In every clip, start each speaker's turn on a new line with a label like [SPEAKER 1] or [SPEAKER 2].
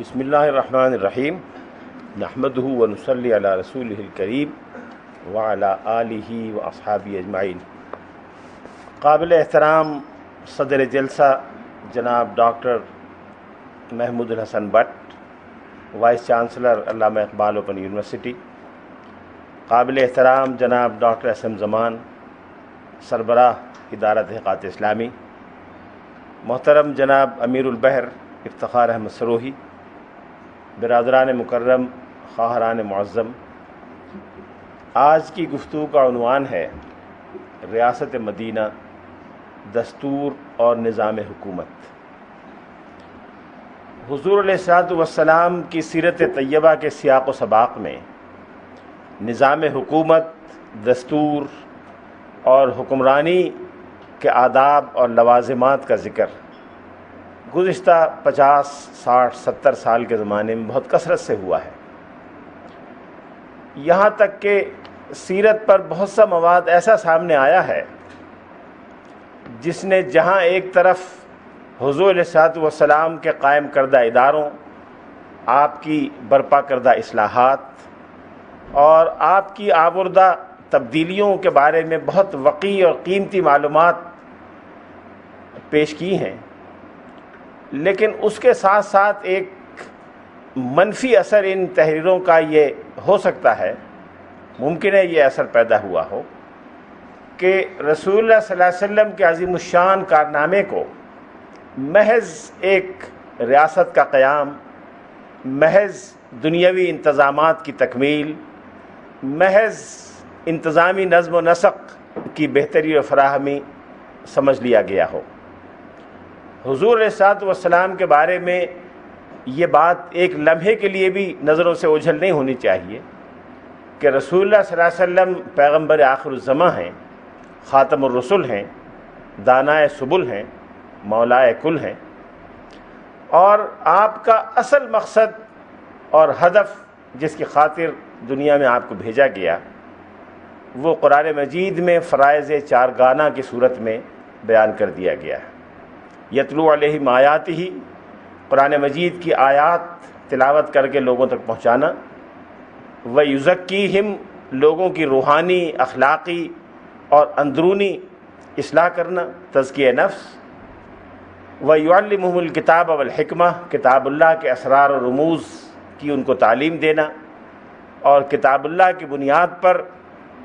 [SPEAKER 1] بسم اللہ الرحمن الرحیم نحمدہ ونصلی علی رسولہ الکریم وعلی آلہ واصحابہ اجمعین۔ قابل احترام صدر جلسہ جناب doctor Mahmood al-Hasan Butt, vice chancellor Allama Iqbal open university, قابل احترام جناب ڈاکٹر اسم زمان، سربراہ ادارہ تحقیقات اسلامی، محترم جناب امیر البحر افتخار احمد سروہی، برادران مکرم، خواہران معظم، آج کی گفتگو کا عنوان ہے ریاست مدینہ، دستور اور نظام حکومت۔ حضور علیہ الصلوۃ والسلام کی سیرت طیبہ کے سیاق و سباق میں نظام حکومت، دستور اور حکمرانی کے آداب اور لوازمات کا ذکر گزشتہ 50، 60، 70 سال کے زمانے میں بہت کثرت سے ہوا ہے، یہاں تک کہ سیرت پر بہت سا مواد ایسا سامنے آیا ہے جس نے جہاں ایک طرف حضور علیہ الصلوۃ والسلام کے قائم کردہ اداروں، آپ کی برپا کردہ اصلاحات اور آپ کی آوردہ تبدیلیوں کے بارے میں بہت وقیع اور قیمتی معلومات پیش کی ہیں، لیکن اس کے ساتھ ساتھ ایک منفی اثر ان تحریروں کا یہ ہو سکتا ہے، ممکن ہے یہ اثر پیدا ہوا ہو کہ رسول اللہ صلی اللہ علیہ وسلم کے عظیم الشان کارنامے کو محض ایک ریاست کا قیام، محض دنیاوی انتظامات کی تکمیل، محض انتظامی نظم و نسق کی بہتری و فراہمی سمجھ لیا گیا ہو۔ حضور علیہ الصلوۃ والسلام کے بارے میں یہ بات ایک لمحے کے لیے بھی نظروں سے اوجھل نہیں ہونی چاہیے کہ رسول اللہ صلی اللہ علیہ وسلم پیغمبر آخر الزماں ہیں، خاتم الرسل ہیں، دانائے سبل ہیں، مولائے کل ہیں، اور آپ کا اصل مقصد اور ہدف جس کی خاطر دنیا میں آپ کو بھیجا گیا وہ قرآن مجید میں فرائض چارگانہ کی صورت میں بیان کر دیا گیا ہے۔ یتلو علیہم آیاتہ، قرآن مجید کی آیات تلاوت کر کے لوگوں تک پہنچانا، ویزکیہم، لوگوں کی روحانی، اخلاقی اور اندرونی اصلاح کرنا، تزکیہ نفس، ویعلمہم الکتاب والحکمہ، کتاب اللہ کے اسرار و رموز کی ان کو تعلیم دینا، اور کتاب اللہ کی بنیاد پر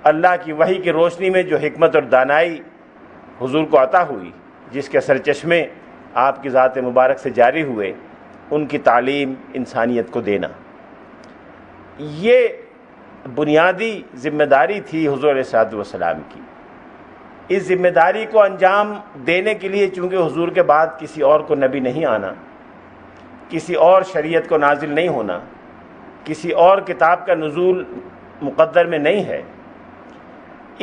[SPEAKER 1] اللہ کی وحی کی روشنی میں جو حکمت اور دانائی حضور کو عطا ہوئی، جس کے سرچشمے آپ کی ذات مبارک سے جاری ہوئے، ان کی تعلیم انسانیت کو دینا۔ یہ بنیادی ذمہ داری تھی حضور علیہ الصلوۃ والسلام کی۔ اس ذمہ داری کو انجام دینے کے لیے چونکہ حضور کے بعد کسی اور کو نبی نہیں آنا، کسی اور شریعت کو نازل نہیں ہونا، کسی اور کتاب کا نزول مقدر میں نہیں ہے،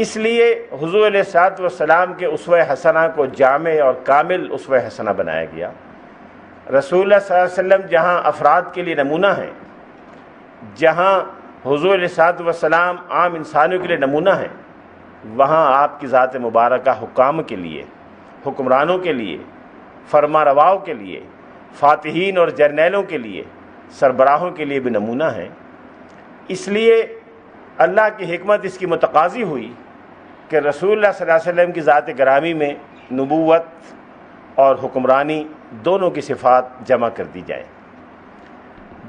[SPEAKER 1] اس لیے حضور علیہ الصلوۃ والسلام کے اسوہ حسنہ کو جامع اور کامل اسوہ حسنہ بنایا گیا۔ رسول اللہ صلی اللہ علیہ وسلم جہاں افراد کے لیے نمونہ ہیں، جہاں حضور علیہ الصلوۃ والسلام عام انسانوں کے لیے نمونہ ہیں، وہاں آپ کی ذات مبارکہ حکام کے لیے، حکمرانوں کے لیے، فرما رواؤں کے لیے، فاتحین اور جرنیلوں کے لیے، سربراہوں کے لیے بھی نمونہ ہیں۔ اس لیے اللہ کی حکمت اس کی متقاضی ہوئی کہ رسول اللہ صلی اللہ علیہ وسلم کی ذات گرامی میں نبوت اور حکمرانی دونوں کی صفات جمع کر دی جائیں۔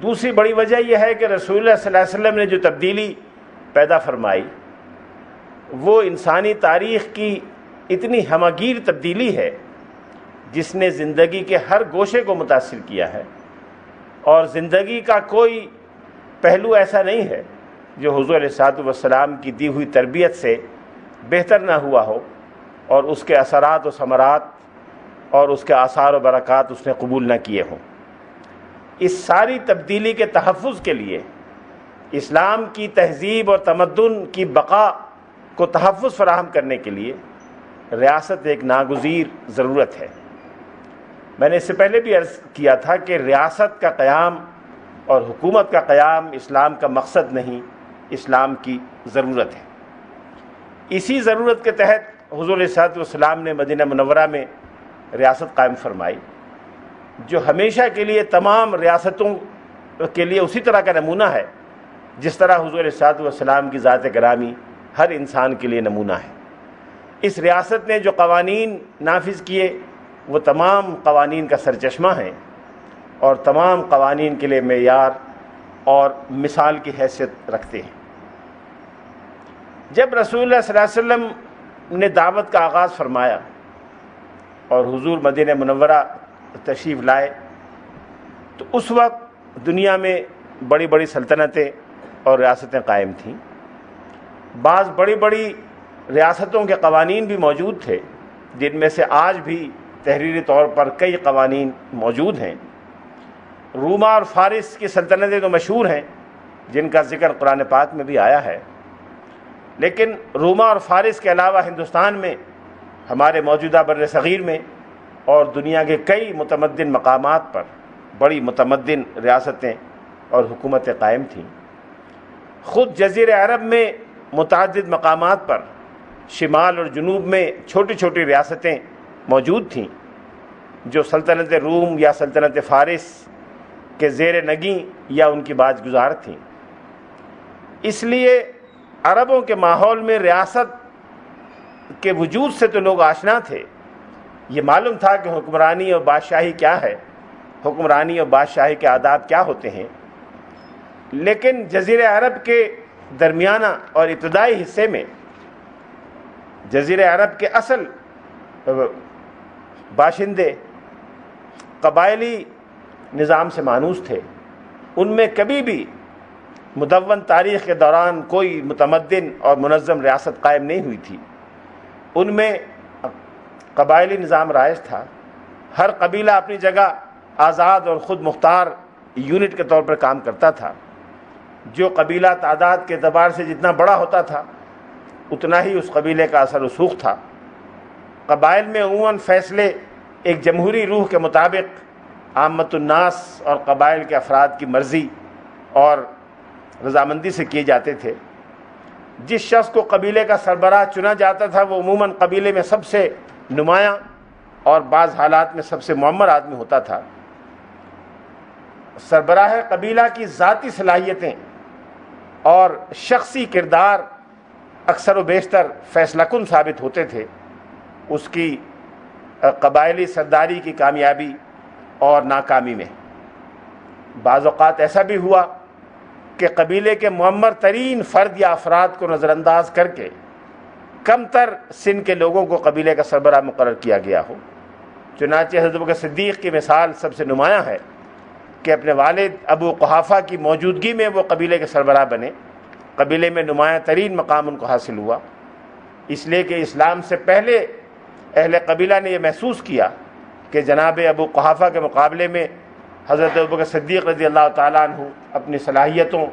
[SPEAKER 1] دوسری بڑی وجہ یہ ہے کہ رسول اللہ صلی اللہ علیہ وسلم نے جو تبدیلی پیدا فرمائی وہ انسانی تاریخ کی اتنی ہمہ گیر تبدیلی ہے جس نے زندگی کے ہر گوشے کو متاثر کیا ہے، اور زندگی کا کوئی پہلو ایسا نہیں ہے جو حضور علیہ الصلوۃ والسلام کی دی ہوئی تربیت سے بہتر نہ ہوا ہو اور اس کے اثرات و ثمرات اور اس کے آثار و برکات اس نے قبول نہ کیے ہوں۔ اس ساری تبدیلی کے تحفظ کے لیے، اسلام کی تہذیب اور تمدن کی بقا کو تحفظ فراہم کرنے کے لیے ریاست ایک ناگزیر ضرورت ہے۔ میں نے اس سے پہلے بھی عرض کیا تھا کہ ریاست کا قیام اور حکومت کا قیام اسلام کا مقصد نہیں، اسلام کی ضرورت ہے۔ اسی ضرورت کے تحت حضور علیہ الصلوۃ والسلام نے مدینہ منورہ میں ریاست قائم فرمائی، جو ہمیشہ کے لیے تمام ریاستوں کے لیے اسی طرح کا نمونہ ہے جس طرح حضور علیہ الصلوۃ والسلام کی ذات گرامی ہر انسان کے لیے نمونہ ہے۔ اس ریاست نے جو قوانین نافذ کیے وہ تمام قوانین کا سرچشمہ ہیں اور تمام قوانین کے لیے معیار اور مثال کی حیثیت رکھتے ہیں۔ جب رسول اللہ صلی اللہ علیہ وسلم نے دعوت کا آغاز فرمایا اور حضور مدینہ منورہ تشریف لائے تو اس وقت دنیا میں بڑی بڑی سلطنتیں اور ریاستیں قائم تھیں۔ بعض بڑی بڑی ریاستوں کے قوانین بھی موجود تھے جن میں سے آج بھی تحریری طور پر کئی قوانین موجود ہیں۔ روما اور فارس کی سلطنتیں تو مشہور ہیں جن کا ذکر قرآن پاک میں بھی آیا ہے، لیکن روما اور فارس کے علاوہ ہندوستان میں ہمارے موجودہ بر صغیر میں اور دنیا کے کئی متمدن مقامات پر بڑی متمدن ریاستیں اور حکومتیں قائم تھیں۔ خود جزیرہ عرب میں متعدد مقامات پر شمال اور جنوب میں چھوٹی چھوٹی ریاستیں موجود تھیں جو سلطنت روم یا سلطنت فارس کے زیر نگیں یا ان کی باج گزار تھیں۔ اس لیے عربوں کے ماحول میں ریاست کے وجود سے تو لوگ آشنا تھے، یہ معلوم تھا کہ حکمرانی اور بادشاہی کیا ہے، حکمرانی اور بادشاہی کے آداب کیا ہوتے ہیں، لیکن جزیرہ عرب کے درمیانہ اور ابتدائی حصے میں جزیرہ عرب کے اصل باشندے قبائلی نظام سے مانوس تھے۔ ان میں کبھی بھی مدون تاریخ کے دوران کوئی متمدن اور منظم ریاست قائم نہیں ہوئی تھی۔ ان میں قبائلی نظام رائج تھا، ہر قبیلہ اپنی جگہ آزاد اور خود مختار یونٹ کے طور پر کام کرتا تھا۔ جو قبیلہ تعداد کے اعتبار سے جتنا بڑا ہوتا تھا اتنا ہی اس قبیلے کا اثر رسوخ تھا۔ قبائل میں عموماً فیصلے ایک جمہوری روح کے مطابق عامت الناس اور قبائل کے افراد کی مرضی اور رضامندی سے کیے جاتے تھے۔ جس شخص کو قبیلے کا سربراہ چنا جاتا تھا وہ عموماً قبیلے میں سب سے نمایاں اور بعض حالات میں سب سے معمر آدمی ہوتا تھا۔ سربراہ قبیلہ کی ذاتی صلاحیتیں اور شخصی کردار اکثر و بیشتر فیصلہ کن ثابت ہوتے تھے اس کی قبائلی سرداری کی کامیابی اور ناکامی میں۔ بعض اوقات ایسا بھی ہوا کہ قبیلے کے معمر ترین فرد یا افراد کو نظر انداز کر کے کم تر سن کے لوگوں کو قبیلے کا سربراہ مقرر کیا گیا ہو۔ چنانچہ حضرت ابوبکر صدیق کی مثال سب سے نمایاں ہے کہ اپنے والد ابو قحافہ کی موجودگی میں وہ قبیلے کے سربراہ بنے۔ قبیلے میں نمایاں ترین مقام ان کو حاصل ہوا، اس لیے کہ اسلام سے پہلے اہل قبیلہ نے یہ محسوس کیا کہ جناب ابو قحافہ کے مقابلے میں حضرت ابوبکر صدیق رضی اللہ تعالیٰ عنہ اپنی صلاحیتوں،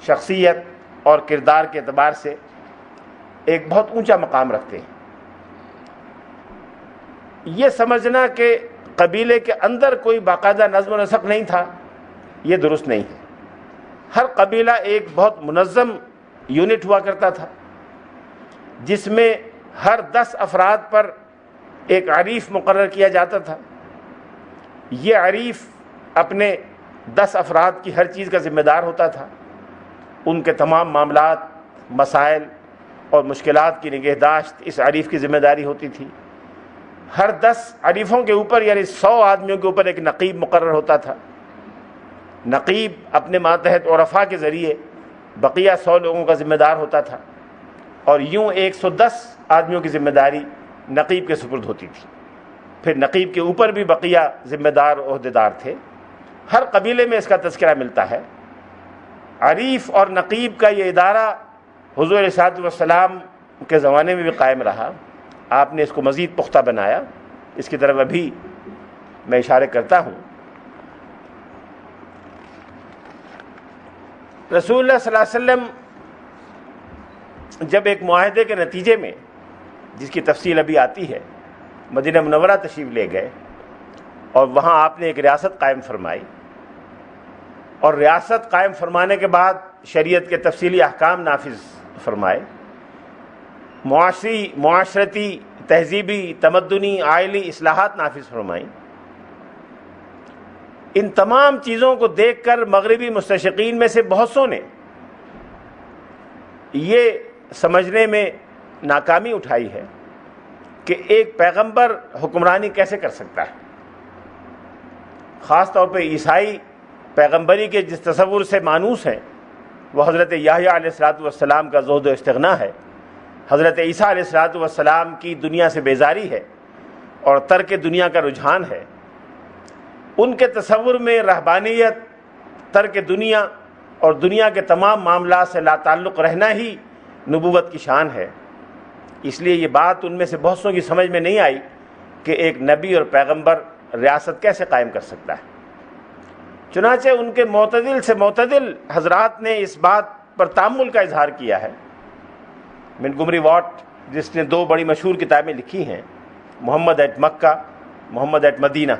[SPEAKER 1] شخصیت اور کردار کے اعتبار سے ایک بہت اونچا مقام رکھتے ہیں۔ یہ سمجھنا کہ قبیلے کے اندر کوئی باقاعدہ نظم و نسق نہیں تھا یہ درست نہیں ہے۔ ہر قبیلہ ایک بہت منظم یونٹ ہوا کرتا تھا جس میں ہر 10 افراد پر ایک عریف مقرر کیا جاتا تھا۔ یہ عریف اپنے 10 افراد کی ہر چیز کا ذمہ دار ہوتا تھا، ان کے تمام معاملات، مسائل اور مشکلات کی نگہداشت اس عریف کی ذمہ داری ہوتی تھی۔ ہر 10 عریفوں کے اوپر یعنی 100 آدمیوں کے اوپر ایک نقیب مقرر ہوتا تھا۔ نقیب اپنے ماتحت عرفاء کے ذریعے بقیہ 100 لوگوں کا ذمہ دار ہوتا تھا اور یوں 110 آدمیوں کی ذمہ داری نقیب کے سپرد ہوتی تھی۔ پھر نقیب کے اوپر بھی بقیہ ذمہ دار عہدیدار تھے۔ ہر قبیلے میں اس کا تذکرہ ملتا ہے۔ عریف اور نقیب کا یہ ادارہ حضور علیہ الصلوۃ والسلام کے زمانے میں بھی قائم رہا۔ آپ نے اس کو مزید پختہ بنایا، اس کی طرف ابھی میں اشارے کرتا ہوں۔ رسول اللہ صلی اللہ علیہ وسلم جب ایک معاہدے کے نتیجے میں، جس کی تفصیل ابھی آتی ہے، مدینہ منورہ تشریف لے گئے اور وہاں آپ نے ایک ریاست قائم فرمائی، اور ریاست قائم فرمانے کے بعد شریعت کے تفصیلی احکام نافذ فرمائے، معاشرتی، تہذیبی، تمدنی، آئلی اصلاحات نافذ فرمائیں، ان تمام چیزوں کو دیکھ کر مغربی مستشرقین میں سے بہت سو نے یہ سمجھنے میں ناکامی اٹھائی ہے کہ ایک پیغمبر حکمرانی کیسے کر سکتا ہے. خاص طور پہ عیسائی پیغمبری کے جس تصور سے مانوس ہیں وہ حضرت یحییٰ علیہ الصلوۃ والسلام کا زہد و استغنا ہے، حضرت عیسیٰ علیہ الصلوۃ والسلام کی دنیا سے بیزاری ہے اور ترک دنیا کا رجحان ہے. ان کے تصور میں رہبانیت، ترک دنیا اور دنیا کے تمام معاملات سے لا تعلق رہنا ہی نبوت کی شان ہے. اس لیے یہ بات ان میں سے بہت سو کی سمجھ میں نہیں آئی کہ ایک نبی اور پیغمبر ریاست کیسے قائم کر سکتا ہے. چنانچہ ان کے معتدل سے معتدل حضرات نے اس بات پر تأمل کا اظہار کیا ہے. منٹگومری واٹ جس نے 2 بڑی مشہور کتابیں لکھی ہیں، محمد at Mecca, Muhammad at Medina,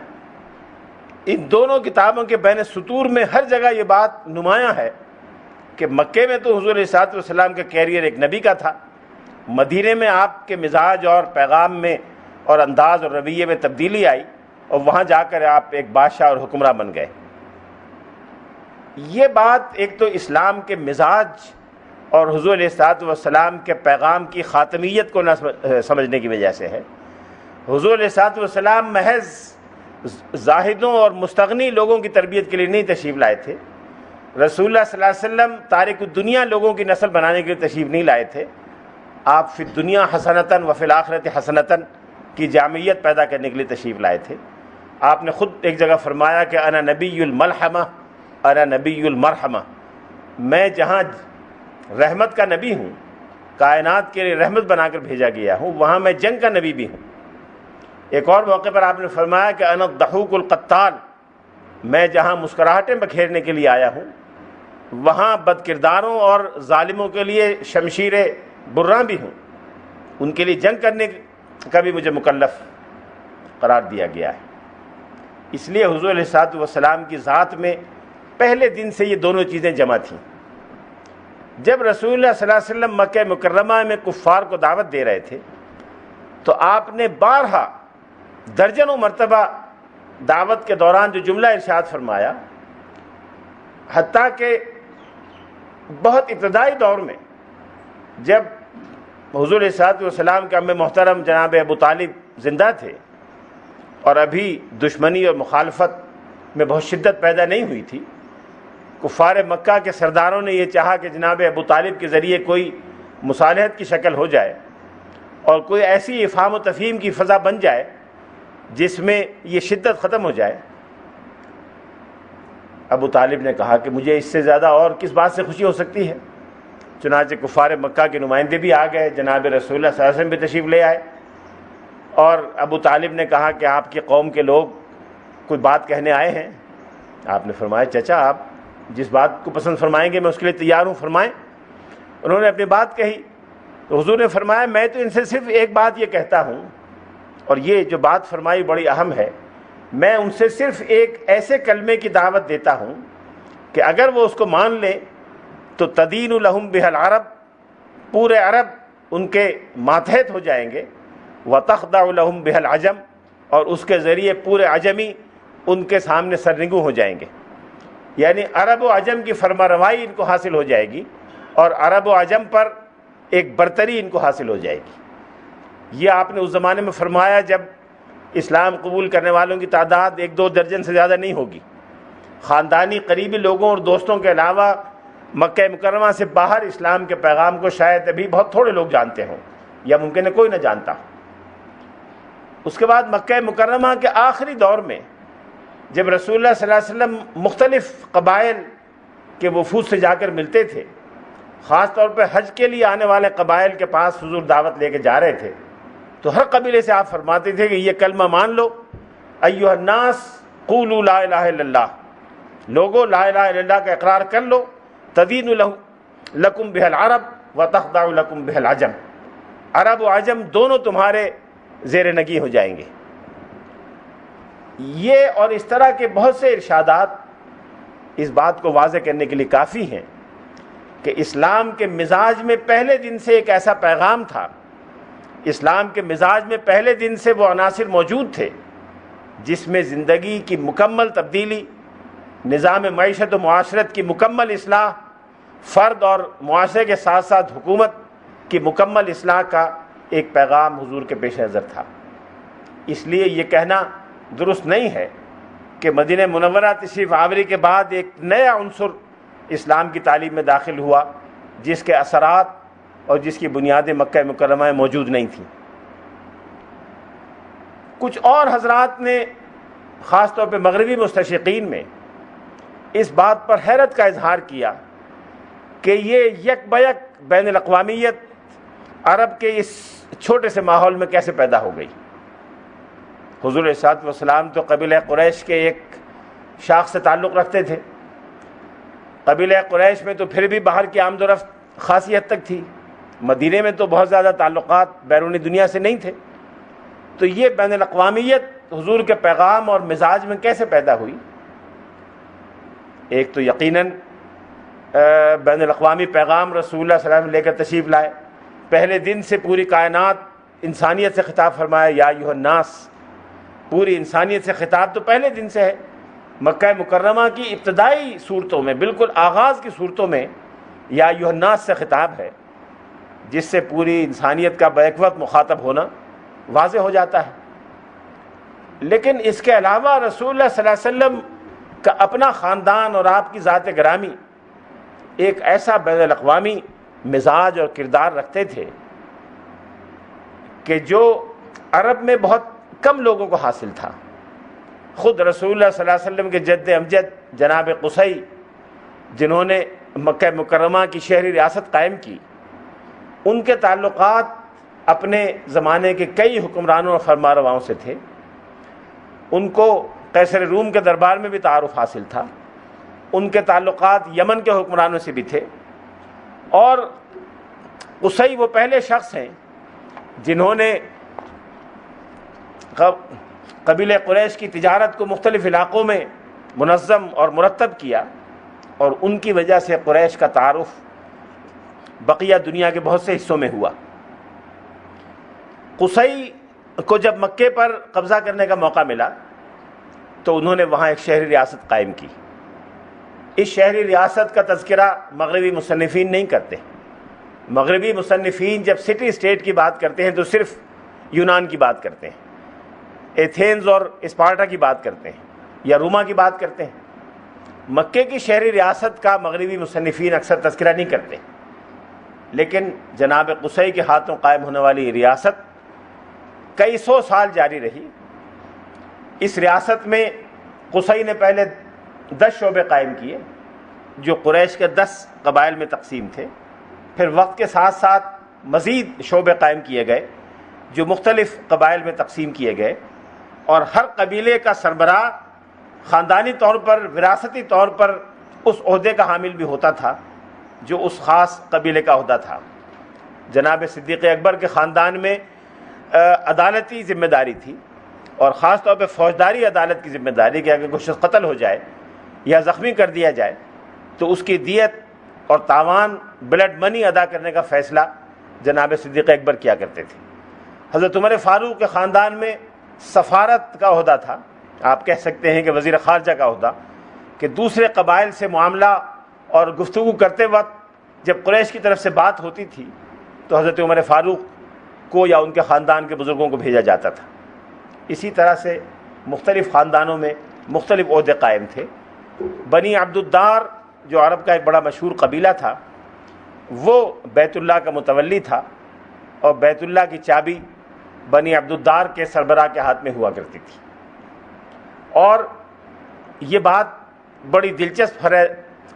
[SPEAKER 1] ان دونوں کتابوں کے بین سطور میں ہر جگہ یہ بات نمایاں ہے کہ مکے میں تو حضور علیہ الصلوۃ والسلام کا کیریئر ایک نبی کا تھا، مدینے میں آپ کے مزاج اور پیغام میں اور انداز اور رویے میں تبدیلی آئی اور وہاں جا کر آپ ایک بادشاہ اور حکمراں بن گئے. یہ بات ایک تو اسلام کے مزاج اور حضور علیہ الصلوۃ والسلام کے پیغام کی خاتمیت کو نہ سمجھنے کی وجہ سے ہے. حضور علیہ الصلوۃ والسلام محض زاہدوں اور مستغنی لوگوں کی تربیت کے لیے نہیں تشریف لائے تھے. رسول اللہ صلی اللہ علیہ وسلم تارک الدنیا لوگوں کی نسل بنانے کے لیے تشریف نہیں لائے تھے. آپ فی الدنیا حسنتاً و فی الآخرۃ حسنتاً کی جامعیت پیدا کرنے کے لیے تشریف لائے تھے. آپ نے خود ایک جگہ فرمایا کہ انا نبی الملحمہ انا نبی المرحمہ، میں جہاں رحمت کا نبی ہوں، کائنات کے لیے رحمت بنا کر بھیجا گیا ہوں، وہاں میں جنگ کا نبی بھی ہوں. ایک اور موقع پر آپ نے فرمایا کہ انا الضحوک القتال، میں جہاں مسکراہٹیں بکھیرنے کے لیے آیا ہوں، وہاں بد کرداروں اور ظالموں کے لیے شمشیر براں بھی ہوں، ان کے لیے جنگ کرنے کا بھی مجھے مکلف قرار دیا گیا ہے. اس لیے حضور علیہ الصلوۃ والسلام کی ذات میں پہلے دن سے یہ دونوں چیزیں جمع تھیں. جب رسول اللہ صلی اللہ علیہ وسلم مکہ مکرمہ میں کفار کو دعوت دے رہے تھے تو آپ نے بارہا درجنوں مرتبہ دعوت کے دوران جو جملہ ارشاد فرمایا، حتیٰ کہ بہت ابتدائی دور میں جب حضور علیہ الصلوۃ والسلام کے عم محترم جناب ابو طالب زندہ تھے اور ابھی دشمنی اور مخالفت میں بہت شدت پیدا نہیں ہوئی تھی، کفار مکہ کے سرداروں نے یہ چاہا کہ جناب ابو طالب کے ذریعے کوئی مصالحت کی شکل ہو جائے اور کوئی ایسی افہام و تفہیم کی فضا بن جائے جس میں یہ شدت ختم ہو جائے. ابو طالب نے کہا کہ مجھے اس سے زیادہ اور کس بات سے خوشی ہو سکتی ہے. چنانچہ کفار مکہ کے نمائندے بھی آ گئے، جناب رسول اللہ صلی اللہ علیہ وسلم بھی تشریف لے آئے، اور ابو طالب نے کہا کہ آپ کی قوم کے لوگ کوئی بات کہنے آئے ہیں. آپ نے فرمایا چچا آپ جس بات کو پسند فرمائیں گے میں اس کے لیے تیار ہوں، فرمائیں. انہوں نے اپنی بات کہی تو حضور نے فرمایا میں تو ان سے صرف ایک بات یہ کہتا ہوں، اور یہ جو بات فرمائی بڑی اہم ہے، میں ان سے صرف ایک ایسے کلمے کی دعوت دیتا ہوں کہ اگر وہ اس کو مان لیں تو تدین لہم بہ العرب، پورے عرب ان کے ماتحت ہو جائیں گے، وتخضع لہم بہ العجم، اور اس کے ذریعے پورے عجمی ان کے سامنے سرنگوں ہو جائیں گے. یعنی عرب و عجم کی فرما روائی ان کو حاصل ہو جائے گی اور عرب و عجم پر ایک برتری ان کو حاصل ہو جائے گی. یہ آپ نے اس زمانے میں فرمایا جب اسلام قبول کرنے والوں کی تعداد 1-2 درجن سے زیادہ نہیں ہوگی. خاندانی قریبی لوگوں اور دوستوں کے علاوہ مکہ مکرمہ سے باہر اسلام کے پیغام کو شاید ابھی بہت تھوڑے لوگ جانتے ہوں یا ممکن ہے کوئی نہ جانتا. اس کے بعد مکہ مکرمہ کے آخری دور میں جب رسول اللہ صلی اللہ علیہ وسلم مختلف قبائل کے وفود سے جا کر ملتے تھے، خاص طور پہ حج کے لیے آنے والے قبائل کے پاس حضور دعوت لے کے جا رہے تھے، تو ہر قبیلے سے آپ فرماتے تھے کہ یہ کلمہ مان لو، ایھا الناس قولوا لا الہ الا اللہ، لوگو لا الہ الا اللہ کا اقرار کر لو، تدین لکم بہ العرب وتخضع لکم بہ العجم، عرب و عجم دونوں تمہارے زیر نگی ہو جائیں گے. یہ اور اس طرح کے بہت سے ارشادات اس بات کو واضح کرنے کے لیے کافی ہیں کہ اسلام کے مزاج میں پہلے دن سے ایک ایسا پیغام تھا، اسلام کے مزاج میں پہلے دن سے وہ عناصر موجود تھے جس میں زندگی کی مکمل تبدیلی نظام معیشت و معاشرت کی مکمل اصلاح، فرد اور معاشرے کے ساتھ ساتھ حکومت کی مکمل اصلاح کا ایک پیغام حضور کے پیش نظر تھا۔ اس لیے یہ کہنا درست نہیں ہے کہ مدینہ منورہ تشریف آوری کے بعد ایک نیا عنصر اسلام کی تعلیم میں داخل ہوا جس کے اثرات اور جس کی بنیادیں مکہ مکرمہ میں موجود نہیں تھیں۔ کچھ اور حضرات نے خاص طور پہ مغربی مستشرقین میں اس بات پر حیرت کا اظہار کیا کہ یہ یک بیک بین الاقوامیت عرب کے اس چھوٹے سے ماحول میں کیسے پیدا ہو گئی۔ حضور علیہ الصلوۃ والسلام تو قبیلہ قریش کے ایک شاخ سے تعلق رکھتے تھے۔ قبیلہ قریش میں تو پھر بھی باہر کی آمد و رفت خاصی حد تک تھی، مدینے میں تو بہت زیادہ تعلقات بیرونی دنیا سے نہیں تھے، تو یہ بین الاقوامیت حضور کے پیغام اور مزاج میں کیسے پیدا ہوئی؟ ایک تو یقیناً بین الاقوامی پیغام رسول اللہ صلی اللہ علیہ وسلم لے کر تشریف لائے۔ پہلے دن سے پوری کائنات انسانیت سے خطاب فرمایا، یا ایھا الناس، پوری انسانیت سے خطاب تو پہلے دن سے ہے۔ مکہ مکرمہ کی ابتدائی صورتوں میں، بالکل آغاز کی صورتوں میں یا ایھا الناس سے خطاب ہے، جس سے پوری انسانیت کا بیک وقت مخاطب ہونا واضح ہو جاتا ہے۔ لیکن اس کے علاوہ رسول اللہ صلی اللہ علیہ وسلم کا اپنا خاندان اور آپ کی ذات گرامی ایک ایسا بین الاقوامی مزاج اور کردار رکھتے تھے کہ جو عرب میں بہت کم لوگوں کو حاصل تھا۔ خود رسول اللہ صلی اللہ علیہ وسلم کے جد امجد جناب قصی، جنہوں نے مکہ مکرمہ کی شہری ریاست قائم کی، ان کے تعلقات اپنے زمانے کے کئی حکمرانوں اور فرمانرواؤں سے تھے۔ ان کو قیصر روم کے دربار میں بھی تعارف حاصل تھا، ان کے تعلقات یمن کے حکمرانوں سے بھی تھے، اور قصی وہ پہلے شخص ہیں جنہوں نے قبیلہ قریش کی تجارت کو مختلف علاقوں میں منظم اور مرتب کیا، اور ان کی وجہ سے قریش کا تعارف بقیہ دنیا کے بہت سے حصوں میں ہوا۔ قصی کو جب مکے پر قبضہ کرنے کا موقع ملا تو انہوں نے وہاں ایک شہری ریاست قائم کی۔ اس شہری ریاست کا تذکرہ مغربی مصنفین نہیں کرتے۔ مغربی مصنفین جب سٹی اسٹیٹ کی بات کرتے ہیں تو صرف یونان کی بات کرتے ہیں، ایتھینز اور اسپارٹا کی بات کرتے ہیں یا روما کی بات کرتے ہیں۔ مکے کی شہری ریاست کا مغربی مصنفین اکثر تذکرہ نہیں کرتے، لیکن جناب قصی کے ہاتھوں قائم ہونے والی ریاست کئی سو سال جاری رہی۔ اس ریاست میں قصی نے پہلے 10 شعبے قائم کیے جو قریش کے 10 قبائل میں تقسیم تھے، پھر وقت کے ساتھ ساتھ مزید شعبے قائم کیے گئے جو مختلف قبائل میں تقسیم کیے گئے، اور ہر قبیلے کا سربراہ خاندانی طور پر، وراثتی طور پر اس عہدے کا حامل بھی ہوتا تھا جو اس خاص قبیلے کا عہدہ تھا۔ جناب صدیق اکبر کے خاندان میں عدالتی ذمہ داری تھی، اور خاص طور پہ فوجداری عدالت کی ذمہ داری کہ اگر کوئی شخص قتل ہو جائے یا زخمی کر دیا جائے تو اس کی دیت اور تاوان بلڈ منی ادا کرنے کا فیصلہ جناب صدیق اکبر کیا کرتے تھے۔ حضرت عمر فاروق کے خاندان میں سفارت کا عہدہ تھا، آپ کہہ سکتے ہیں کہ وزیر خارجہ کا عہدہ، کہ دوسرے قبائل سے معاملہ اور گفتگو کرتے وقت جب قریش کی طرف سے بات ہوتی تھی تو حضرت عمر فاروق کو یا ان کے خاندان کے بزرگوں کو بھیجا جاتا تھا۔ اسی طرح سے مختلف خاندانوں میں مختلف عہدے قائم تھے۔ بنی عبد الدار جو عرب کا ایک بڑا مشہور قبیلہ تھا، وہ بیت اللہ کا متولی تھا، اور بیت اللہ کی چابی بنی عبد الدار کے سربراہ کے ہاتھ میں ہوا کرتی تھی۔ اور یہ بات بڑی دلچسپ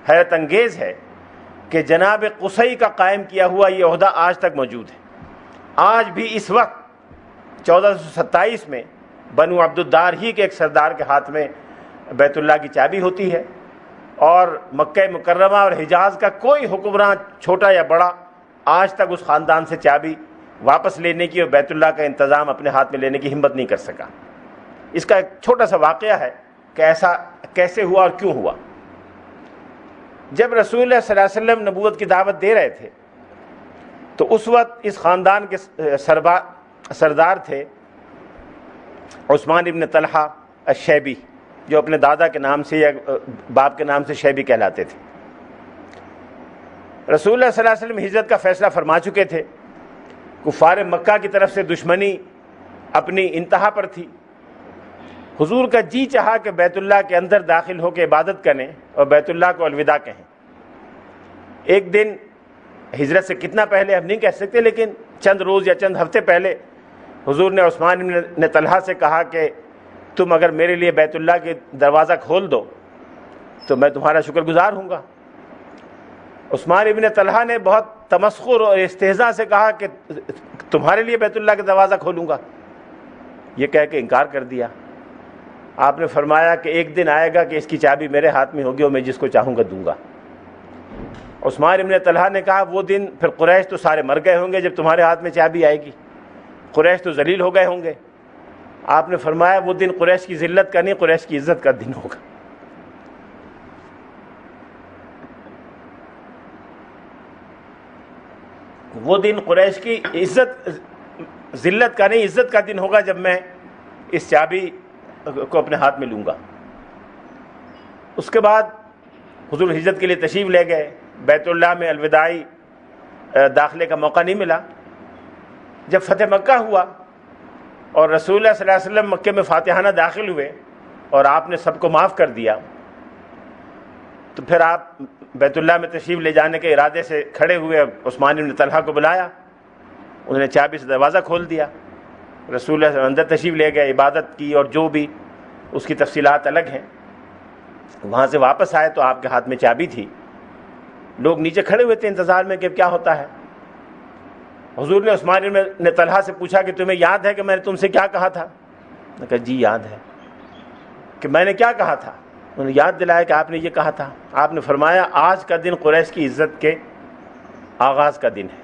[SPEAKER 1] حیرت انگیز ہے کہ جناب قصی کا قائم کیا ہوا یہ عہدہ آج تک موجود ہے۔ آج بھی اس وقت 1427 میں بنو عبد الدار ہی کے ایک سردار کے ہاتھ میں بیت اللہ کی چابی ہوتی ہے، اور مکہ مکرمہ اور حجاز کا کوئی حکمراں چھوٹا یا بڑا آج تک اس خاندان سے چابی واپس لینے کی اور بیت اللہ کا انتظام اپنے ہاتھ میں لینے کی ہمت نہیں کر سکا۔ اس کا ایک چھوٹا سا واقعہ ہے کہ ایسا کیسے ہوا اور کیوں ہوا۔ جب رسول اللہ صلی اللہ علیہ وسلم نبوت کی دعوت دے رہے تھے تو اس وقت اس خاندان کے سردار تھے عثمان ابن طلحہ الشیبی جو اپنے دادا کے نام سے یا باپ کے نام سے شیبی کہلاتے تھے۔ رسول اللہ صلی اللہ علیہ وسلم ہجرت کا فیصلہ فرما چکے تھے، کفار مکہ کی طرف سے دشمنی اپنی انتہا پر تھی۔ حضور کا جی چاہا کہ بیت اللہ کے اندر داخل ہو کے عبادت کریں اور بیت اللہ کو الوداع کہیں۔ ایک دن ہجرت سے کتنا پہلے ہم نہیں کہہ سکتے، لیکن چند روز یا چند ہفتے پہلے حضور نے عثمان بن طلحہ سے کہا کہ تم اگر میرے لیے بیت اللہ کے دروازہ کھول دو تو میں تمہارا شکر گزار ہوں گا۔ عثمان ابن طلحہ نے بہت تمسخر اور استہزاء سے کہا کہ تمہارے لیے بیت اللہ کا دروازہ کھولوں گا، یہ کہہ کے انکار کر دیا۔ آپ نے فرمایا کہ ایک دن آئے گا کہ اس کی چابی میرے ہاتھ میں ہوگی اور میں جس کو چاہوں گا دوں گا۔ عثمان ابن طلحہ نے کہا وہ دن پھر قریش تو سارے مر گئے ہوں گے جب تمہارے ہاتھ میں چابی آئے گی، قریش تو ذلیل ہو گئے ہوں گے۔ آپ نے فرمایا وہ دن قریش کی ذلت کا نہیں، قریش کی عزت کا دن ہوگا۔ وہ دن قریش کی ذلت کا نہیں، عزت کا دن ہوگا جب میں اس چابی کو اپنے ہاتھ میں لوں گا۔ اس کے بعد حضور ہجرت کے لیے تشریف لے گئے۔ بیت اللہ میں الوداعی داخلے کا موقع نہیں ملا۔ جب فتح مکہ ہوا اور رسول اللہ صلی اللہ علیہ وسلم مکے میں فاتحانہ داخل ہوئے اور آپ نے سب کو معاف کر دیا، تو پھر آپ بیت اللہ میں تشریف لے جانے کے ارادے سے کھڑے ہوئے، عثمان بن طلحہ کو بلایا، انہوں نے چابی سے دروازہ کھول دیا۔ رسول اللہ صلی اللہ علیہ وسلم اندر تشریف لے گئے، عبادت کی اور جو بھی اس کی تفصیلات الگ ہیں۔ وہاں سے واپس آئے تو آپ کے ہاتھ میں چابی تھی۔ لوگ نیچے کھڑے ہوئے تھے انتظار میں کہ کیا ہوتا ہے۔ حضور نے عثمان بن طلحہ سے پوچھا کہ تمہیں یاد ہے کہ میں نے تم سے کیا کہا تھا؟ انہوں نے کہا جی یاد ہے۔ کہ میں نے کیا کہا تھا؟ انہوں نے یاد دلایا کہ آپ نے یہ کہا تھا۔ آپ نے فرمایا آج کا دن قریش کی عزت کے آغاز کا دن ہے۔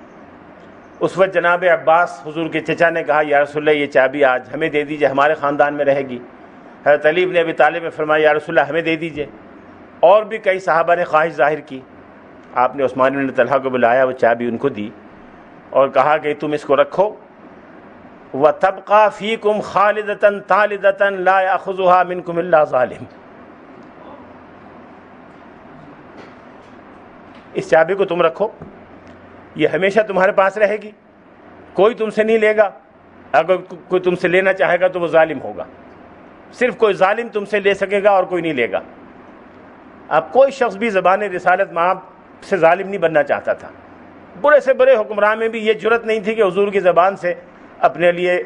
[SPEAKER 1] اس وقت جناب عباس حضور کے چچا نے کہا یا رسول اللہ یہ چابی آج ہمیں دے دیجئے، ہمارے خاندان میں رہے گی۔ حضرت علی بن ابی طالب نے فرمایا یا رسول اللہ ہمیں دے دیجئے۔ اور بھی کئی صحابہ نے خواہش ظاہر کی۔ آپ نے عثمان بن طلحہ کو بلایا، وہ چابی ان کو دی اور کہا کہ تم اس کو رکھو، وَتَبْقَى فِيكُمْ خَالِدَةً طَالِدَةً لَا يَأْخُذُهَا مِنْكُمْ إِلَّا ظَالِمٌ۔ اس چابی کو تم رکھو، یہ ہمیشہ تمہارے پاس رہے گی، کوئی تم سے نہیں لے گا، اگر کوئی تم سے لینا چاہے گا تو وہ ظالم ہوگا، صرف کوئی ظالم تم سے لے سکے گا اور کوئی نہیں لے گا۔ اب کوئی شخص بھی زبان رسالت مآب سے ظالم نہیں بننا چاہتا تھا۔ بڑے سے بڑے حکمران میں بھی یہ جرت نہیں تھی کہ حضور کی زبان سے اپنے لیے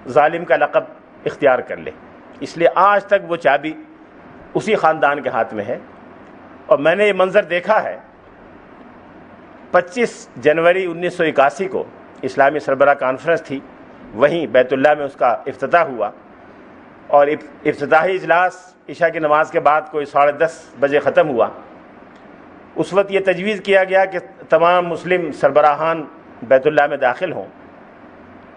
[SPEAKER 1] ظالم کا لقب اختیار کر لے۔ اس لیے آج تک وہ چابی اسی خاندان کے ہاتھ میں ہے۔ اور میں نے یہ منظر دیکھا ہے، 25 جنوری 1981 کو اسلامی سربراہ کانفرنس تھی، وہیں بیت اللہ میں اس کا افتتاح ہوا، اور افتتاحی اجلاس عشاء کی نماز کے بعد کوئی 10:30 بجے ختم ہوا۔ اس وقت یہ تجویز کیا گیا کہ تمام مسلم سربراہان بیت اللہ میں داخل ہوں،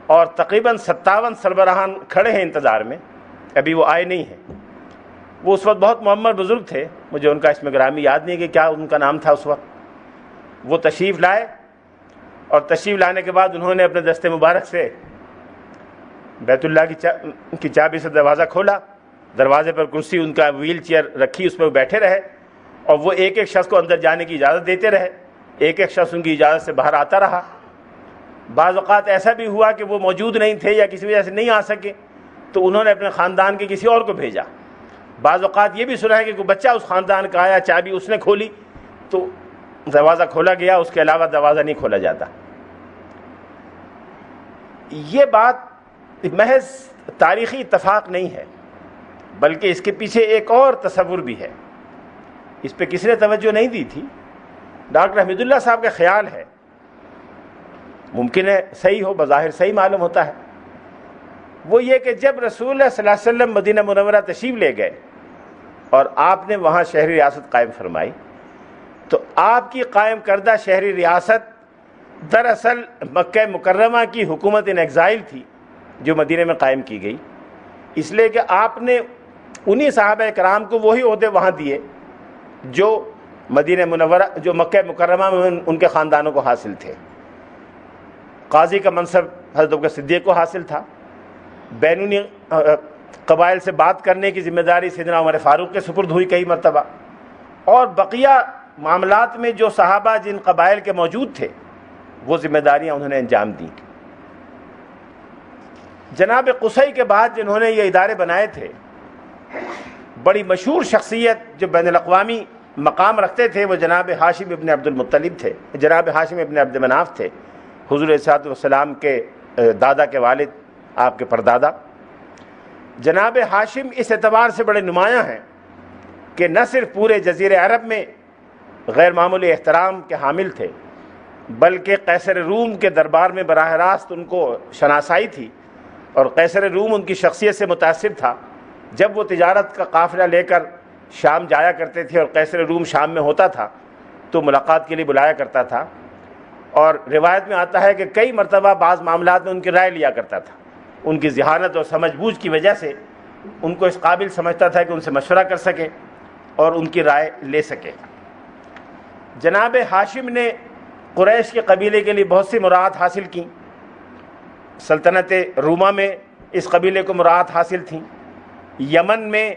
[SPEAKER 1] اور تقریباً 57 سربراہان کھڑے ہیں انتظار میں، ابھی وہ آئے نہیں ہیں۔ وہ اس وقت بہت معمر بزرگ تھے، مجھے ان کا اسم گرامی یاد نہیں کہ کیا ان کا نام تھا اس وقت۔ وہ تشریف لائے اور تشریف لانے کے بعد انہوں نے اپنے دست مبارک سے بیت اللہ کی چابی سے دروازہ کھولا، دروازے پر کرسی ان کا ویل چیئر رکھی، اس پہ وہ بیٹھے رہے، اور وہ ایک ایک شخص کو اندر جانے کی اجازت دیتے رہے، ایک ایک شخص ان کی اجازت سے باہر آتا رہا۔ بعض اوقات ایسا بھی ہوا کہ وہ موجود نہیں تھے یا کسی وجہ سے نہیں آ سکے تو انہوں نے اپنے خاندان کے کسی اور کو بھیجا۔ بعض اوقات یہ بھی سنا ہے کہ کوئی بچہ اس خاندان کا آیا، چابی اس نے کھولی تو دروازہ کھولا گیا، اس کے علاوہ دروازہ نہیں کھولا جاتا۔ یہ بات محض تاریخی اتفاق نہیں ہے، بلکہ اس کے پیچھے ایک اور تصور بھی ہے۔ اس پہ کسی نے توجہ نہیں دی تھی۔ ڈاکٹر حمید اللہ صاحب کا خیال ہے، ممکن ہے صحیح ہو، بظاہر صحیح معلوم ہوتا ہے، وہ یہ کہ جب رسول اللہ صلی اللہ علیہ وسلم مدینہ منورہ تشریف لے گئے اور آپ نے وہاں شہری ریاست قائم فرمائی، تو آپ کی قائم کردہ شہری ریاست دراصل مکہ مکرمہ کی حکومت ان ایگزائل تھی جو مدینہ میں قائم کی گئی، اس لیے کہ آپ نے انہی صحابہ کرام کو وہی عہدے وہاں دیے جو مدینہ منورہ، جو مکہ مکرمہ میں ان کے خاندانوں کو حاصل تھے۔ قاضی کا منصب حضرت ابوبکر صدیق کو حاصل تھا، بینونی قبائل سے بات کرنے کی ذمہ داری سیدنا عمر فاروق کے سپرد ہوئی کئی مرتبہ، اور بقیہ معاملات میں جو صحابہ جن قبائل کے موجود تھے وہ ذمہ داریاں انہوں نے انجام دیں۔ جناب قصی کے بعد جنہوں نے یہ ادارے بنائے تھے، بڑی مشہور شخصیت جو بین الاقوامی مقام رکھتے تھے، وہ جناب ہاشم ابن عبد المطلب تھے، جناب ہاشم ابن عبد مناف تھے، حضور علیہ الصلوۃ والسلام کے دادا کے والد، آپ کے پردادا۔ جناب ہاشم اس اعتبار سے بڑے نمایاں ہیں کہ نہ صرف پورے جزیرہ عرب میں غیر معمولی احترام کے حامل تھے، بلکہ قیصر روم کے دربار میں براہ راست ان کو شناسائی تھی، اور قیصر روم ان کی شخصیت سے متاثر تھا۔ جب وہ تجارت کا قافلہ لے کر شام جایا کرتے تھے اور قیصر روم شام میں ہوتا تھا تو ملاقات کے لیے بلایا کرتا تھا، اور روایت میں آتا ہے کہ کئی مرتبہ بعض معاملات میں ان کی رائے لیا کرتا تھا۔ ان کی ذہانت اور سمجھ بوجھ کی وجہ سے ان کو اس قابل سمجھتا تھا کہ ان سے مشورہ کر سکے اور ان کی رائے لے سکے۔ جناب ہاشم نے قریش کے قبیلے کے لیے بہت سی مراعات حاصل کیں۔ سلطنت روما میں اس قبیلے کو مراعات حاصل تھیں، یمن میں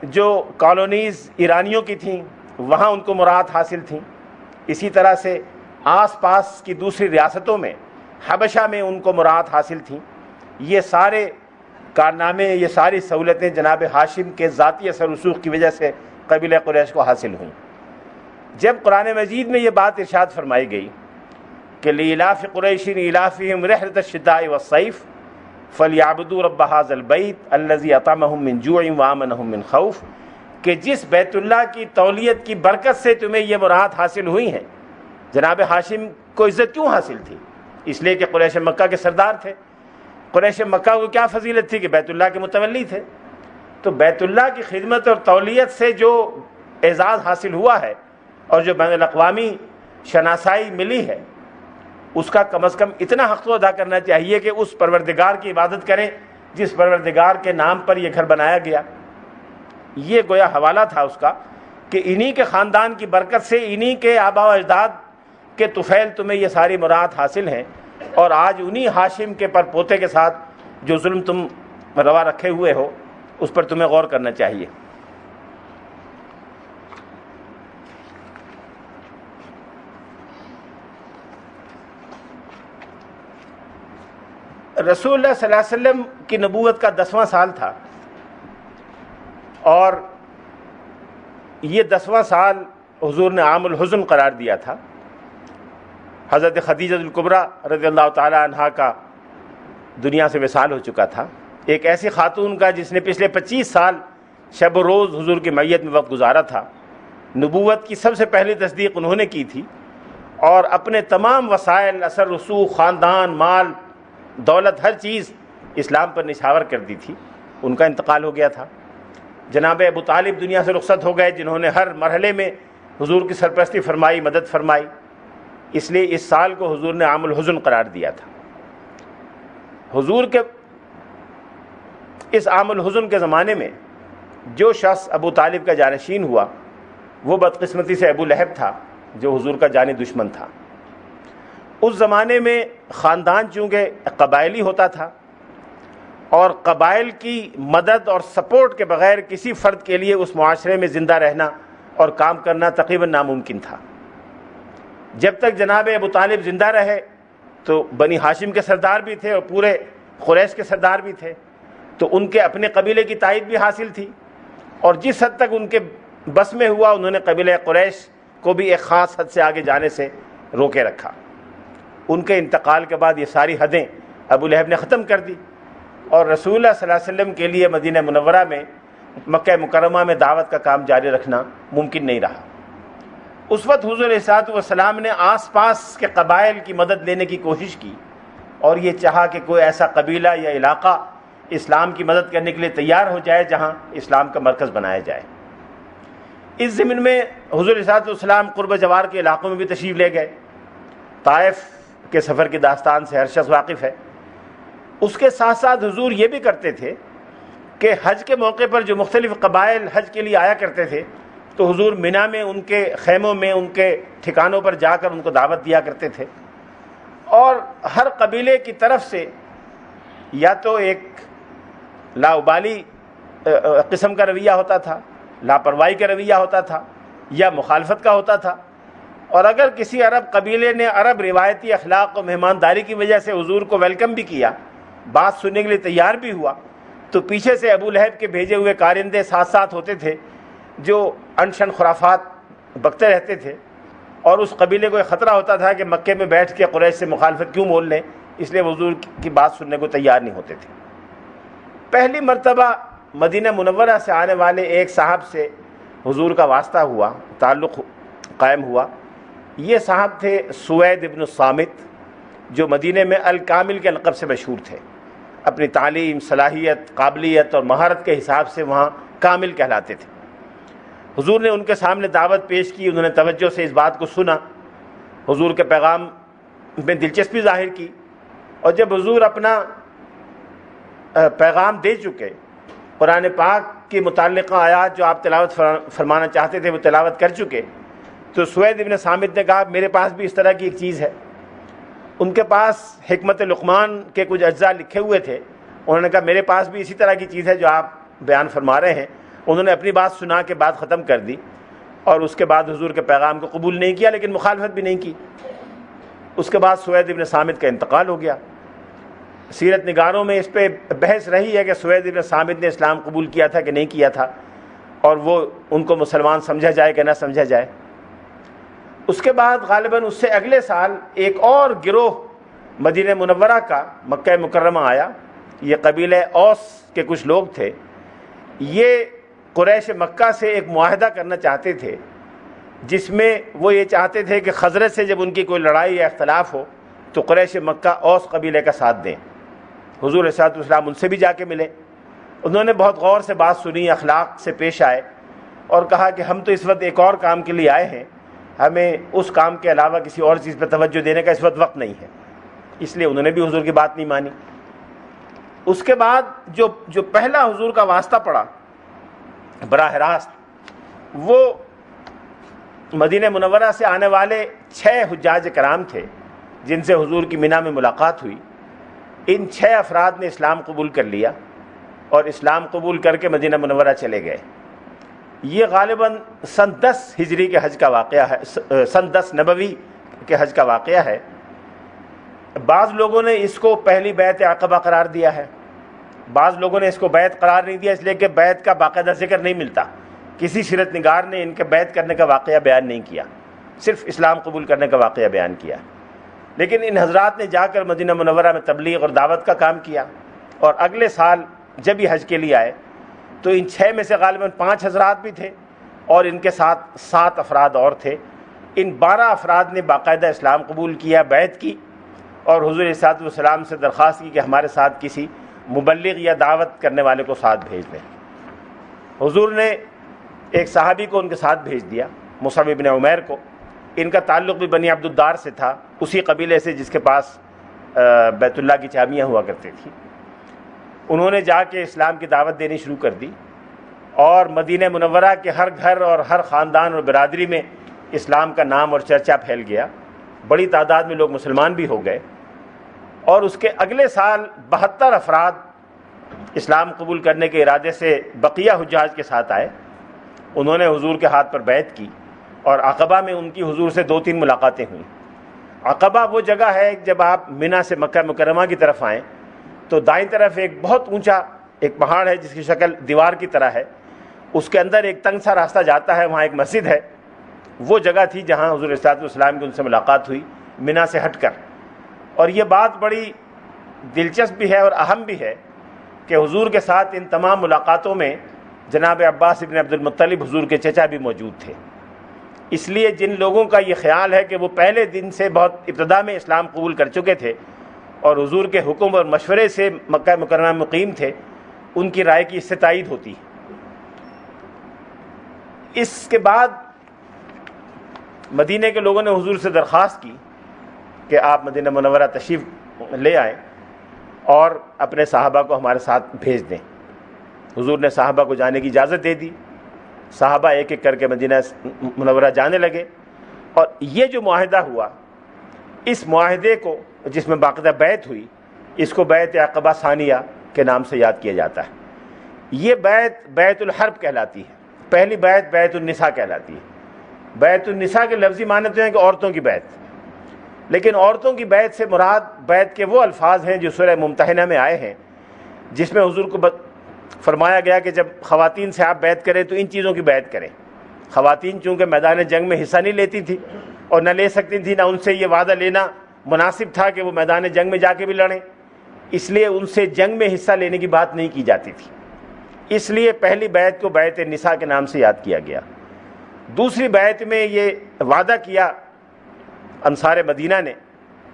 [SPEAKER 1] جو کالونیز ایرانیوں کی تھیں وہاں ان کو مراعات حاصل تھیں، اسی طرح سے آس پاس کی دوسری ریاستوں میں حبشہ میں ان کو مراعات حاصل تھیں۔ یہ سارے کارنامے، یہ ساری سہولتیں جناب ہاشم کے ذاتی اثر رسوخ کی وجہ سے قبیلہ قریش کو حاصل ہوئیں۔ جب قرآن مجید میں یہ بات ارشاد فرمائی گئی کہ لإلاف قریش إِلَافِهِمْ رِحْلَةَ الشِّتَاءِ وَالصَّيْفِ فَلْيَعْبُدُوا رَبَّ هَذَا الْبَيْتِ الَّذِي أَطْعَمَهُم مِّن جُوعٍ وَآمَنَهُم مِّن خَوْفٍ، کہ جس بیت اللہ کی تولیت کی برکت سے تمہیں یہ مراعات حاصل ہوئی ہیں۔ جناب ہاشم کو عزت کیوں حاصل تھی؟ اس لیے کہ قریش مکہ کے سردار تھے۔ قریش مکہ کو کیا فضیلت تھی کہ بیت اللہ کے متولی تھے؟ تو بیت اللہ کی خدمت اور تولیت سے جو اعزاز حاصل ہوا ہے اور جو بین الاقوامی شناسائی ملی ہے، اس کا کم از کم اتنا حق تو ادا کرنا چاہیے کہ اس پروردگار کی عبادت کریں جس پروردگار کے نام پر یہ گھر بنایا گیا۔ یہ گویا حوالہ تھا اس کا کہ انہی کے خاندان کی برکت سے، انہی کے آباء و اجداد کے طفیل تمہیں یہ ساری مراعات حاصل ہیں، اور آج انہی ہاشم کے پر پوتے کے ساتھ جو ظلم تم روا رکھے ہوئے ہو اس پر تمہیں غور کرنا چاہیے۔ رسول اللہ صلی اللہ علیہ وسلم کی نبوت کا 10واں سال تھا، اور یہ 10واں سال حضور نے عام الحزن قرار دیا تھا۔ حضرت خدیجہ الکبریٰ رضی اللہ تعالی عنہا کا دنیا سے وصال ہو چکا تھا، ایک ایسی خاتون کا جس نے پچھلے 25 سال شب و روز حضور کی میت میں وقت گزارا تھا۔ نبوت کی سب سے پہلی تصدیق انہوں نے کی تھی، اور اپنے تمام وسائل، اثر رسوخ، خاندان، مال، دولت، ہر چیز اسلام پر نچھاور کر دی تھی۔ ان کا انتقال ہو گیا تھا۔ جناب ابو طالب دنیا سے رخصت ہو گئے، جنہوں نے ہر مرحلے میں حضور کی سرپرستی فرمائی، مدد فرمائی۔ اس لیے اس سال کو حضور نے عام الحزن قرار دیا تھا۔ حضور کے اس عام الحزن کے زمانے میں جو شخص ابو طالب کا جانشین ہوا وہ بدقسمتی سے ابو لہب تھا، جو حضور کا جانی دشمن تھا۔ اس زمانے میں خاندان چونکہ قبائلی ہوتا تھا، اور قبائل کی مدد اور سپورٹ کے بغیر کسی فرد کے لیے اس معاشرے میں زندہ رہنا اور کام کرنا تقریباً ناممکن تھا۔ جب تک جناب ابو طالب زندہ رہے تو بنی ہاشم کے سردار بھی تھے اور پورے قریش کے سردار بھی تھے، تو ان کے اپنے قبیلے کی تائید بھی حاصل تھی، اور جس حد تک ان کے بس میں ہوا انہوں نے قبیلہ قریش کو بھی ایک خاص حد سے آگے جانے سے روکے رکھا۔ ان کے انتقال کے بعد یہ ساری حدیں ابو لہب نے ختم کر دی، اور رسول اللہ صلی اللہ علیہ وسلم کے لیے مدینہ منورہ میں، مکہ مکرمہ میں دعوت کا کام جاری رکھنا ممکن نہیں رہا۔ اس وقت حضور علیہ الصلوۃ والسلام نے آس پاس کے قبائل کی مدد لینے کی کوشش کی، اور یہ چاہا کہ کوئی ایسا قبیلہ یا علاقہ اسلام کی مدد کرنے کے لیے تیار ہو جائے جہاں اسلام کا مرکز بنایا جائے۔ اس ضمن میں حضور علیہ الصلوۃ والسلام قرب جوار کے علاقوں میں بھی تشریف لے گئے۔ طائف کے سفر کی داستان سے ہر شخص واقف ہے۔ اس کے ساتھ ساتھ حضور یہ بھی کرتے تھے کہ حج کے موقع پر جو مختلف قبائل حج کے لیے آیا کرتے تھے تو حضور مینا میں ان کے خیموں میں، ان کے ٹھکانوں پر جا کر ان کو دعوت دیا کرتے تھے، اور ہر قبیلے کی طرف سے یا تو ایک لاابالی قسم کا رویہ ہوتا تھا، لاپرواہی کا رویہ ہوتا تھا یا مخالفت کا ہوتا تھا. اور اگر کسی عرب قبیلے نے عرب روایتی اخلاق و مہمانداری کی وجہ سے حضور کو ویلکم بھی کیا، بات سننے کے لیے تیار بھی ہوا، تو پیچھے سے ابو لہب کے بھیجے ہوئے کارندے ساتھ ساتھ ہوتے تھے جو انشن خرافات بکتے رہتے تھے، اور اس قبیلے کو ایک خطرہ ہوتا تھا کہ مکے میں بیٹھ کے قریش سے مخالفت کیوں مول لیں، اس لیے حضور کی بات سننے کو تیار نہیں ہوتے تھے. پہلی مرتبہ مدینہ منورہ سے آنے والے ایک صاحب سے حضور کا واسطہ ہوا، تعلق قائم ہوا. یہ صاحب تھے سوید ابن الصامت، جو مدینہ میں الکامل کے لقب سے مشہور تھے. اپنی تعلیم، صلاحیت، قابلیت اور مہارت کے حساب سے وہاں کامل کہلاتے تھے. حضور نے ان کے سامنے دعوت پیش کی، انہوں نے توجہ سے اس بات کو سنا، حضور کے پیغام میں دلچسپی ظاہر کی. اور جب حضور اپنا پیغام دے چکے، قرآن پاک کے متعلقہ آیات جو آپ تلاوت فرمانا چاہتے تھے وہ تلاوت کر چکے، تو سوید ابن صامت نے کہا میرے پاس بھی اس طرح کی ایک چیز ہے. ان کے پاس حکمت لقمان کے کچھ اجزاء لکھے ہوئے تھے، انہوں نے کہا میرے پاس بھی اسی طرح کی چیز ہے جو آپ بیان فرما رہے ہیں. انہوں نے اپنی بات سنا کے بات ختم کر دی، اور اس کے بعد حضور کے پیغام کو قبول نہیں کیا، لیکن مخالفت بھی نہیں کی. اس کے بعد سوید ابن صامت کا انتقال ہو گیا. سیرت نگاروں میں اس پہ بحث رہی ہے کہ سوید ابن صامت نے اسلام قبول کیا تھا کہ نہیں کیا تھا، اور وہ ان کو مسلمان سمجھا جائے کہ نہ سمجھا جائے. اس کے بعد غالباً اس سے اگلے سال ایک اور گروہ مدینہ منورہ کا مکہ مکرمہ آیا. یہ قبیلہ اوس کے کچھ لوگ تھے. یہ قریش مکہ سے ایک معاہدہ کرنا چاہتے تھے، جس میں وہ یہ چاہتے تھے کہ خزرج سے جب ان کی کوئی لڑائی یا اختلاف ہو تو قریش مکہ اوس قبیلے کا ساتھ دیں. حضور صلی اللہ علیہ وسلم ان سے بھی جا کے ملے. انہوں نے بہت غور سے بات سنی، اخلاق سے پیش آئے اور کہا کہ ہم تو اس وقت ایک اور کام کے لیے آئے ہیں، ہمیں اس کام کے علاوہ کسی اور چیز پہ توجہ دینے کا اس وقت نہیں ہے. اس لیے انہوں نے بھی حضور کی بات نہیں مانی. اس کے بعد جو پہلا حضور کا واسطہ پڑا براہ راست، وہ مدینہ منورہ سے آنے والے 6 حجاج کرام تھے جن سے حضور کی مینا میں ملاقات ہوئی. ان 6 افراد نے اسلام قبول کر لیا اور اسلام قبول کر کے مدینہ منورہ چلے گئے. یہ غالباً سن 10 ہجری کے حج کا واقعہ ہے، سن 10 نبوی کے حج کا واقعہ ہے. بعض لوگوں نے اس کو پہلی بیعت عقبہ قرار دیا ہے، بعض لوگوں نے اس کو بیعت قرار نہیں دیا، اس لیے کہ بیعت کا باقاعدہ ذکر نہیں ملتا. کسی سیرت نگار نے ان کے بیعت کرنے کا واقعہ بیان نہیں کیا، صرف اسلام قبول کرنے کا واقعہ بیان کیا. لیکن ان حضرات نے جا کر مدینہ منورہ میں تبلیغ اور دعوت کا کام کیا. اور اگلے سال جب یہ حج کے لیے آئے تو ان 6 میں سے غالباً 5 حضرات بھی تھے اور ان کے ساتھ 7 افراد اور تھے. ان 12 افراد نے باقاعدہ اسلام قبول کیا، بیعت کی، اور حضور صلی اللہ علیہ وسلم سے درخواست کی کہ ہمارے ساتھ کسی مبلغ یا دعوت کرنے والے کو ساتھ بھیج دیں. حضور نے ایک صحابی کو ان کے ساتھ بھیج دیا، مصعب بن عمیر کو. ان کا تعلق بھی بنی عبد الدار سے تھا، اسی قبیلے سے جس کے پاس بیت اللہ کی چابیاں ہوا کرتی تھیں. انہوں نے جا کے اسلام کی دعوت دینی شروع کر دی، اور مدینہ منورہ کے ہر گھر اور ہر خاندان اور برادری میں اسلام کا نام اور چرچا پھیل گیا. بڑی تعداد میں لوگ مسلمان بھی ہو گئے. اور اس کے اگلے سال 72 افراد اسلام قبول کرنے کے ارادے سے بقیہ حجاج کے ساتھ آئے. انہوں نے حضور کے ہاتھ پر بیعت کی، اور عقبہ میں ان کی حضور سے 2-3 ملاقاتیں ہوئیں. عقبہ وہ جگہ ہے جب آپ مینا سے مکہ مکرمہ کی طرف آئیں تو دائیں طرف ایک بہت اونچا ایک پہاڑ ہے جس کی شکل دیوار کی طرح ہے. اس کے اندر ایک تنگ سا راستہ جاتا ہے، وہاں ایک مسجد ہے. وہ جگہ تھی جہاں حضور صلی اللہ علیہ وسلم کی ان سے ملاقات ہوئی مینا سے ہٹ کر. اور یہ بات بڑی دلچسپ بھی ہے اور اہم بھی ہے کہ حضور کے ساتھ ان تمام ملاقاتوں میں جناب عباس ابن عبد المطلب حضور کے چچا بھی موجود تھے. اس لیے جن لوگوں کا یہ خیال ہے کہ وہ پہلے دن سے بہت ابتدا میں اسلام قبول کر چکے تھے اور حضور کے حکم اور مشورے سے مکہ مکرمہ میں مقیم تھے، ان کی رائے کی اس سے تائید ہوتی. اس کے بعد مدینہ کے لوگوں نے حضور سے درخواست کی کہ آپ مدینہ منورہ تشریف لے آئیں اور اپنے صحابہ کو ہمارے ساتھ بھیج دیں. حضور نے صحابہ کو جانے کی اجازت دے دی. صحابہ ایک ایک کر کے مدینہ منورہ جانے لگے. اور یہ جو معاہدہ ہوا، اس معاہدے کو جس میں باقاعدہ بیعت ہوئی، اس کو بیعت عقبہ ثانیہ کے نام سے یاد کیا جاتا ہے. یہ بیعت بیعت الحرب کہلاتی ہے. پہلی بیعت بیعت النساء کہلاتی ہے. بیعت النساء کے لفظی معنی تو ہیں کہ عورتوں کی بیعت، لیکن عورتوں کی بیعت سے مراد بیعت کے وہ الفاظ ہیں جو سورہ ممتحنہ میں آئے ہیں، جس میں حضور کو فرمایا گیا کہ جب خواتین سے آپ بیعت کریں تو ان چیزوں کی بیعت کریں. خواتین چونکہ میدان جنگ میں حصہ نہیں لیتی تھی اور نہ لے سکتی تھی، نہ ان سے یہ وعدہ لینا مناسب تھا کہ وہ میدان جنگ میں جا کے بھی لڑیں، اس لیے ان سے جنگ میں حصہ لینے کی بات نہیں کی جاتی تھی. اس لیے پہلی بیعت کو بیعت النساء کے نام سے یاد کیا گیا. دوسری بیعت میں یہ وعدہ کیا انصار مدینہ نے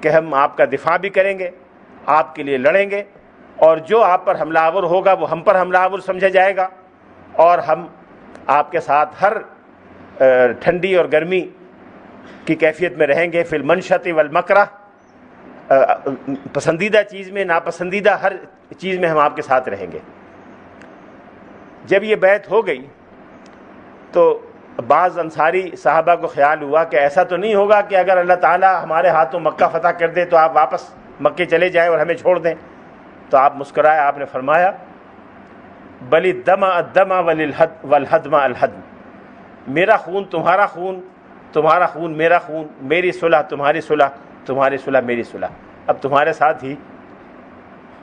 [SPEAKER 1] کہ ہم آپ کا دفاع بھی کریں گے، آپ کے لیے لڑیں گے، اور جو آپ پر حملہ آور ہوگا وہ ہم پر حملہ آور سمجھا جائے گا، اور ہم آپ کے ساتھ ہر ٹھنڈی اور گرمی کی کیفیت میں رہیں گے، فی المنشط والمکرہ، پسندیدہ چیز میں، ناپسندیدہ ہر چیز میں ہم آپ کے ساتھ رہیں گے. جب یہ بیعت ہو گئی تو بعض انصاری صحابہ کو خیال ہوا کہ ایسا تو نہیں ہوگا کہ اگر اللہ تعالیٰ ہمارے ہاتھوں مکہ فتح کر دے تو آپ واپس مکے چلے جائیں اور ہمیں چھوڑ دیں. تو آپ مسکرائے، آپ نے فرمایا بل الدم الدم والہدم الہدم، میرا خون تمہارا خون، تمہارا خون میرا خون، میری صلح تمہاری صلح، تمہاری صلح میری صلح، اب تمہارے ساتھ ہی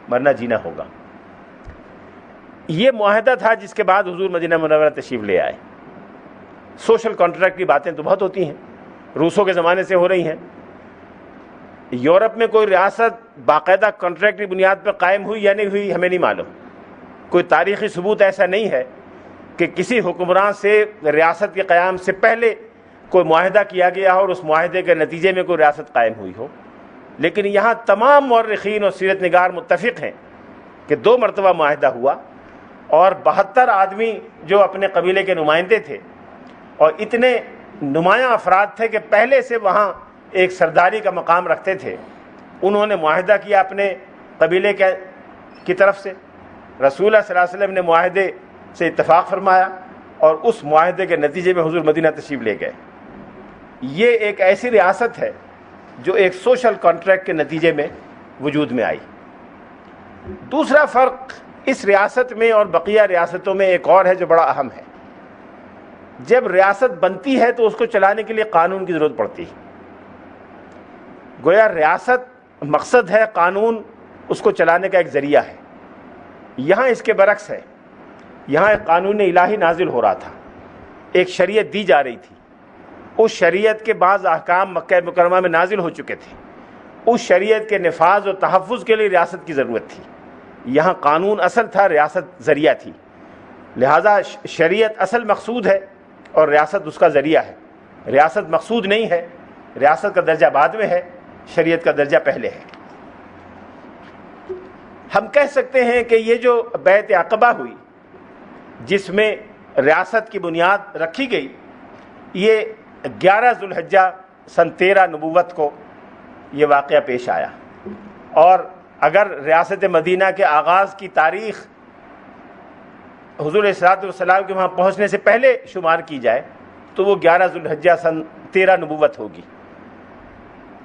[SPEAKER 1] مرنا جینا ہوگا. یہ معاہدہ تھا جس کے بعد حضور مدینہ منورہ تشریف لے آئے. سوشل کانٹریکٹ کی باتیں تو بہت ہوتی ہیں، روسوں کے زمانے سے ہو رہی ہیں. یورپ میں کوئی ریاست باقاعدہ کانٹریکٹ کی بنیاد پر قائم ہوئی یا نہیں ہوئی ہمیں نہیں معلوم. کوئی تاریخی ثبوت ایسا نہیں ہے کہ کسی حکمران سے ریاست کے قیام سے پہلے کوئی معاہدہ کیا گیا ہو اور اس معاہدے کے نتیجے میں کوئی ریاست قائم ہوئی ہو. لیکن یہاں تمام مورخین اور سیرت نگار متفق ہیں کہ 2 مرتبہ معاہدہ ہوا، اور 72 آدمی جو اپنے قبیلے کے نمائندے تھے اور اتنے نمایاں افراد تھے کہ پہلے سے وہاں ایک سرداری کا مقام رکھتے تھے، انہوں نے معاہدہ کیا اپنے قبیلے کی طرف سے. رسول اللہ صلی اللہ علیہ وسلم نے معاہدے سے اتفاق فرمایا اور اس معاہدے کے نتیجے میں حضور مدینہ تشریف لے گئے. یہ ایک ایسی ریاست ہے جو ایک سوشل کانٹریکٹ کے نتیجے میں وجود میں آئی. دوسرا فرق اس ریاست میں اور بقیہ ریاستوں میں ایک اور ہے جو بڑا اہم ہے. جب ریاست بنتی ہے تو اس کو چلانے کے لیے قانون کی ضرورت پڑتی ہے. گویا ریاست مقصد ہے، قانون اس کو چلانے کا ایک ذریعہ ہے. یہاں اس کے برعکس ہے. یہاں ایک قانون الہی نازل ہو رہا تھا، ایک شریعت دی جا رہی تھی. اس شریعت کے بعض احکام مکہ مکرمہ میں نازل ہو چکے تھے. اس شریعت کے نفاذ اور تحفظ کے لیے ریاست کی ضرورت تھی. یہاں قانون اصل تھا، ریاست ذریعہ تھی. لہذا شریعت اصل مقصود ہے اور ریاست اس کا ذریعہ ہے. ریاست مقصود نہیں ہے، ریاست کا درجہ بعد میں ہے، شریعت کا درجہ پہلے ہے. ہم کہہ سکتے ہیں کہ یہ جو بیعت عقبہ ہوئی جس میں ریاست کی بنیاد رکھی گئی، یہ 11 ذوالحجہ سن 13 نبوت کو یہ واقعہ پیش آیا. اور اگر ریاست مدینہ کے آغاز کی تاریخ حضور علیہ الصلوۃ والسلام کے وہاں پہنچنے سے پہلے شمار کی جائے تو وہ 11 ذوالحجہ سن 13 نبوت ہوگی.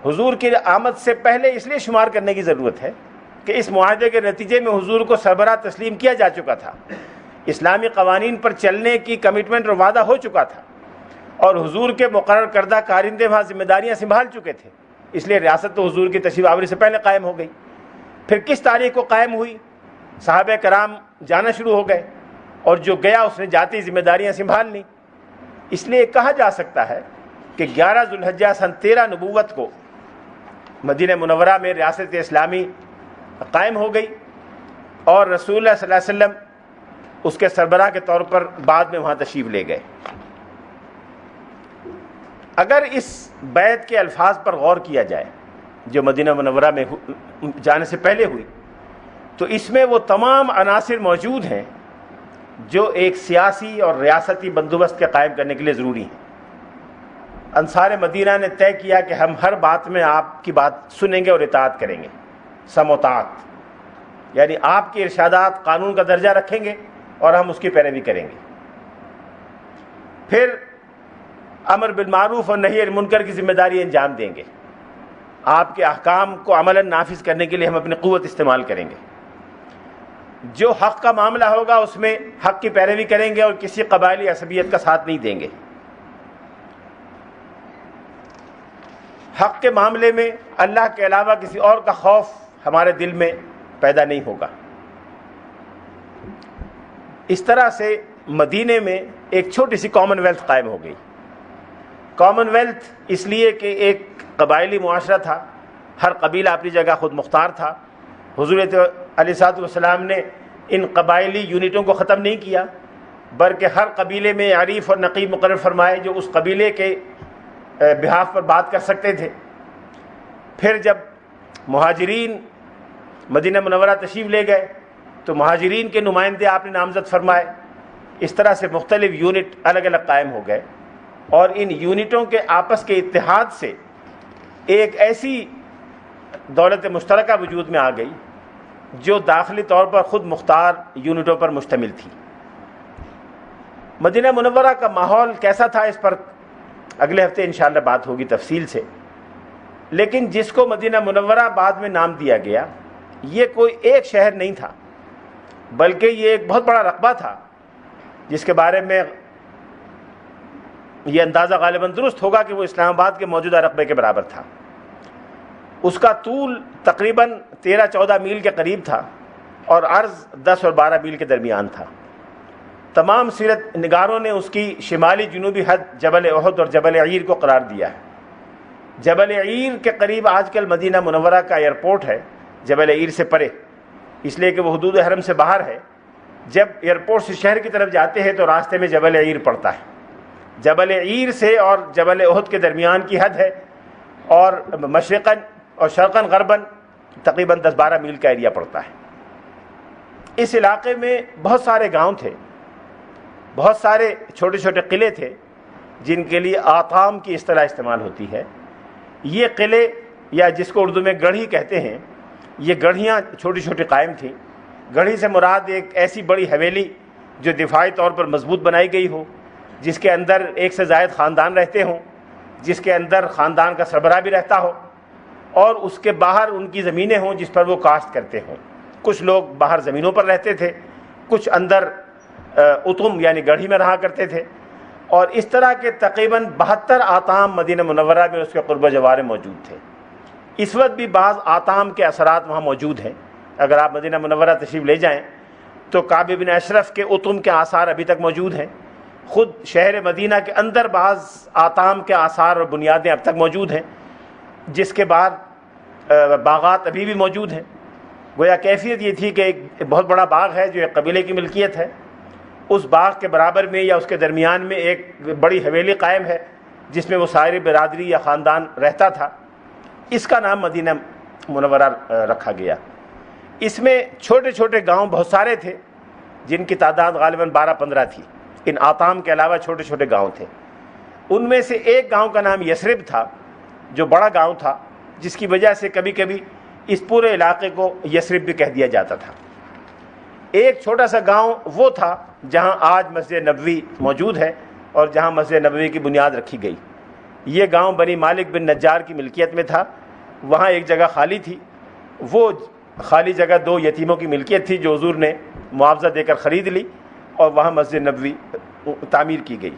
[SPEAKER 1] حضور کی آمد سے پہلے اس لیے شمار کرنے کی ضرورت ہے کہ اس معاہدے کے نتیجے میں حضور کو سربراہ تسلیم کیا جا چکا تھا، اسلامی قوانین پر چلنے کی کمٹمنٹ اور وعدہ ہو چکا تھا، اور حضور کے مقرر کردہ کارندے وہاں ذمہ داریاں سنبھال چکے تھے. اس لیے ریاست تو حضور کی تشریف آوری سے پہلے قائم ہو گئی. پھر کس تاریخ کو قائم ہوئی؟ صحابہ کرام جانا شروع ہو گئے اور جو گیا اس نے جاتی ذمہ داریاں سنبھال لیں. اس لیے کہا جا سکتا ہے کہ 11 ذوالحجہ سن 13 نبوت کو مدینہ منورہ میں ریاست اسلامی قائم ہو گئی، اور رسول اللہ صلی اللہ علیہ وسلم اس کے سربراہ کے طور پر بعد میں وہاں تشریف لے گئے. اگر اس بیعت کے الفاظ پر غور کیا جائے جو مدینہ منورہ میں جانے سے پہلے ہوئی، تو اس میں وہ تمام عناصر موجود ہیں جو ایک سیاسی اور ریاستی بندوبست کے قائم کرنے کے لیے ضروری ہیں. انصار مدینہ نے طے کیا کہ ہم ہر بات میں آپ کی بات سنیں گے اور اطاعت کریں گے. سم و طاعت، یعنی آپ کے ارشادات قانون کا درجہ رکھیں گے اور ہم اس کی پیروی کریں گے. پھر امر بالمعروف اور نہی عن المنکر کی ذمہ داری انجام دیں گے. آپ کے احکام کو عملاً نافذ کرنے کے لیے ہم اپنی قوت استعمال کریں گے. جو حق کا معاملہ ہوگا اس میں حق کی پیروی کریں گے اور کسی قبائلی عصبیت کا ساتھ نہیں دیں گے. حق کے معاملے میں اللہ کے علاوہ کسی اور کا خوف ہمارے دل میں پیدا نہیں ہوگا. اس طرح سے مدینے میں ایک چھوٹی سی کامن ویلتھ قائم ہو گئی. کامن ویلتھ اس لیے کہ ایک قبائلی معاشرہ تھا، ہر قبیلہ اپنی جگہ خود مختار تھا. حضور علیہ الصلوۃ والسلام نے ان قبائلی یونٹوں کو ختم نہیں کیا، بلکہ ہر قبیلے میں عریف اور نقیب مقرر فرمائے جو اس قبیلے کے بہاف پر بات کر سکتے تھے. پھر جب مہاجرین مدینہ منورہ تشریف لے گئے تو مہاجرین کے نمائندے آپ نے نامزد فرمائے. اس طرح سے مختلف یونٹ الگ الگ قائم ہو گئے، اور ان یونٹوں کے آپس کے اتحاد سے ایک ایسی دولت مشترکہ وجود میں آ گئی جو داخلی طور پر خود مختار یونٹوں پر مشتمل تھی. مدینہ منورہ کا ماحول کیسا تھا اس پر اگلے ہفتے انشاءاللہ بات ہوگی تفصیل سے. لیکن جس کو مدینہ منورہ بعد میں نام دیا گیا، یہ کوئی ایک شہر نہیں تھا، بلکہ یہ ایک بہت بڑا رقبہ تھا جس کے بارے میں یہ اندازہ غالباً درست ہوگا کہ وہ اسلام آباد کے موجودہ رقبے کے برابر تھا. اس کا طول تقریباً 13-14 میل کے قریب تھا اور عرض 10 اور 12 میل کے درمیان تھا. تمام سیرت نگاروں نے اس کی شمالی جنوبی حد جبل احد اور جبل عیر کو قرار دیا ہے. جبل عیر کے قریب آج کل مدینہ منورہ کا ایئرپورٹ ہے، جبل عیر سے پرے، اس لیے کہ وہ حدود حرم سے باہر ہے. جب ایئرپورٹ سے شہر کی طرف جاتے ہیں تو راستے میں جبل عیر پڑتا ہے. جبل عیر سے اور جبل احد کے درمیان کی حد ہے، اور مشرقاً اور شرقاً غرباً تقریباً 10-12 میل کا ایریا پڑتا ہے. اس علاقے میں بہت سارے گاؤں تھے، بہت سارے چھوٹے چھوٹے قلعے تھے جن کے لیے آطام کی اصطلاح استعمال ہوتی ہے. یہ قلعے، یا جس کو اردو میں گڑھی کہتے ہیں، یہ گڑھیاں چھوٹی چھوٹی قائم تھیں. گڑھی سے مراد ایک ایسی بڑی حویلی جو دفاعی طور پر مضبوط بنائی گئی ہو، جس کے اندر ایک سے زائد خاندان رہتے ہوں، جس کے اندر خاندان کا سربراہ بھی رہتا ہو، اور اس کے باہر ان کی زمینیں ہوں جس پر وہ کاشت کرتے ہوں. کچھ لوگ باہر زمینوں پر رہتے تھے، کچھ اندر اتم یعنی گڑھی میں رہا کرتے تھے. اور اس طرح کے تقریباً 72 آطام مدینہ منورہ میں اس کے قرب و جوار موجود تھے. اس وقت بھی بعض آطام کے اثرات وہاں موجود ہیں. اگر آپ مدینہ منورہ تشریف لے جائیں تو کعب بن اشرف کے اتم کے آثار ابھی تک موجود ہیں. خود شہر مدینہ کے اندر بعض آطام کے آثار اور بنیادیں اب تک موجود ہیں، جس کے بعد باغات ابھی بھی موجود ہیں. گویا کیفیت یہ تھی کہ ایک بہت بڑا باغ ہے جو ایک قبیلے کی ملکیت ہے، اس باغ کے برابر میں یا اس کے درمیان میں ایک بڑی حویلی قائم ہے جس میں وہ ساری برادری یا خاندان رہتا تھا. اس کا نام مدینہ منورہ رکھا گیا. اس میں چھوٹے چھوٹے گاؤں بہت سارے تھے جن کی تعداد غالباً 12-15 تھی. ان آطام کے علاوہ چھوٹے چھوٹے گاؤں تھے. ان میں سے ایک گاؤں کا نام یثرب تھا جو بڑا گاؤں تھا، جس کی وجہ سے کبھی کبھی اس پورے علاقے کو یثرب بھی کہہ دیا جاتا تھا. ایک چھوٹا سا گاؤں وہ تھا جہاں آج مسجد نبوی موجود ہے اور جہاں مسجد نبوی کی بنیاد رکھی گئی. یہ گاؤں بنی مالک بن نجار کی ملکیت میں تھا. وہاں ایک جگہ خالی تھی، وہ خالی جگہ 2 یتیموں کی ملکیت تھی جو حضور نے معاوضہ دے کر خرید لی، اور وہاں مسجد نبوی تعمیر کی گئی.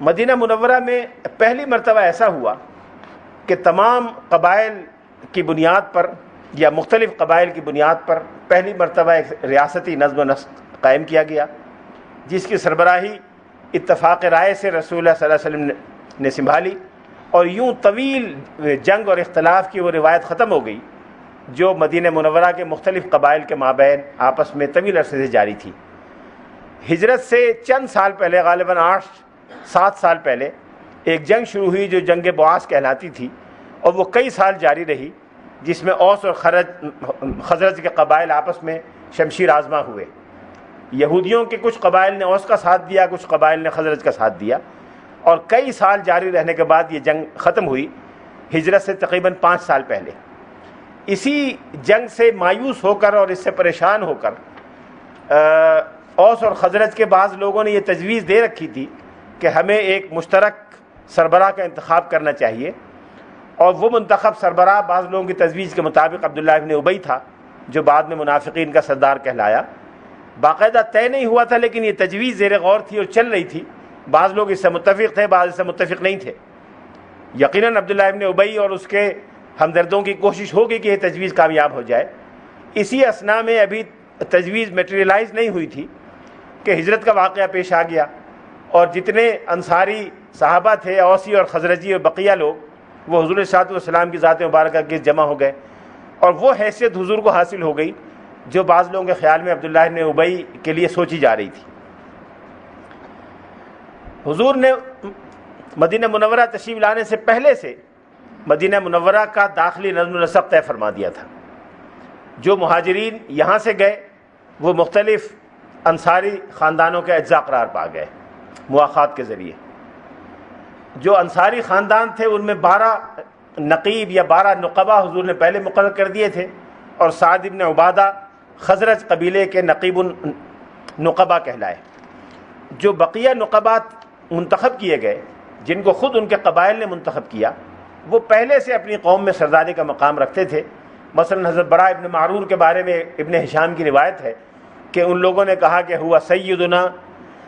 [SPEAKER 1] مدینہ منورہ میں پہلی مرتبہ ایسا ہوا کہ تمام قبائل کی بنیاد پر یا مختلف قبائل کی بنیاد پر پہلی مرتبہ ایک ریاستی نظم و نسق قائم کیا گیا، جس کی سربراہی اتفاق رائے سے رسول اللہ صلی اللہ علیہ وسلم نے سنبھالی. اور یوں طویل جنگ اور اختلاف کی وہ روایت ختم ہو گئی جو مدینہ منورہ کے مختلف قبائل کے مابین آپس میں طویل عرصے سے جاری تھی. ہجرت سے چند سال پہلے، غالباً 8-7 سال پہلے، ایک جنگ شروع ہوئی جو جنگ بعاث کہلاتی تھی، اور وہ کئی سال جاری رہی، جس میں اوس اور خزرج کے قبائل آپس میں شمشیر آزما ہوئے. یہودیوں کے کچھ قبائل نے اوس کا ساتھ دیا، کچھ قبائل نے خزرج کا ساتھ دیا، اور کئی سال جاری رہنے کے بعد یہ جنگ ختم ہوئی ہجرت سے تقریباً 5 سال پہلے. اسی جنگ سے مایوس ہو کر اور اس سے پریشان ہو کر اوس اور خزرج کے بعض لوگوں نے یہ تجویز دے رکھی تھی کہ ہمیں ایک مشترک سربراہ کا انتخاب کرنا چاہیے، اور وہ منتخب سربراہ بعض لوگوں کی تجویز کے مطابق عبداللہ ابن ابی تھا، جو بعد میں منافقین کا سردار کہلایا۔ باقاعدہ طے نہیں ہوا تھا، لیکن یہ تجویز زیر غور تھی اور چل رہی تھی۔ بعض لوگ اس سے متفق تھے، بعض اس سے متفق نہیں تھے۔ یقیناً عبداللہ ابن ابی اور اس کے ہمدردوں کی کوشش ہوگی کہ یہ تجویز کامیاب ہو جائے۔ اسی اثناء میں ابھی تجویز میٹیریلائز نہیں ہوئی تھی کہ ہجرت کا واقعہ پیش آ گیا، اور جتنے انصاری صحابہ تھے، اوسی اور خزرجی اور بقیہ لوگ، وہ حضور صلی اللہ علیہ وسلم کی ذات مبارکہ کے جمع ہو گئے، اور وہ حیثیت حضور کو حاصل ہو گئی جو بعض لوگوں کے خیال میں عبداللہ ابن ابی کے لیے سوچی جا رہی تھی۔ حضور نے مدینہ منورہ تشریف لانے سے پہلے سے مدینہ منورہ کا داخلی نظم و نسق طے فرما دیا تھا۔ جو مہاجرین یہاں سے گئے وہ مختلف انصاری خاندانوں کے اجزاء قرار پا گئے مواخات کے ذریعے۔ جو انصاری خاندان تھے ان میں 12 نقیب یا 12 نقبہ حضور نے پہلے مقرر کر دیے تھے، اور سعد بن عبادہ خزرج قبیلے کے نقیب نقبہ کہلائے۔ جو بقیہ نقبات منتخب کیے گئے، جن کو خود ان کے قبائل نے منتخب کیا، وہ پہلے سے اپنی قوم میں سرداری کا مقام رکھتے تھے۔ مثلا حضرت براء ابن معرور کے بارے میں ابن ہشام کی روایت ہے کہ ان لوگوں نے کہا کہ ہوا سیدنا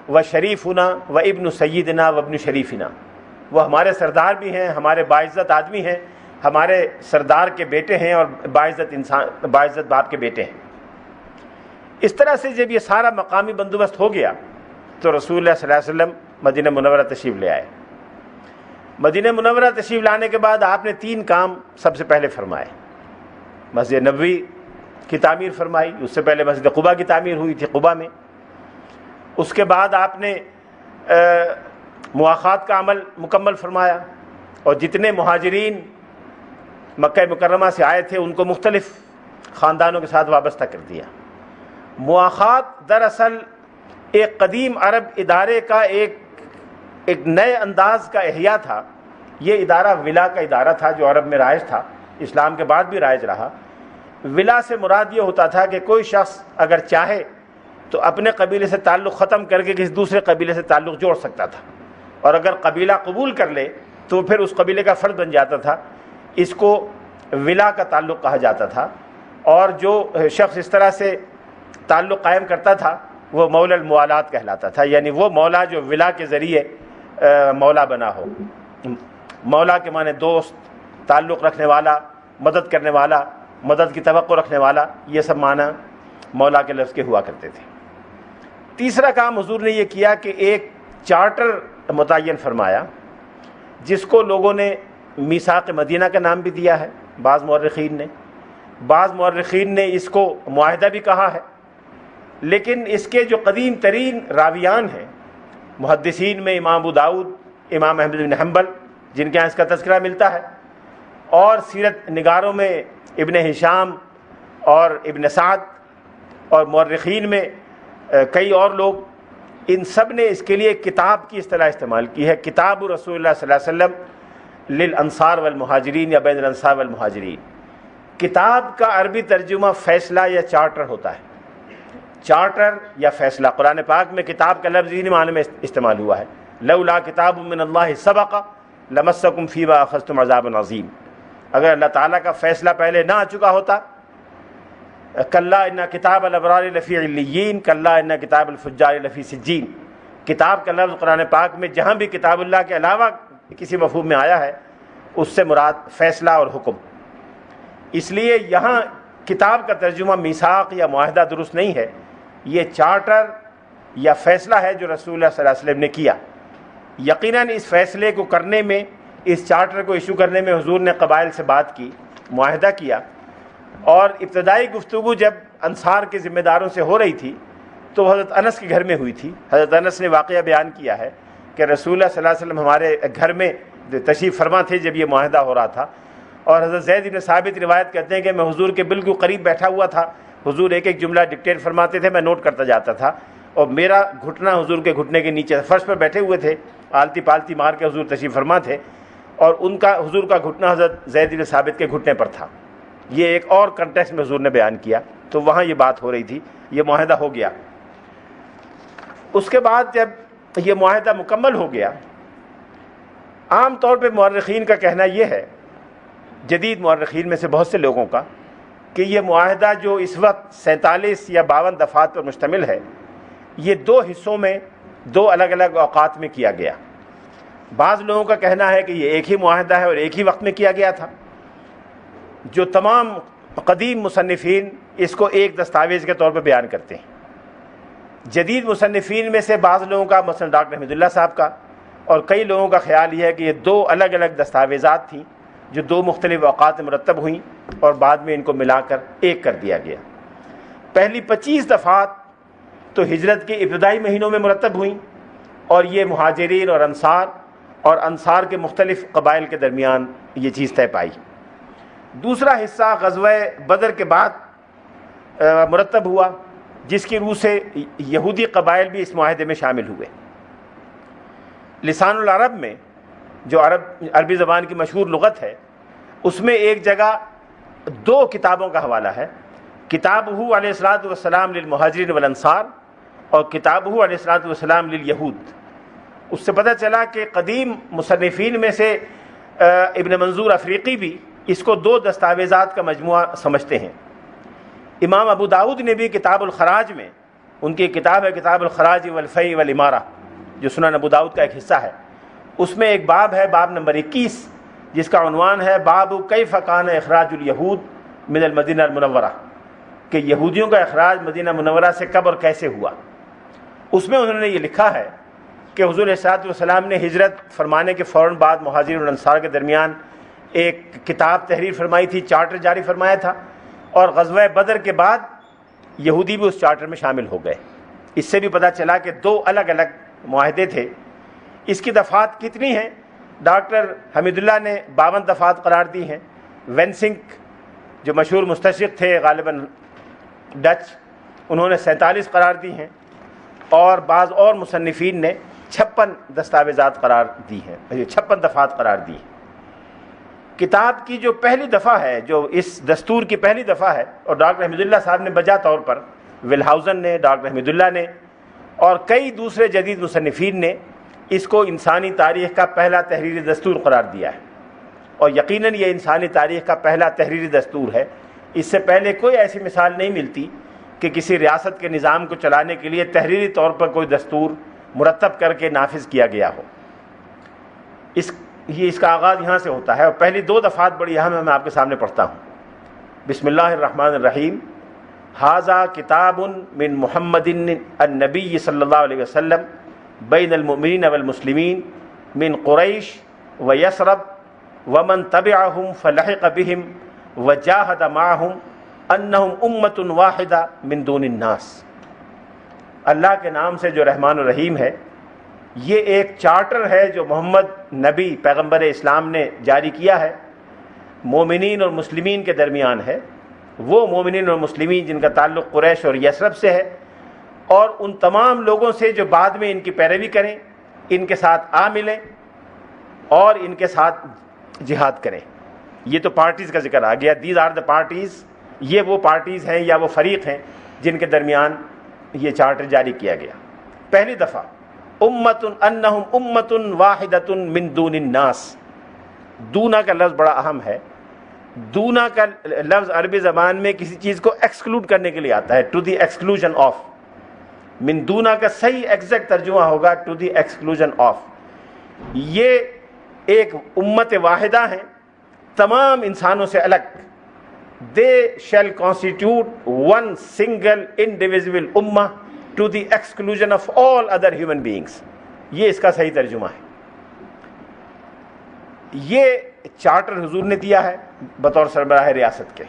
[SPEAKER 1] و شریفنا و ابن سیدنا و ابن شریفنا، وہ ہمارے سردار بھی ہیں، ہمارے باعزت آدمی ہیں، ہمارے سردار کے بیٹے ہیں اور باعزت باپ کے بیٹے ہیں۔ اس طرح سے جب یہ سارا مقامی بندوبست ہو گیا تو رسول اللہ صلی اللہ علیہ وسلم مدینہ منورہ تشریف لے آئے۔ مدینہ منورہ تشریف لانے کے بعد آپ نے 3 کام سب سے پہلے فرمائے۔ مسجد نبوی کی تعمیر فرمائی، اس سے پہلے مسجد قباء کی تعمیر ہوئی تھی قباء میں۔ اس کے بعد آپ نے مواخات کا عمل مکمل فرمایا، اور جتنے مہاجرین مکہ مکرمہ سے آئے تھے ان کو مختلف خاندانوں کے ساتھ وابستہ کر دیا۔ مواخات دراصل ایک قدیم عرب ادارے کا ایک نئے انداز کا احیاء تھا۔ یہ ادارہ ولا کا ادارہ تھا جو عرب میں رائج تھا، اسلام کے بعد بھی رائج رہا۔ ولا سے مراد یہ ہوتا تھا کہ کوئی شخص اگر چاہے تو اپنے قبیلے سے تعلق ختم کر کے کسی دوسرے قبیلے سے تعلق جوڑ سکتا تھا، اور اگر قبیلہ قبول کر لے تو پھر اس قبیلے کا فرد بن جاتا تھا۔ اس کو ولا کا تعلق کہا جاتا تھا، اور جو شخص اس طرح سے تعلق قائم کرتا تھا وہ مولا الموالات کہلاتا تھا، یعنی وہ مولا جو ولا کے ذریعے مولا بنا ہو۔ مولا کے معنی دوست، تعلق رکھنے والا، مدد کرنے والا، مدد کی توقع رکھنے والا، یہ سب معنی مولا کے لفظ کے ہوا کرتے تھے۔ تیسرا کام حضور نے یہ کیا کہ ایک چارٹر متعین فرمایا، جس کو لوگوں نے میثاق مدینہ کا نام بھی دیا ہے بعض مورخین نے اس کو معاہدہ بھی کہا ہے، لیکن اس کے جو قدیم ترین راویان ہیں محدثین میں امام ابو داؤد، امام احمد بن حنبل، جن کے یہاں اس کا تذکرہ ملتا ہے، اور سیرت نگاروں میں ابن ہشام اور ابن سعد، اور مورخین میں کئی اور لوگ، ان سب نے اس کے لیے کتاب کی اصطلاح استعمال کی ہے، کتاب رسول اللہ صلی اللہ علیہ وسلم للانصار والمہاجرین یا بین الانصار والمہاجرین۔ کتاب کا عربی ترجمہ فیصلہ یا چارٹر ہوتا ہے۔ چارٹر یا فیصلہ، قرآن پاک میں کتاب کا لفظ انہی معنی میں استعمال ہوا ہے، لولا کتاب من اللہ سبق لمسکم فیما اخذتم عذاب عظیم۔ اگر اللہ تعالیٰ کا فیصلہ پہلے نہ آ چکا ہوتا، کلا ان کتاب الابرار لفی علیین کلا ان کتاب الفجار لفی سجین۔ کتاب کا لفظ قرآن پاک میں جہاں بھی کتاب اللہ کے علاوہ کسی مفہوم میں آیا ہے، اس سے مراد فیصلہ اور حکم۔ اس لیے یہاں کتاب کا ترجمہ میثاق یا معاہدہ درست نہیں ہے، یہ چارٹر یا فیصلہ ہے جو رسول اللہ صلی اللہ علیہ وسلم نے کیا۔ یقیناً اس فیصلے کو کرنے میں، اس چارٹر کو ایشو کرنے میں حضور نے قبائل سے بات کی، معاہدہ کیا، اور ابتدائی گفتگو جب انصار کے ذمہ داروں سے ہو رہی تھی تو حضرت انس کے گھر میں ہوئی تھی۔ حضرت انس نے واقعہ بیان کیا ہے کہ رسول اللہ صلی اللہ علیہ وسلم ہمارے گھر میں تشریف فرما تھے جب یہ معاہدہ ہو رہا تھا، اور حضرت زید بن ثابت روایت کرتے ہیں کہ میں حضور کے بالکل قریب بیٹھا ہوا تھا، حضور ایک ایک جملہ ڈکٹیٹ فرماتے تھے، میں نوٹ کرتا جاتا تھا، اور میرا گھٹنا حضور کے گھٹنے کے نیچے، فرش پر بیٹھے ہوئے تھے، آلتی پالتی مار کے حضور تشریف فرما تھے، اور ان کا حضور کا گھٹنا حضرت زید بن ثابت کے گھٹنے پر تھا۔ یہ ایک اور کنٹیکسٹ میں حضور نے بیان کیا، تو وہاں یہ بات ہو رہی تھی، یہ معاہدہ ہو گیا۔ اس کے بعد جب یہ معاہدہ مکمل ہو گیا، عام طور پہ مورخین کا کہنا یہ ہے جدید مورخین میں سے بہت سے لوگوں کا کہ یہ معاہدہ جو اس وقت 47 یا 52 دفعات پر مشتمل ہے، یہ 2 حصوں میں 2 الگ الگ اوقات میں کیا گیا۔ بعض لوگوں کا کہنا ہے کہ یہ ایک ہی معاہدہ ہے اور ایک ہی وقت میں کیا گیا تھا۔ جو تمام قدیم مصنفین اس کو ایک دستاویز کے طور پر بیان کرتے ہیں۔ جدید مصنفین میں سے بعض لوگوں کا، مثلا ڈاکٹر حمید اللہ صاحب کا اور کئی لوگوں کا خیال یہ ہے کہ یہ 2 الگ الگ دستاویزات تھیں جو 2 مختلف اوقات میں مرتب ہوئیں اور بعد میں ان کو ملا کر ایک کر دیا گیا۔ پہلی 25 دفعات تو ہجرت کے ابتدائی مہینوں میں مرتب ہوئیں اور یہ مہاجرین اور انصار کے مختلف قبائل کے درمیان یہ چیز طے پائی۔ دوسرا حصہ غزوہ بدر کے بعد مرتب ہوا، جس کی روح سے یہودی قبائل بھی اس معاہدے میں شامل ہوئے۔ لسان العرب میں جو عربی زبان کی مشہور لغت ہے، اس میں ایک جگہ 2 کتابوں کا حوالہ ہے، کتابہ علیہ الصلوۃ والسلام للمہاجرین والانصار اور کتابہ علیہ الصلوۃ والسلام للیہود۔ اس سے پتہ چلا کہ قدیم مصنفین میں سے ابن منظور افریقی بھی اس کو 2 دستاویزات کا مجموعہ سمجھتے ہیں۔ امام ابو داؤد نے بھی کتاب الخراج میں، ان کی کتاب ہے کتاب الخراج والفی والامارہ، جو سنن ابو داؤد کا ایک حصہ ہے، اس میں ایک باب ہے، باب نمبر 21، جس کا عنوان ہے باب کیف کان اخراج الیہود من المدینہ المنورہ، کہ یہودیوں کا اخراج مدینہ منورہ سے کب اور کیسے ہوا۔ اس میں انہوں نے یہ لکھا ہے کہ حضور علیہ الصلوۃ والسلام نے ہجرت فرمانے کے فوراً بعد مہاجرین اور انصار کے درمیان ایک کتاب تحریر فرمائی تھی، چارٹر جاری فرمایا تھا، اور غزوہ بدر کے بعد یہودی بھی اس چارٹر میں شامل ہو گئے۔ اس سے بھی پتہ چلا کہ 2 الگ الگ معاہدے تھے۔ اس کی دفعات کتنی ہیں؟ ڈاکٹر حمید اللہ نے 52 دفعات قرار دی ہیں، وینسنک جو مشہور مستشرق تھے غالباً ڈچ، انہوں نے 47 قرار دی ہیں، اور بعض اور مصنفین نے 56 دستاویزات قرار دی ہیں، 56 دفعات قرار دی ہیں۔ کتاب کی جو پہلی دفعہ ہے، جو اس دستور کی پہلی دفعہ ہے، اور ڈاکٹر حمید اللہ صاحب نے بجا طور پر، ولہاؤزن نے، ڈاکٹر حمید اللہ نے اور کئی دوسرے جدید مصنفین نے اس کو انسانی تاریخ کا پہلا تحریری دستور قرار دیا ہے، اور یقیناً یہ انسانی تاریخ کا پہلا تحریری دستور ہے۔ اس سے پہلے کوئی ایسی مثال نہیں ملتی کہ کسی ریاست کے نظام کو چلانے کے لیے تحریری طور پر کوئی دستور مرتب کر کے نافذ کیا گیا ہو۔ اس کا آغاز یہاں سے ہوتا ہے، اور پہلی 2 دفعات بڑی اہم ہے، میں آپ کے سامنے پڑھتا ہوں۔ بسم اللہ الرحمن الرحیم، ھذا کتاب من محمد النبی صلی اللہ علیہ وسلم بین المؤمنین والمسلمین من قریش ویثرب ومن تبعہم فلحق بہم وجاہد معہم انہم امۃ واحدہ من دون الناس۔ اللہ کے نام سے جو رحمان الرحیم ہے، یہ ایک چارٹر ہے جو محمد نبی پیغمبر اسلام نے جاری کیا ہے، مومنین اور مسلمین کے درمیان ہے، وہ مومنین اور مسلمین جن کا تعلق قریش اور یثرب سے ہے، اور ان تمام لوگوں سے جو بعد میں ان کی پیروی کریں، ان کے ساتھ آ ملیں اور ان کے ساتھ جہاد کریں۔ یہ تو پارٹیز کا ذکر آ گیا، دیز آر دا پارٹیز، یہ وہ پارٹیز ہیں یا وہ فریق ہیں جن کے درمیان یہ چارٹر جاری کیا گیا۔ پہلی دفعہ امت انہم امت واحدۃ من دون الناس، دونا کا لفظ بڑا اہم ہے۔ دونا کا لفظ عربی زبان میں کسی چیز کو ایکسکلوڈ کرنے کے لیے آتا ہے، ٹو دی ایکسکلوژن آف۔ من دونا کا صحیح ایگزیکٹ ترجمہ ہوگا ٹو دی ایکسکلوژن آف۔ یہ ایک امت واحدہ ہیں، تمام انسانوں سے الگ۔ They shall constitute one single individual ummah to the exclusion of all other human beings, یہ اس کا صحیح ترجمہ ہے۔ یہ چارٹر حضور نے دیا ہے بطور سربراہ ریاست کے۔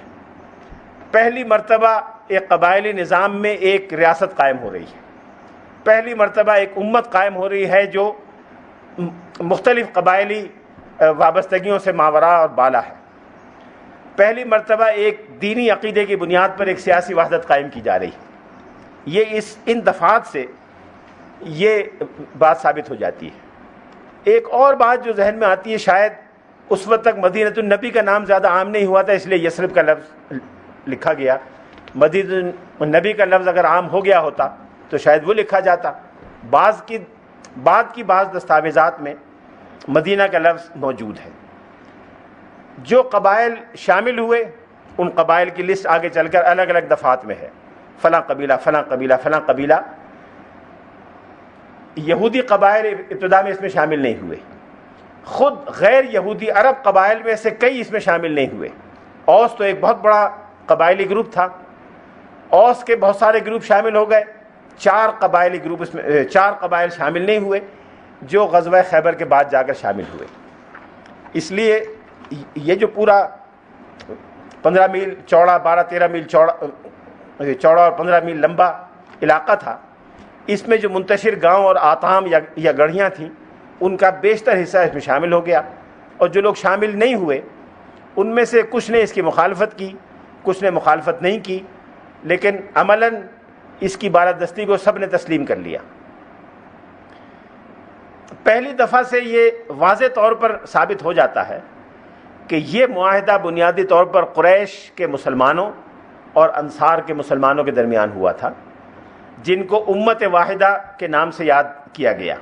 [SPEAKER 1] پہلی مرتبہ ایک قبائلی نظام میں ایک ریاست قائم ہو رہی ہے، پہلی مرتبہ ایک امت قائم ہو رہی ہے جو مختلف قبائلی وابستگیوں سے ماورا اور بالا ہے۔ پہلی مرتبہ ایک دینی عقیدے کی بنیاد پر ایک سیاسی وحدت قائم کی جا رہی ہے۔ یہ ان دفعات سے یہ بات ثابت ہو جاتی ہے۔ ایک اور بات جو ذہن میں آتی ہے، شاید اس وقت تک مدینہ النبی کا نام زیادہ عام نہیں ہوا تھا، اس لیے یثرب کا لفظ لکھا گیا۔ مدینہ النبی کا لفظ اگر عام ہو گیا ہوتا تو شاید وہ لکھا جاتا۔ بعض دستاویزات میں مدینہ کا لفظ موجود ہے۔ جو قبائل شامل ہوئے ان قبائل کی لسٹ آگے چل کر الگ الگ دفعات میں ہے، فلاں قبیلہ فلاں قبیلہ فلاں قبیلہ۔ یہودی قبائل ابتدا میں اس میں شامل نہیں ہوئے، خود غیر یہودی عرب قبائل میں سے کئی اس میں شامل نہیں ہوئے۔ اوس تو ایک بہت بڑا قبائلی گروپ تھا، اوس کے بہت سارے گروپ شامل ہو گئے، 4 قبائلی گروپ اس میں 4 قبائل شامل نہیں ہوئے جو غزوہ خیبر کے بعد جا کر شامل ہوئے۔ اس لیے یہ جو پورا 15 میل چوڑا 12-13 میل چوڑا اور 15 میل لمبا علاقہ تھا، اس میں جو منتشر گاؤں اور آتام یا گڑھیاں تھیں ان کا بیشتر حصہ اس میں شامل ہو گیا، اور جو لوگ شامل نہیں ہوئے ان میں سے کچھ نے اس کی مخالفت کی، کچھ نے مخالفت نہیں کی، لیکن عملاً اس کی بالادستی کو سب نے تسلیم کر لیا۔ پہلی دفعہ سے یہ واضح طور پر ثابت ہو جاتا ہے کہ یہ معاہدہ بنیادی طور پر قریش کے مسلمانوں اور انصار کے مسلمانوں کے درمیان ہوا تھا، جن کو امت واحدہ کے نام سے یاد کیا گیا۔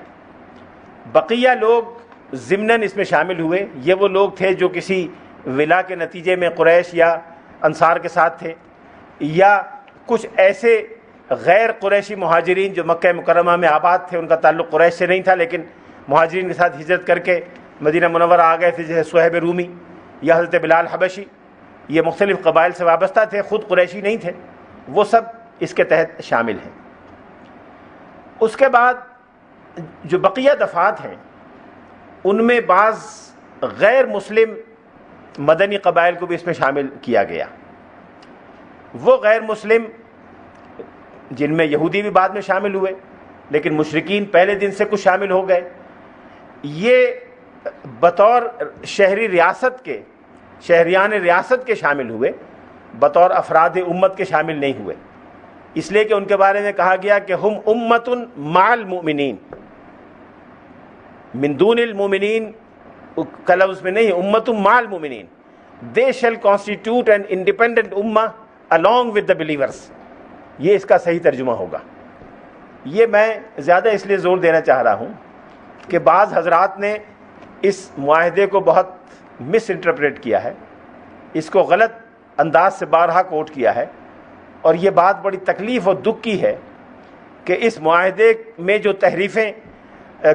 [SPEAKER 1] بقیہ لوگ ضمناً اس میں شامل ہوئے، یہ وہ لوگ تھے جو کسی ولا کے نتیجے میں قریش یا انصار کے ساتھ تھے، یا کچھ ایسے غیر قریشی مہاجرین جو مکہ مکرمہ میں آباد تھے، ان کا تعلق قریش سے نہیں تھا لیکن مہاجرین کے ساتھ ہجرت کر کے مدینہ منورہ آ گئے تھے، جیسے صہیب رومی یا حضرت بلال حبشی۔ یہ مختلف قبائل سے وابستہ تھے، خود قریشی نہیں تھے، وہ سب اس کے تحت شامل ہیں۔ اس کے بعد جو بقیہ دفعات ہیں ان میں بعض غیر مسلم مدنی قبائل کو بھی اس میں شامل کیا گیا۔ وہ غیر مسلم جن میں یہودی بھی بعد میں شامل ہوئے لیکن مشرکین پہلے دن سے کچھ شامل ہو گئے، یہ بطور شہری ریاست کے شہریان ریاست کے شامل ہوئے، بطور افراد امت کے شامل نہیں ہوئے، اس لیے کہ ان کے بارے میں کہا گیا کہ ہم امت مع المؤمنین، من دون المؤمنین کا لفظ میں نہیں، امت مع المؤمنین، they shall constitute an independent ummah along with the believers۔ یہ اس کا صحیح ترجمہ ہوگا۔ یہ میں زیادہ اس لیے زور دینا چاہ رہا ہوں کہ بعض حضرات نے اس معاہدے کو بہت مس انٹرپریٹ کیا ہے، اس کو غلط انداز سے بارہا کوٹ کیا ہے، اور یہ بات بڑی تکلیف اور دکھ کی ہے کہ اس معاہدے میں جو تحریفیں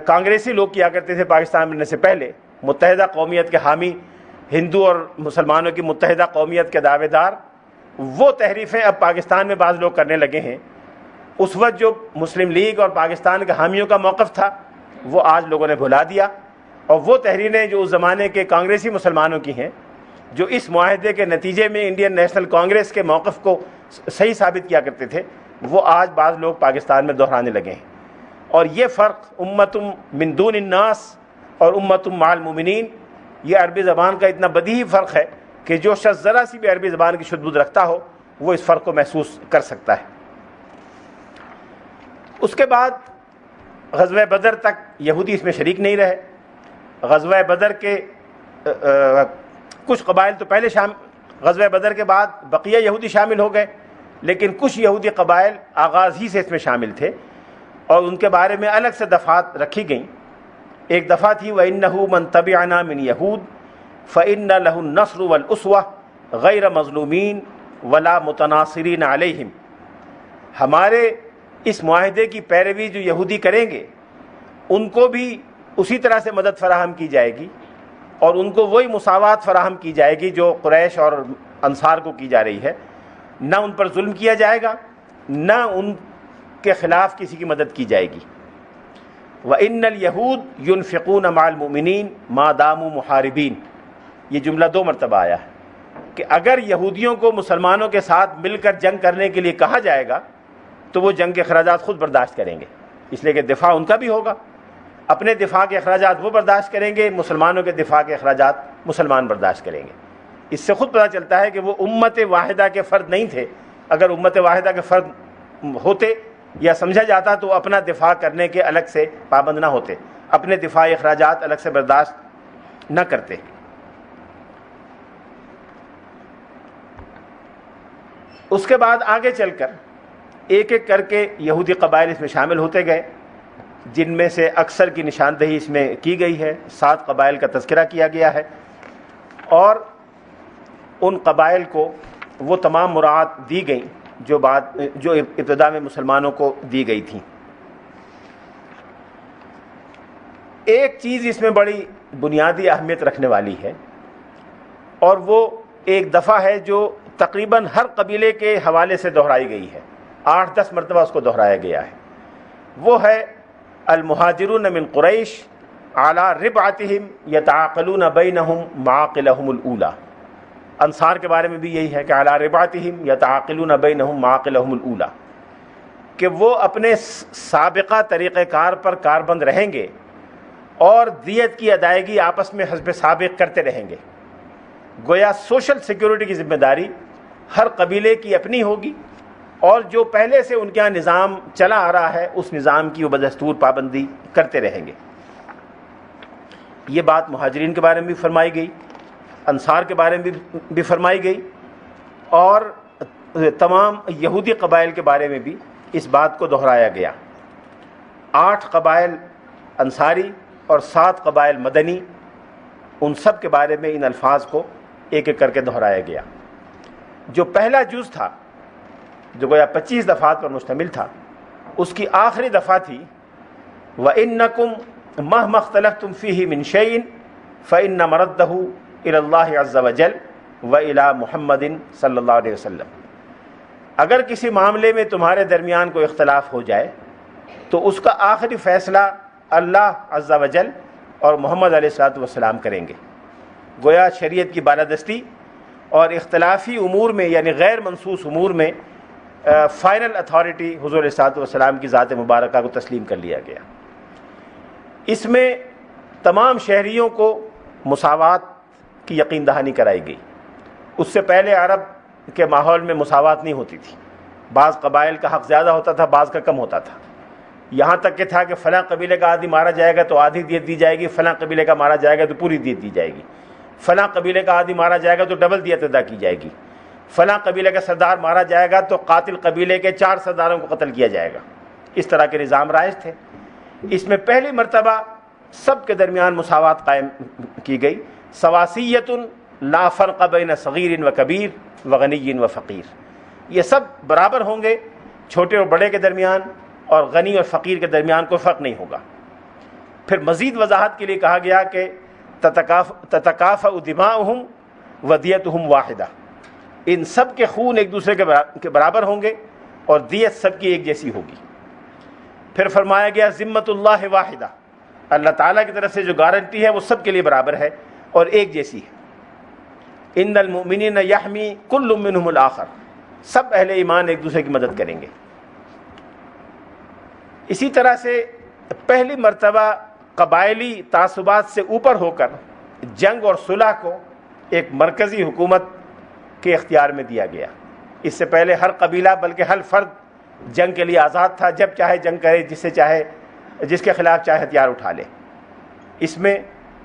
[SPEAKER 1] کانگریسی لوگ کیا کرتے تھے پاکستان بننے سے پہلے، متحدہ قومیت کے حامی، ہندو اور مسلمانوں کی متحدہ قومیت کے دعوے دار، وہ تحریفیں اب پاکستان میں بعض لوگ کرنے لگے ہیں۔ اس وقت جو مسلم لیگ اور پاکستان کے حامیوں کا موقف تھا وہ آج لوگوں نے بھلا دیا، اور وہ تحریریں جو اس زمانے کے کانگریسی مسلمانوں کی ہیں، جو اس معاہدے کے نتیجے میں انڈین نیشنل کانگریس کے موقف کو صحیح ثابت کیا کرتے تھے، وہ آج بعض لوگ پاکستان میں دہرانے لگے ہیں۔ اور یہ فرق امت من دون الناس اور امت مع المؤمنین، یہ عربی زبان کا اتنا بدیہی فرق ہے کہ جو شخص ذرا سی بھی عربی زبان کی شد بدھ رکھتا ہو وہ اس فرق کو محسوس کر سکتا ہے۔ اس کے بعد غزوہ بدر تک یہودی اس میں شریک نہیں رہے۔ غزوہ بدر کے کچھ قبائل تو پہلے غزوہ بدر کے بعد بقیہ یہودی شامل ہو گئے، لیکن کچھ یہودی قبائل آغاز ہی سے اس میں شامل تھے، اور ان کے بارے میں الگ سے دفعات رکھی گئیں۔ ایک دفعہ تھی وَإِنَّهُ مَن تَبِعَنَا مِن يَهُودَ فَإِنَّ لَهُ النَّصْرُ وَالْأُسْوَةُ غَيْرَ مَظْلُومِينَ وَلَا مُتَنَاصِرِينَ عَلَيْهِمْ۔ ہمارے اس معاہدے کی پیروی جو یہودی کریں گے ان کو بھی اسی طرح سے مدد فراہم کی جائے گی، اور ان کو وہی مساوات فراہم کی جائے گی جو قریش اور انصار کو کی جا رہی ہے۔ نہ ان پر ظلم کیا جائے گا، نہ ان کے خلاف کسی کی مدد کی جائے گی۔ وَإِنَّ الْيَهُودَ يُنْفِقُونَ مَعَ الْمُؤْمِنِينَ مَا دَامُوا مُحَارِبِينَ۔ یہ جملہ 2 مرتبہ آیا ہے کہ اگر یہودیوں کو مسلمانوں کے ساتھ مل کر جنگ کرنے کے لیے کہا جائے گا تو وہ جنگ کے اخراجات خود برداشت کریں گے، اس لیے کہ دفاع ان کا بھی ہوگا۔ اپنے دفاع کے اخراجات وہ برداشت کریں گے، مسلمانوں کے دفاع کے اخراجات مسلمان برداشت کریں گے۔ اس سے خود پتہ چلتا ہے کہ وہ امت واحدہ کے فرد نہیں تھے۔ اگر امت واحدہ کے فرد ہوتے یا سمجھا جاتا تو اپنا دفاع کرنے کے الگ سے پابند نہ ہوتے، اپنے دفاعی اخراجات الگ سے برداشت نہ کرتے۔ اس کے بعد آگے چل کر ایک ایک کر کے یہودی قبائل اس میں شامل ہوتے گئے، جن میں سے اکثر کی نشاندہی اس میں کی گئی ہے۔ 7 قبائل کا تذکرہ کیا گیا ہے، اور ان قبائل کو وہ تمام مراعات دی گئیں جو ابتدا میں مسلمانوں کو دی گئی تھیں۔ ایک چیز اس میں بڑی بنیادی اہمیت رکھنے والی ہے، اور وہ ایک دفعہ ہے جو تقریباً ہر قبیلے کے حوالے سے دہرائی گئی ہے، 8-10 مرتبہ اس کو دہرایا گیا ہے۔ وہ ہے المہاجرون من قریش علی ربعتہم یتعاقلون بینہم معاقلہم الاولی۔ انصار کے بارے میں بھی یہی ہے کہ علی ربعتہم یتعاقلون بینہم معاقلہم الاولی، کہ وہ اپنے سابقہ طریقہ کار پر کاربند رہیں گے اور دیت کی ادائیگی آپس میں حسب سابق کرتے رہیں گے۔ گویا سوشل سیکیورٹی کی ذمہ داری ہر قبیلے کی اپنی ہوگی، اور جو پہلے سے ان کے یہاں نظام چلا آ رہا ہے اس نظام کی وہ بدستور پابندی کرتے رہیں گے۔ یہ بات مہاجرین کے بارے میں بھی فرمائی گئی، انصار کے بارے میں بھی فرمائی گئی، اور تمام یہودی قبائل کے بارے میں بھی اس بات کو دہرایا گیا۔ 8 قبائل انصاری اور 7 قبائل مدنی، ان سب کے بارے میں ان الفاظ کو ایک ایک کر کے دہرایا گیا۔ جو پہلا جز تھا جو گویا 25 دفعات پر مشتمل تھا، اس کی آخری دفعہ تھی وَإِنَّكُمْ مَهْمَا اخْتَلَفْتُمْ فِيهِ مِنْ شَيْءٍ فَإِنَّ مَرَدَّهُ إِلَى اللَّهِ عَزَّ وَجَلَّ وَإِلَى مُحَمَّدٍ صلی اللہ علیہ وسلم۔ اگر کسی معاملے میں تمہارے درمیان کوئی اختلاف ہو جائے تو اس کا آخری فیصلہ اللہ عز و جل اور محمد علیہ الصلوۃ والسلام کریں گے۔ گویا شریعت کی بالادستی اور اختلافی امور میں یعنی غیر منصوص امور میں فائنل اتھارٹی حضور علیہ الصلوۃ والسلام کی ذات مبارکہ کو تسلیم کر لیا گیا۔ اس میں تمام شہریوں کو مساوات کی یقین دہانی کرائی گئی۔ اس سے پہلے عرب کے ماحول میں مساوات نہیں ہوتی تھی، بعض قبائل کا حق زیادہ ہوتا تھا، بعض کا کم ہوتا تھا، یہاں تک کہ تھا کہ فلاں قبیلے کا آدمی مارا جائے گا تو آدھی دیت دی جائے گی، فلاں قبیلے کا مارا جائے گا تو پوری دیت دی جائے گی، فلاں قبیلے کا آدمی مارا جائے گا تو ڈبل دیت ادا کی جائے گی، فلاں قبیلے کا سردار مارا جائے گا تو قاتل قبیلے کے 4 سرداروں کو قتل کیا جائے گا۔ اس طرح کے نظام رائج تھے۔ اس میں پہلی مرتبہ سب کے درمیان مساوات قائم کی گئی، سواسیۃ لا فرق بین صغیر و کبیر و غنی و فقیر، یہ سب برابر ہوں گے، چھوٹے اور بڑے کے درمیان اور غنی اور فقیر کے درمیان کوئی فرق نہیں ہوگا۔ پھر مزید وضاحت کے لیے کہا گیا کہ تتکافأ دماؤہم ودیتہم واحدہ، ان سب کے خون ایک دوسرے کے برابر ہوں گے اور دیت سب کی ایک جیسی ہوگی۔ پھر فرمایا گیا ذمۃ اللہ واحدہ، اللہ تعالیٰ کی طرف سے جو گارنٹی ہے وہ سب کے لیے برابر ہے اور ایک جیسی ہے۔ ان المؤمنین یحمی کل منہم الآخر، سب اہل ایمان ایک دوسرے کی مدد کریں گے۔ اسی طرح سے پہلی مرتبہ قبائلی تعصبات سے اوپر ہو کر جنگ اور صلح کو ایک مرکزی حکومت کے اختیار میں دیا گیا۔ اس سے پہلے ہر قبیلہ بلکہ ہر فرد جنگ کے لیے آزاد تھا، جب چاہے جنگ کرے، جس کے خلاف چاہے ہتھیار اٹھا لے۔ اس میں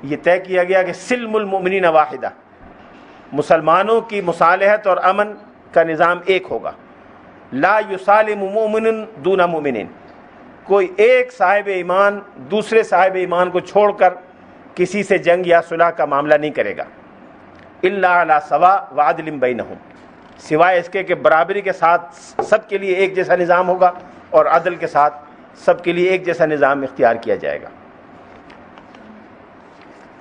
[SPEAKER 1] یہ طے کیا گیا کہ سلم المؤمنین واحدہ، مسلمانوں کی مصالحت اور امن کا نظام ایک ہوگا۔ لا یسالم مؤمن دون مؤمن، کوئی ایک صاحب ایمان دوسرے صاحب ایمان کو چھوڑ کر کسی سے جنگ یا صلح کا معاملہ نہیں کرے گا۔ الا علی سواء وعدل بینہم، سوائے اس کے کہ برابری کے ساتھ سب کے لیے ایک جیسا نظام ہوگا اور عدل کے ساتھ سب کے لیے ایک جیسا نظام اختیار کیا جائے گا۔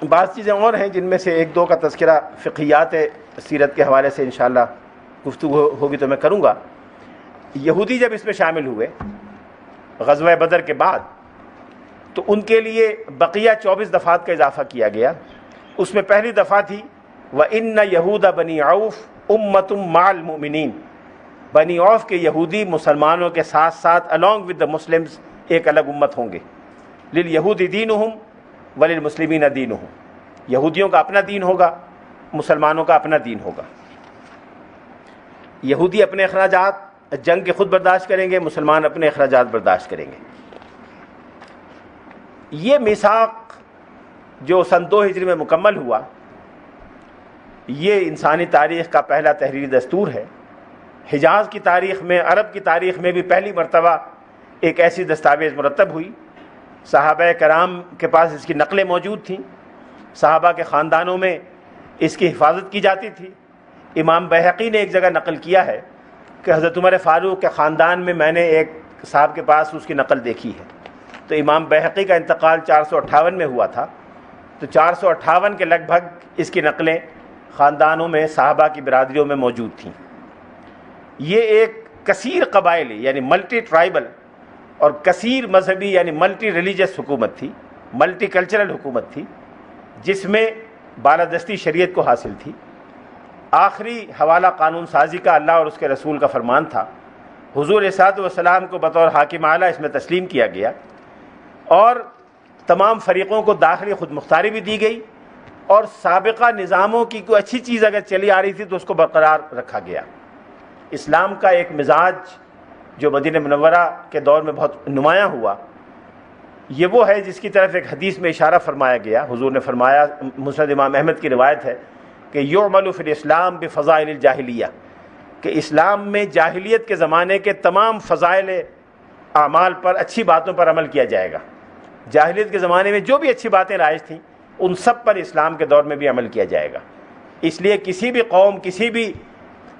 [SPEAKER 1] بعض چیزیں اور ہیں جن میں سے ایک دو کا تذکرہ فقہیات سیرت کے حوالے سے انشاءاللہ گفتگو ہوگی تو میں کروں گا۔ یہودی جب اس میں شامل ہوئے غزوہ بدر کے بعد تو ان کے لیے بقیہ 24 دفعات کا اضافہ کیا گیا۔ اس میں پہلی دفعہ تھی وَإِنَّ يَهُودَ بَنِي عَوْفَ أُمَّةٌ مَعَ الْمُؤْمِنِينَ، بنی عوف کے یہودی مسلمانوں کے ساتھ ساتھ along with the Muslims ایک الگ امت ہوں گے۔ لِلْيَهُودِ دِينُهُمْ وَلِلْمُسْلِمِينَ دِينُهُمْ، یہودیوں کا اپنا دین ہوگا، مسلمانوں کا اپنا دین ہوگا۔ یہودی اپنے اخراجات جنگ کے خود برداشت کریں گے، مسلمان اپنے اخراجات برداشت کریں گے۔ یہ میثاق جو سن 2 ہجری میں مکمل ہوا، یہ انسانی تاریخ کا پہلا تحریری دستور ہے۔ حجاز کی تاریخ میں، عرب کی تاریخ میں بھی پہلی مرتبہ ایک ایسی دستاویز مرتب ہوئی۔ صحابہ کرام کے پاس اس کی نقلیں موجود تھیں، صحابہ کے خاندانوں میں اس کی حفاظت کی جاتی تھی۔ امام بیہقی نے ایک جگہ نقل کیا ہے کہ حضرت عمر فاروق کے خاندان میں نے ایک صاحب کے پاس اس کی نقل دیکھی ہے، تو امام بیہقی کا انتقال 458 میں ہوا تھا، تو 458 کے لگ بھگ اس کی نقلیں خاندانوں میں صحابہ کی برادریوں میں موجود تھیں۔ یہ ایک کثیر قبائلی یعنی ملٹی ٹرائبل اور کثیر مذہبی یعنی ملٹی ریلیجس حکومت تھی، ملٹی کلچرل حکومت تھی، جس میں بالادستی شریعت کو حاصل تھی۔ آخری حوالہ قانون سازی کا اللہ اور اس کے رسول کا فرمان تھا۔ حضور صلی اللہ علیہ وسلم کو بطور حاکم اعلیٰ اس میں تسلیم کیا گیا، اور تمام فریقوں کو داخلی خود مختاری بھی دی گئی، اور سابقہ نظاموں کی کوئی اچھی چیز اگر چلی آ رہی تھی تو اس کو برقرار رکھا گیا۔ اسلام کا ایک مزاج جو مدینہ منورہ کے دور میں بہت نمایاں ہوا، یہ وہ ہے جس کی طرف ایک حدیث میں اشارہ فرمایا گیا۔ حضور نے فرمایا، مسند امام احمد کی روایت ہے کہ یعمل فی الاسلام بفضائل الجاہلیہ، کہ اسلام میں جاہلیت کے زمانے کے تمام فضائل اعمال پر، اچھی باتوں پر عمل کیا جائے گا۔ جاہلیت کے زمانے میں جو بھی اچھی باتیں رائج تھیں ان سب پر اسلام کے دور میں بھی عمل کیا جائے گا۔ اس لیے کسی بھی قوم، کسی بھی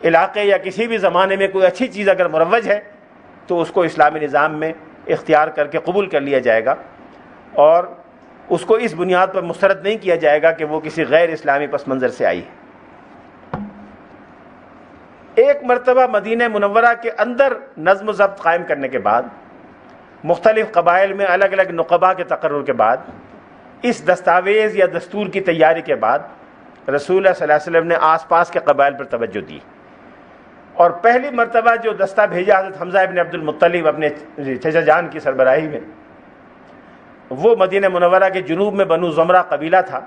[SPEAKER 1] علاقے یا کسی بھی زمانے میں کوئی اچھی چیز اگر مروج ہے تو اس کو اسلامی نظام میں اختیار کر کے قبول کر لیا جائے گا، اور اس کو اس بنیاد پر مسترد نہیں کیا جائے گا کہ وہ کسی غیر اسلامی پس منظر سے آئی ہے۔ ایک مرتبہ مدینہ منورہ کے اندر نظم و ضبط قائم کرنے کے بعد، مختلف قبائل میں الگ الگ نقباء کے تقرر کے بعد، اس دستاویز یا دستور کی تیاری کے بعد رسول اللہ صلی اللہ علیہ وسلم نے آس پاس کے قبائل پر توجہ دی، اور پہلی مرتبہ جو دستہ بھیجا حضرت حمزہ ابن عبد المطلب اپنے چچا جان کی سربراہی میں، وہ مدینہ منورہ کے جنوب میں بنو زمرہ قبیلہ تھا،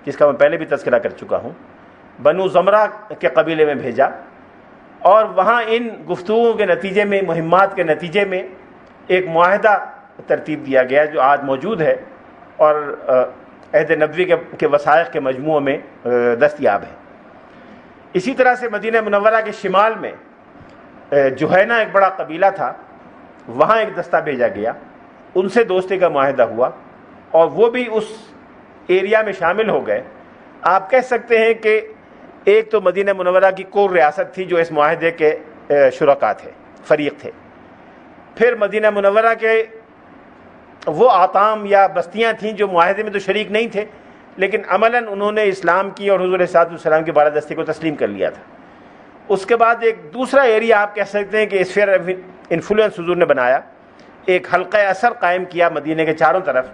[SPEAKER 1] جس کا میں پہلے بھی تذکرہ کر چکا ہوں۔ بنو زمرہ کے قبیلے میں بھیجا، اور وہاں ان گفتگوؤں کے نتیجے میں، مہمات کے نتیجے میں ایک معاہدہ ترتیب دیا گیا جو آج موجود ہے اور عہد نبوی کے وثائق کے مجموعے میں دستیاب ہے۔ اسی طرح سے مدینہ منورہ کے شمال میں جوہینہ ایک بڑا قبیلہ تھا، وہاں ایک دستہ بھیجا گیا، ان سے دوستی کا معاہدہ ہوا، اور وہ بھی اس ایریا میں شامل ہو گئے۔ آپ کہہ سکتے ہیں کہ ایک تو مدینہ منورہ کی کور ریاست تھی جو اس معاہدے کے شرکا تھے، فریق تھے۔ پھر مدینہ منورہ کے وہ آطام یا بستیاں تھیں جو معاہدے میں تو شریک نہیں تھے، لیکن عملاً انہوں نے اسلام کی اور حضور صلی اللہ علیہ وسلم کی بالادستی کو تسلیم کر لیا تھا۔ اس کے بعد ایک دوسرا ایریا آپ کہہ سکتے ہیں کہ اسفیئر آف انفلوئنس حضور نے بنایا، ایک حلقہ اثر قائم کیا مدینے کے چاروں طرف،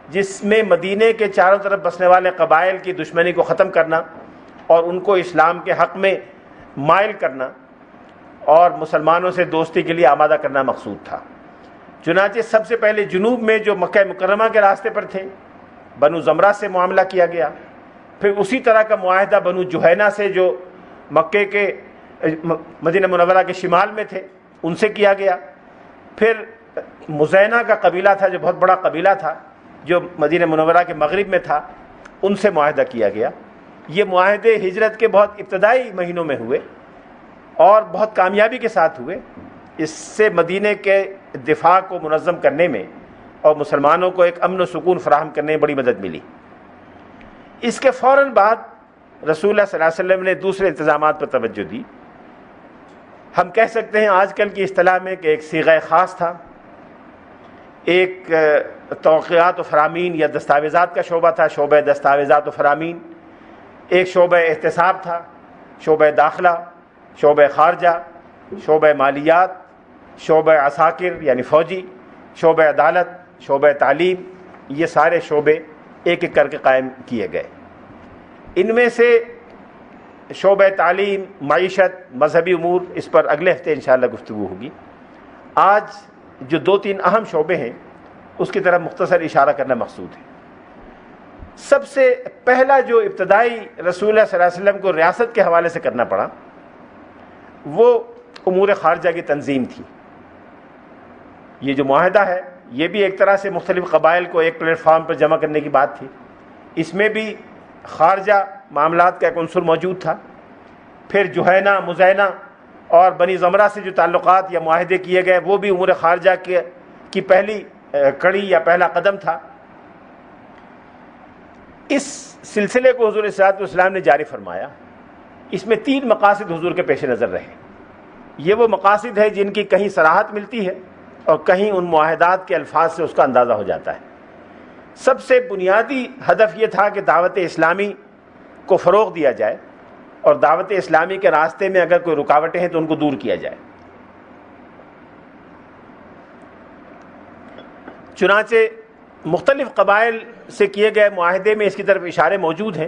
[SPEAKER 1] جس میں مدینے کے چاروں طرف بسنے والے قبائل کی دشمنی کو ختم کرنا اور ان کو اسلام کے حق میں مائل کرنا اور مسلمانوں سے دوستی کے لیے آمادہ کرنا مقصود تھا۔ چنانچہ سب سے پہلے جنوب میں جو مکہ مکرمہ کے راستے پر تھے، بنو زمرہ سے معاملہ کیا گیا، پھر اسی طرح کا معاہدہ بنو جوہینہ سے جو مکے کے مدینہ منورہ کے شمال میں تھے ان سے کیا گیا، پھر مزینہ کا قبیلہ تھا جو بہت بڑا قبیلہ تھا جو مدینہ منورہ کے مغرب میں تھا، ان سے معاہدہ کیا گیا۔ یہ معاہدے ہجرت کے بہت ابتدائی مہینوں میں ہوئے اور بہت کامیابی کے ساتھ ہوئے۔ اس سے مدینہ کے دفاع کو منظم کرنے میں اور مسلمانوں کو ایک امن و سکون فراہم کرنے میں بڑی مدد ملی۔ اس کے فوراً بعد رسول اللہ صلی اللہ علیہ وسلم نے دوسرے انتظامات پر توجہ دی۔ ہم کہہ سکتے ہیں آج کل کی اصطلاح میں کہ ایک صیغہ خاص تھا، ایک توقیعات و فرامین یا دستاویزات کا شعبہ تھا، شعبہ دستاویزات و فرامین، ایک شعبہ احتساب تھا، شعبہ داخلہ، شعبہ خارجہ، شعبہ مالیات، شعبہ عساکر یعنی فوجی، شعبہ عدالت، شعبہ تعلیم، یہ سارے شعبے ایک ایک کر کے قائم کیے گئے۔ ان میں سے شعبہ تعلیم، معیشت، مذہبی امور، اس پر اگلے ہفتے انشاءاللہ گفتگو ہوگی۔ آج جو دو تین اہم شعبے ہیں اس کی طرف مختصر اشارہ کرنا مقصود ہے۔ سب سے پہلا جو ابتدائی رسول اللہ صلی اللہ علیہ وسلم کو ریاست کے حوالے سے کرنا پڑا وہ امور خارجہ کی تنظیم تھی۔ یہ جو معاہدہ ہے یہ بھی ایک طرح سے مختلف قبائل کو ایک پلیٹ فارم پر جمع کرنے کی بات تھی، اس میں بھی خارجہ معاملات کا ایک عنصر موجود تھا۔ پھر جوہینہ، مزینہ اور بنی زمرہ سے جو تعلقات یا معاہدے کیے گئے وہ بھی امور خارجہ کی پہلی کڑی یا پہلا قدم تھا۔ اس سلسلے کو حضور صلی اللہ علیہ وسلم نے جاری فرمایا. اس میں 3 مقاصد حضور کے پیش نظر رہے. یہ وہ مقاصد ہے جن کی کہیں صراحت ملتی ہے اور کہیں ان معاہدات کے الفاظ سے اس کا اندازہ ہو جاتا ہے. سب سے بنیادی ہدف یہ تھا کہ دعوت اسلامی کو فروغ دیا جائے اور دعوت اسلامی کے راستے میں اگر کوئی رکاوٹیں ہیں تو ان کو دور کیا جائے. چنانچہ مختلف قبائل سے کیے گئے معاہدے میں اس کی طرف اشارے موجود ہیں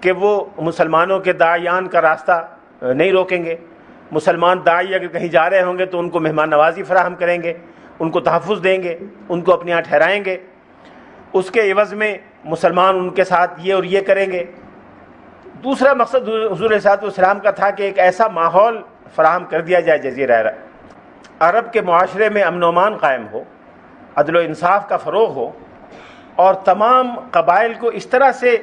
[SPEAKER 1] کہ وہ مسلمانوں کے داعیان کا راستہ نہیں روکیں گے. مسلمان داعی اگر کہیں جا رہے ہوں گے تو ان کو مہمان نوازی فراہم کریں گے, ان کو تحفظ دیں گے, ان کو اپنے یہاں ٹھہرائیں گے. اس کے عوض میں مسلمان ان کے ساتھ یہ اور یہ کریں گے. دوسرا مقصد حضور علیہ السلام کا تھا کہ ایک ایسا ماحول فراہم کر دیا جائے جزیرہ عرب کے معاشرے میں امن و امان قائم ہو, عدل و انصاف کا فروغ ہو اور تمام قبائل کو اس طرح سے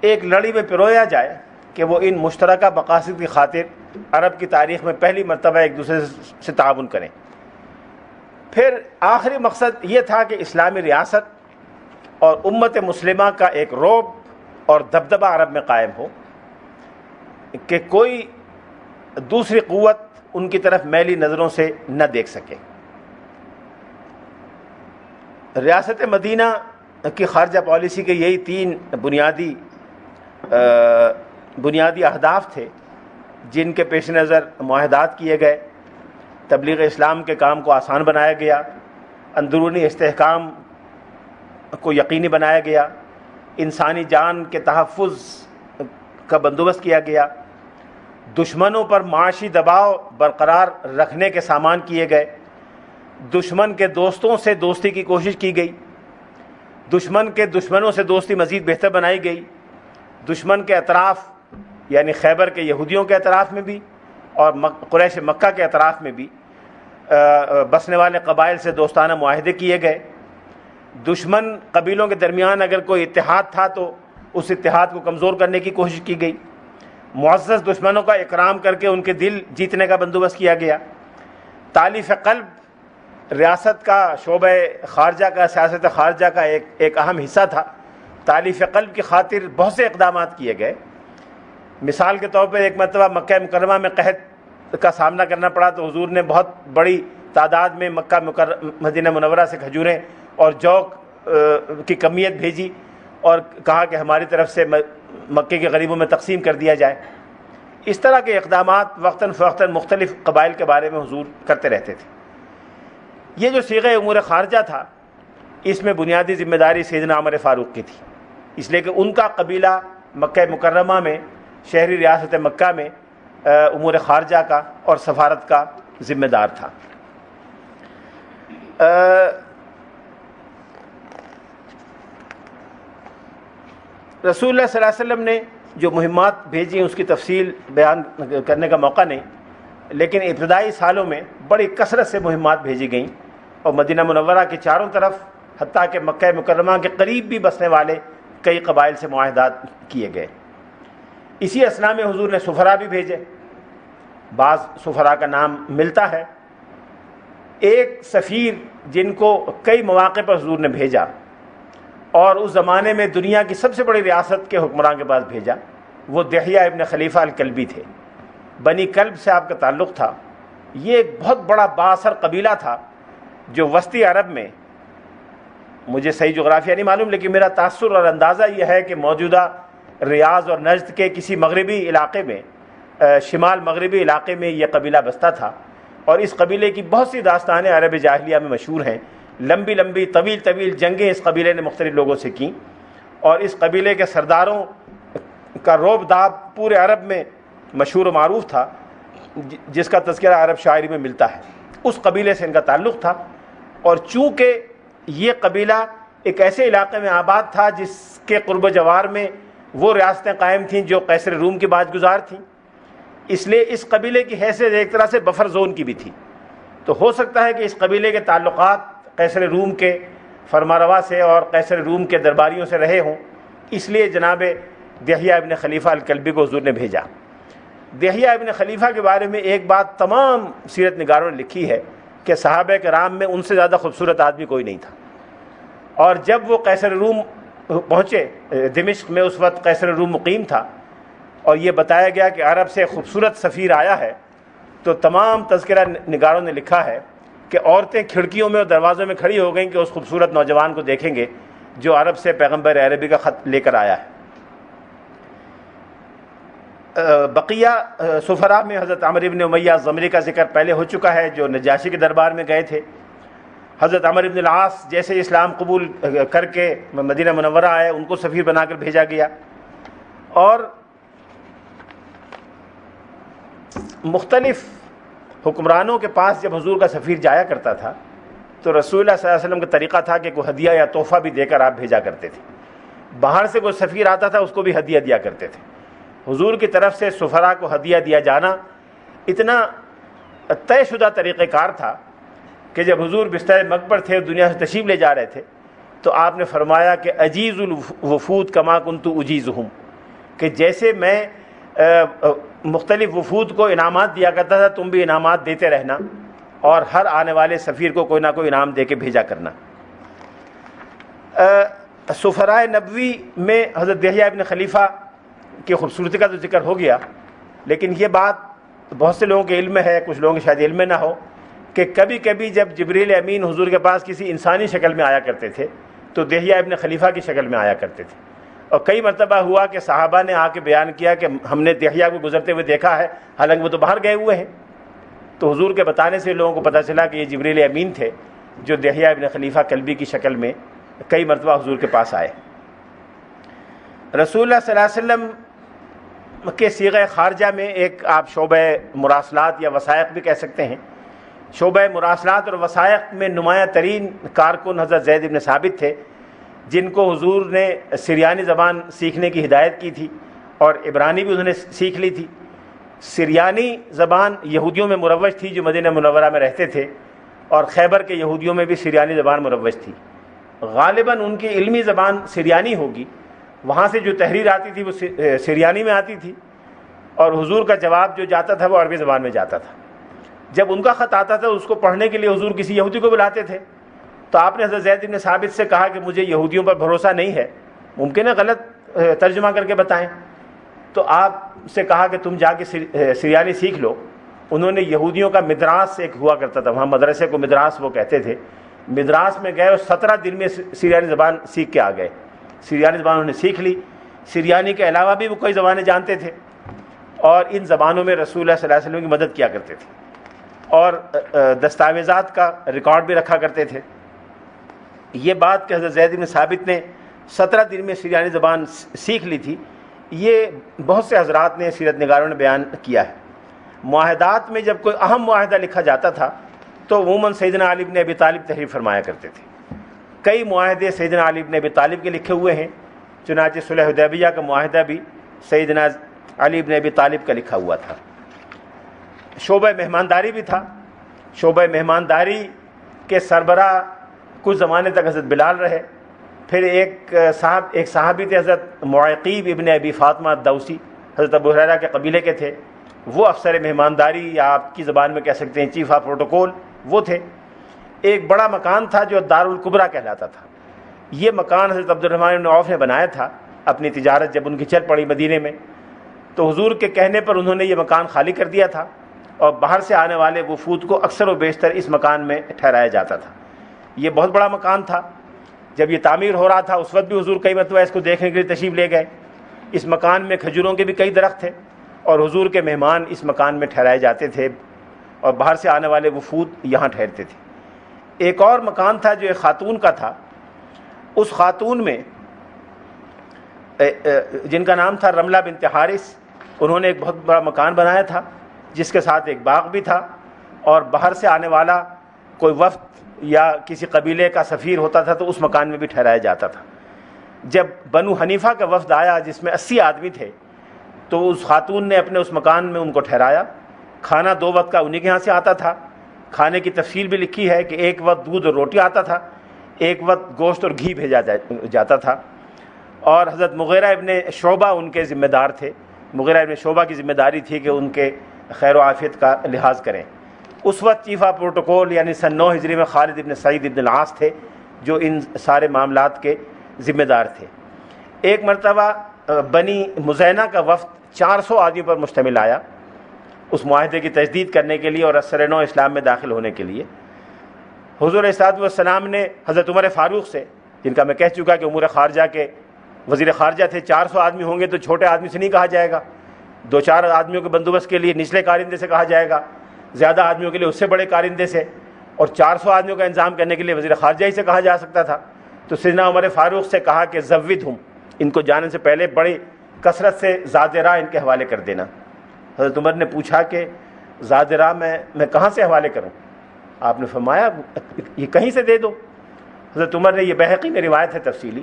[SPEAKER 1] ایک لڑی میں پرویا جائے کہ وہ ان مشترکہ مقاصد کی خاطر عرب کی تاریخ میں پہلی مرتبہ ایک دوسرے سے تعاون کریں. پھر آخری مقصد یہ تھا کہ اسلامی ریاست اور امت مسلمہ کا ایک رعب اور دبدبہ عرب میں قائم ہو کہ کوئی دوسری قوت ان کی طرف میلی نظروں سے نہ دیکھ سکے. ریاست مدینہ کی خارجہ پالیسی کے یہی 3 بنیادی اہداف تھے جن کے پیش نظر معاہدات کیے گئے. تبلیغ اسلام کے کام کو آسان بنایا گیا, اندرونی استحکام کو یقینی بنایا گیا, انسانی جان کے تحفظ کا بندوبست کیا گیا, دشمنوں پر معاشی دباؤ برقرار رکھنے کے سامان کیے گئے, دشمن کے دوستوں سے دوستی کی کوشش کی گئی, دشمن کے دشمنوں سے دوستی مزید بہتر بنائی گئی, دشمن کے اطراف یعنی خیبر کے یہودیوں کے اطراف میں بھی اور قریش مکہ کے اطراف میں بھی بسنے والے قبائل سے دوستانہ معاہدے کیے گئے. دشمن قبیلوں کے درمیان اگر کوئی اتحاد تھا تو اس اتحاد کو کمزور کرنے کی کوشش کی گئی. معزز دشمنوں کا اکرام کر کے ان کے دل جیتنے کا بندوبست کیا گیا. تالیف قلب ریاست کا شعبہ خارجہ کا سیاست خارجہ کا ایک اہم حصہ تھا. تالیف قلب کی خاطر بہت سے اقدامات کیے گئے. مثال کے طور پر ایک مرتبہ مکہ مکرمہ میں قحط کا سامنا کرنا پڑا تو حضور نے بہت بڑی تعداد میں مدینہ منورہ سے کھجوریں اور جو کی کمیت بھیجی اور کہا کہ ہماری طرف سے مکے کے غریبوں میں تقسیم کر دیا جائے. اس طرح کے اقدامات وقتاً فوقتاً مختلف قبائل کے بارے میں حضور کرتے رہتے تھے. یہ جو صیغہ امور خارجہ تھا اس میں بنیادی ذمہ داری سیدنا عمر فاروق کی تھی, اس لیے کہ ان کا قبیلہ مکہ مکرمہ میں شہری ریاست مکہ میں امور خارجہ کا اور سفارت کا ذمہ دار تھا. رسول اللہ صلی اللہ علیہ وسلم نے جو مہمات بھیجی اس کی تفصیل بیان کرنے کا موقع نہیں, لیکن ابتدائی سالوں میں بڑی کثرت سے مہمات بھیجی گئیں اور مدینہ منورہ کے چاروں طرف حتیٰ کہ مکہ مکرمہ کے قریب بھی بسنے والے کئی قبائل سے معاہدات کیے گئے. اسی اثنا میں حضور نے سفرا بھی بھیجے. بعض سفرا کا نام ملتا ہے. ایک سفیر جن کو کئی مواقع پر حضور نے بھیجا اور اس زمانے میں دنیا کی سب سے بڑی ریاست کے حکمران کے پاس بھیجا, وہ دحیہ ابن خلیفہ الکلبی تھے. بنی کلب سے آپ کا تعلق تھا. یہ ایک بہت بڑا بااثر قبیلہ تھا جو وسطی عرب میں, مجھے صحیح جغرافیہ نہیں معلوم لیکن میرا تاثر اور اندازہ یہ ہے کہ موجودہ ریاض اور نجد کے کسی مغربی علاقے میں, شمال مغربی علاقے میں یہ قبیلہ بستا تھا. اور اس قبیلے کی بہت سی داستانیں عرب جاہلیہ میں مشہور ہیں. لمبی لمبی طویل جنگیں اس قبیلے نے مختلف لوگوں سے کیں اور اس قبیلے کے سرداروں کا رعب داب پورے عرب میں مشہور و معروف تھا, جس کا تذکرہ عرب شاعری میں ملتا ہے. اس قبیلے سے ان کا تعلق تھا اور چونکہ یہ قبیلہ ایک ایسے علاقے میں آباد تھا جس کے قرب و جوار میں وہ ریاستیں قائم تھیں جو قیصر روم کی باج گزار تھیں, اس لیے اس قبیلے کی حیثیت ایک طرح سے بفر زون کی بھی تھی. تو ہو سکتا ہے کہ اس قبیلے کے تعلقات قیصر روم کے فرمانروا سے اور قیصر روم کے درباریوں سے رہے ہوں, اس لیے جناب دحیہ ابن خلیفہ الکلبی کو حضور نے بھیجا. دحیہ ابن خلیفہ کے بارے میں ایک بات تمام سیرت نگاروں نے لکھی ہے کہ صحابہ کرام میں ان سے زیادہ خوبصورت آدمی کوئی نہیں تھا, اور جب وہ قیصر روم پہنچے دمشق میں، اس وقت قیصر روم مقیم تھا، اور یہ بتایا گیا کہ عرب سے خوبصورت سفیر آیا ہے، تو تمام تذکرہ نگاروں نے لکھا ہے کہ عورتیں کھڑکیوں میں اور دروازوں میں کھڑی ہو گئیں کہ اس خوبصورت نوجوان کو دیکھیں گے جو عرب سے پیغمبر عربی کا خط لے کر آیا ہے۔ بقیہ سفراء میں حضرت عمرو بن امیہ الضمری کا ذکر پہلے ہو چکا ہے، جو نجاشی کے دربار میں گئے تھے۔ حضرت عمرو بن العاص جیسے اسلام قبول کر کے مدینہ منورہ آئے، ان کو سفیر بنا کر بھیجا گیا، اور مختلف حکمرانوں کے پاس جب حضور کا سفیر جایا کرتا تھا تو رسول اللہ صلی اللہ علیہ وسلم کا طریقہ تھا کہ کوئی ہدیہ یا تحفہ بھی دے کر آپ بھیجا کرتے تھے۔ باہر سے کوئی سفیر آتا تھا اس کو بھی ہدیہ دیا کرتے تھے۔ حضور کی طرف سے سفراء کو ہدیہ دیا جانا اتنا طے شدہ طریقہ کار تھا کہ جب حضور بستر مرگ پر تھے، دنیا سے تشریف لے جا رہے تھے، تو آپ نے فرمایا کہ اجیز الوفود کما کنت اجیزہم، کہ جیسے میں مختلف وفود کو انعامات دیا کرتا تھا، تم بھی انعامات دیتے رہنا، اور ہر آنے والے سفیر کو کوئی نہ کوئی انعام دے کے بھیجا کرنا۔ سفراء نبوی میں حضرت دحیہ ابن خلیفہ کی خوبصورتی کا تو ذکر ہو گیا، لیکن یہ بات بہت سے لوگوں کے علم میں ہے، کچھ لوگوں کے شاید علم میں نہ ہو، کہ کبھی کبھی جب جبریل امین حضور کے پاس کسی انسانی شکل میں آیا کرتے تھے تو دحیہ ابن خلیفہ کی شکل میں آیا کرتے تھے، اور کئی مرتبہ ہوا کہ صحابہ نے آ کے بیان کیا کہ ہم نے دحیہ کو گزرتے ہوئے دیکھا ہے، حالانکہ وہ تو باہر گئے ہوئے ہیں۔ تو حضور کے بتانے سے لوگوں کو پتہ چلا کہ یہ جبریل امین تھے جو دحیہ ابن خلیفہ کلبی کی شکل میں کئی مرتبہ حضور کے پاس آئے۔ رسول اللہ صلی اللہ علیہ وسلم کے صیغہ خارجہ میں ایک آپ شعبہ مراسلات یا وثائق بھی کہہ سکتے ہیں۔ شعبہ مراسلات اور وثائق میں نمایاں ترین کارکن حضرت زید بن ثابت تھے، جن کو حضور نے سریانی زبان سیکھنے کی ہدایت کی تھی، اور عبرانی بھی انہوں نے سیکھ لی تھی۔ سریانی زبان یہودیوں میں مروج تھی جو مدینہ منورہ میں رہتے تھے، اور خیبر کے یہودیوں میں بھی سریانی زبان مروج تھی۔ غالباً ان کی علمی زبان سریانی ہوگی، وہاں سے جو تحریر آتی تھی وہ سریانی میں آتی تھی، اور حضور کا جواب جو جاتا تھا وہ عربی زبان میں جاتا تھا۔ جب ان کا خط آتا تھا اس کو پڑھنے کے لیے حضور کسی یہودی کو بلاتے تھے، تو آپ نے حضرت زید بن ثابت سے کہا کہ مجھے یہودیوں پر بھروسہ نہیں ہے، ممکن ہے غلط ترجمہ کر کے بتائیں۔ تو آپ سے کہا کہ تم جا کے سریانی سیکھ لو۔ انہوں نے یہودیوں کا مدراس ایک ہوا کرتا تھا، وہاں مدرسے کو مدراس وہ کہتے تھے، مدراس میں گئے اور 17 دن میں سریانی زبان سیکھ کے آ گئے۔ سریانی زبان انہوں نے سیکھ لی۔ سریانی کے علاوہ بھی وہ کئی زبانیں جانتے تھے، اور ان زبانوں میں رسول اللہ صلی اللہ علیہ وسلم کی مدد کیا کرتے تھے، اور دستاویزات کا ریکارڈ بھی رکھا کرتے تھے۔ یہ بات کہ حضرت زید بن ثابت نے 17 دن میں سریانی زبان سیکھ لی تھی، یہ بہت سے حضرات نے، سیرت نگاروں نے بیان کیا ہے۔ معاہدات میں جب کوئی اہم معاہدہ لکھا جاتا تھا تو عموماً سیدنا علی بن ابی طالب تحریر فرمایا کرتے تھے۔ کئی معاہدے سیدنا علی بن ابی طالب کے لکھے ہوئے ہیں، چنانچہ صلح حدیبیہ کا معاہدہ بھی سیدنا علی بن ابی طالب کا لکھا ہوا تھا۔ شعبہ مہمانداری بھی تھا۔ شعبہ مہمانداری کے سربراہ کچھ زمانے تک حضرت بلال رہے، پھر ایک صحابی تھے حضرت معقیب ابن ابی فاطمہ الدوسی، حضرت ابو ہریرہ کے قبیلے کے تھے، وہ افسر مہمانداری یا آپ کی زبان میں کہہ سکتے ہیں چیف آف پروٹوکول وہ تھے۔ ایک بڑا مکان تھا جو دار الکبریٰ کہلاتا تھا۔ یہ مکان حضرت عبد الرحمن بن عوف نے بنایا تھا اپنی تجارت جب ان کی چل پڑی مدینے میں، تو حضور کے کہنے پر انہوں نے یہ مکان خالی کر دیا تھا، اور باہر سے آنے والے وفود کو اکثر و بیشتر اس مکان میں ٹھہرایا جاتا تھا۔ یہ بہت بڑا مکان تھا۔ جب یہ تعمیر ہو رہا تھا اس وقت بھی حضور کئی مرتبہ اس کو دیکھنے کے لیے تشریف لے گئے۔ اس مکان میں کھجوروں کے بھی کئی درخت تھے، اور حضور کے مہمان اس مکان میں ٹھہرائے جاتے تھے، اور باہر سے آنے والے وفود یہاں ٹھہرتے تھے۔ ایک اور مکان تھا جو ایک خاتون کا تھا، اس خاتون میں جن کا نام تھا رملہ بنت حارث، انہوں نے ایک بہت بڑا مکان بنایا تھا جس کے ساتھ ایک باغ بھی تھا، اور باہر سے آنے والا کوئی وفد یا کسی قبیلے کا سفیر ہوتا تھا تو اس مکان میں بھی ٹھہرایا جاتا تھا۔ جب بنو حنیفہ کا وفد آیا جس میں 80 آدمی تھے، تو اس خاتون نے اپنے اس مکان میں ان کو ٹھہرایا۔ کھانا 2 وقت کا انہی کے یہاں سے آتا تھا۔ کھانے کی تفصیل بھی لکھی ہے کہ ایک وقت دودھ اور روٹی آتا تھا، ایک وقت گوشت اور گھی بھیجا جاتا تھا، اور حضرت مغیرہ ابن شعبہ ان کے ذمہ دار تھے۔ مغیرہ ابن شعبہ کی ذمہ داری تھی کہ ان کے خیر و عافیت کا لحاظ کریں۔ اس وقت چیف آف پروٹوکول یعنی سن 9 ہجری میں خالد ابن سعید ابن العاص تھے جو ان سارے معاملات کے ذمہ دار تھے۔ ایک مرتبہ بنی مزینہ کا وفد 400 آدمی پر مشتمل آیا اس معاہدے کی تجدید کرنے کے لیے اور اثر نو اسلام میں داخل ہونے کے لیے۔ حضور علیہ السلام نے حضرت عمر فاروق سے، جن کا میں کہہ چکا کہ امور خارجہ کے وزیر خارجہ تھے، 400 آدمی ہوں گے تو چھوٹے آدمی سے نہیں کہا جائے گا، 2-4 آدمیوں کے بندوبست کے لیے نچلے کارندے سے کہا جائے گا، زیادہ آدمیوں کے لیے اس سے بڑے کارندے سے، اور 400 آدمیوں کا انتظام کرنے کے لیے وزیر خارجہ ہی سے کہا جا سکتا تھا۔ تو سیدنا عمر فاروق سے کہا کہ زودہم، ان کو جانے سے پہلے بڑی کثرت سے زاد راہ ان کے حوالے کر دینا۔ حضرت عمر نے پوچھا کہ زاد راہ میں کہاں سے حوالے کروں؟ آپ نے فرمایا یہ کہیں سے دے دو۔ حضرت عمر نے، یہ بحقی میں روایت ہے تفصیلی،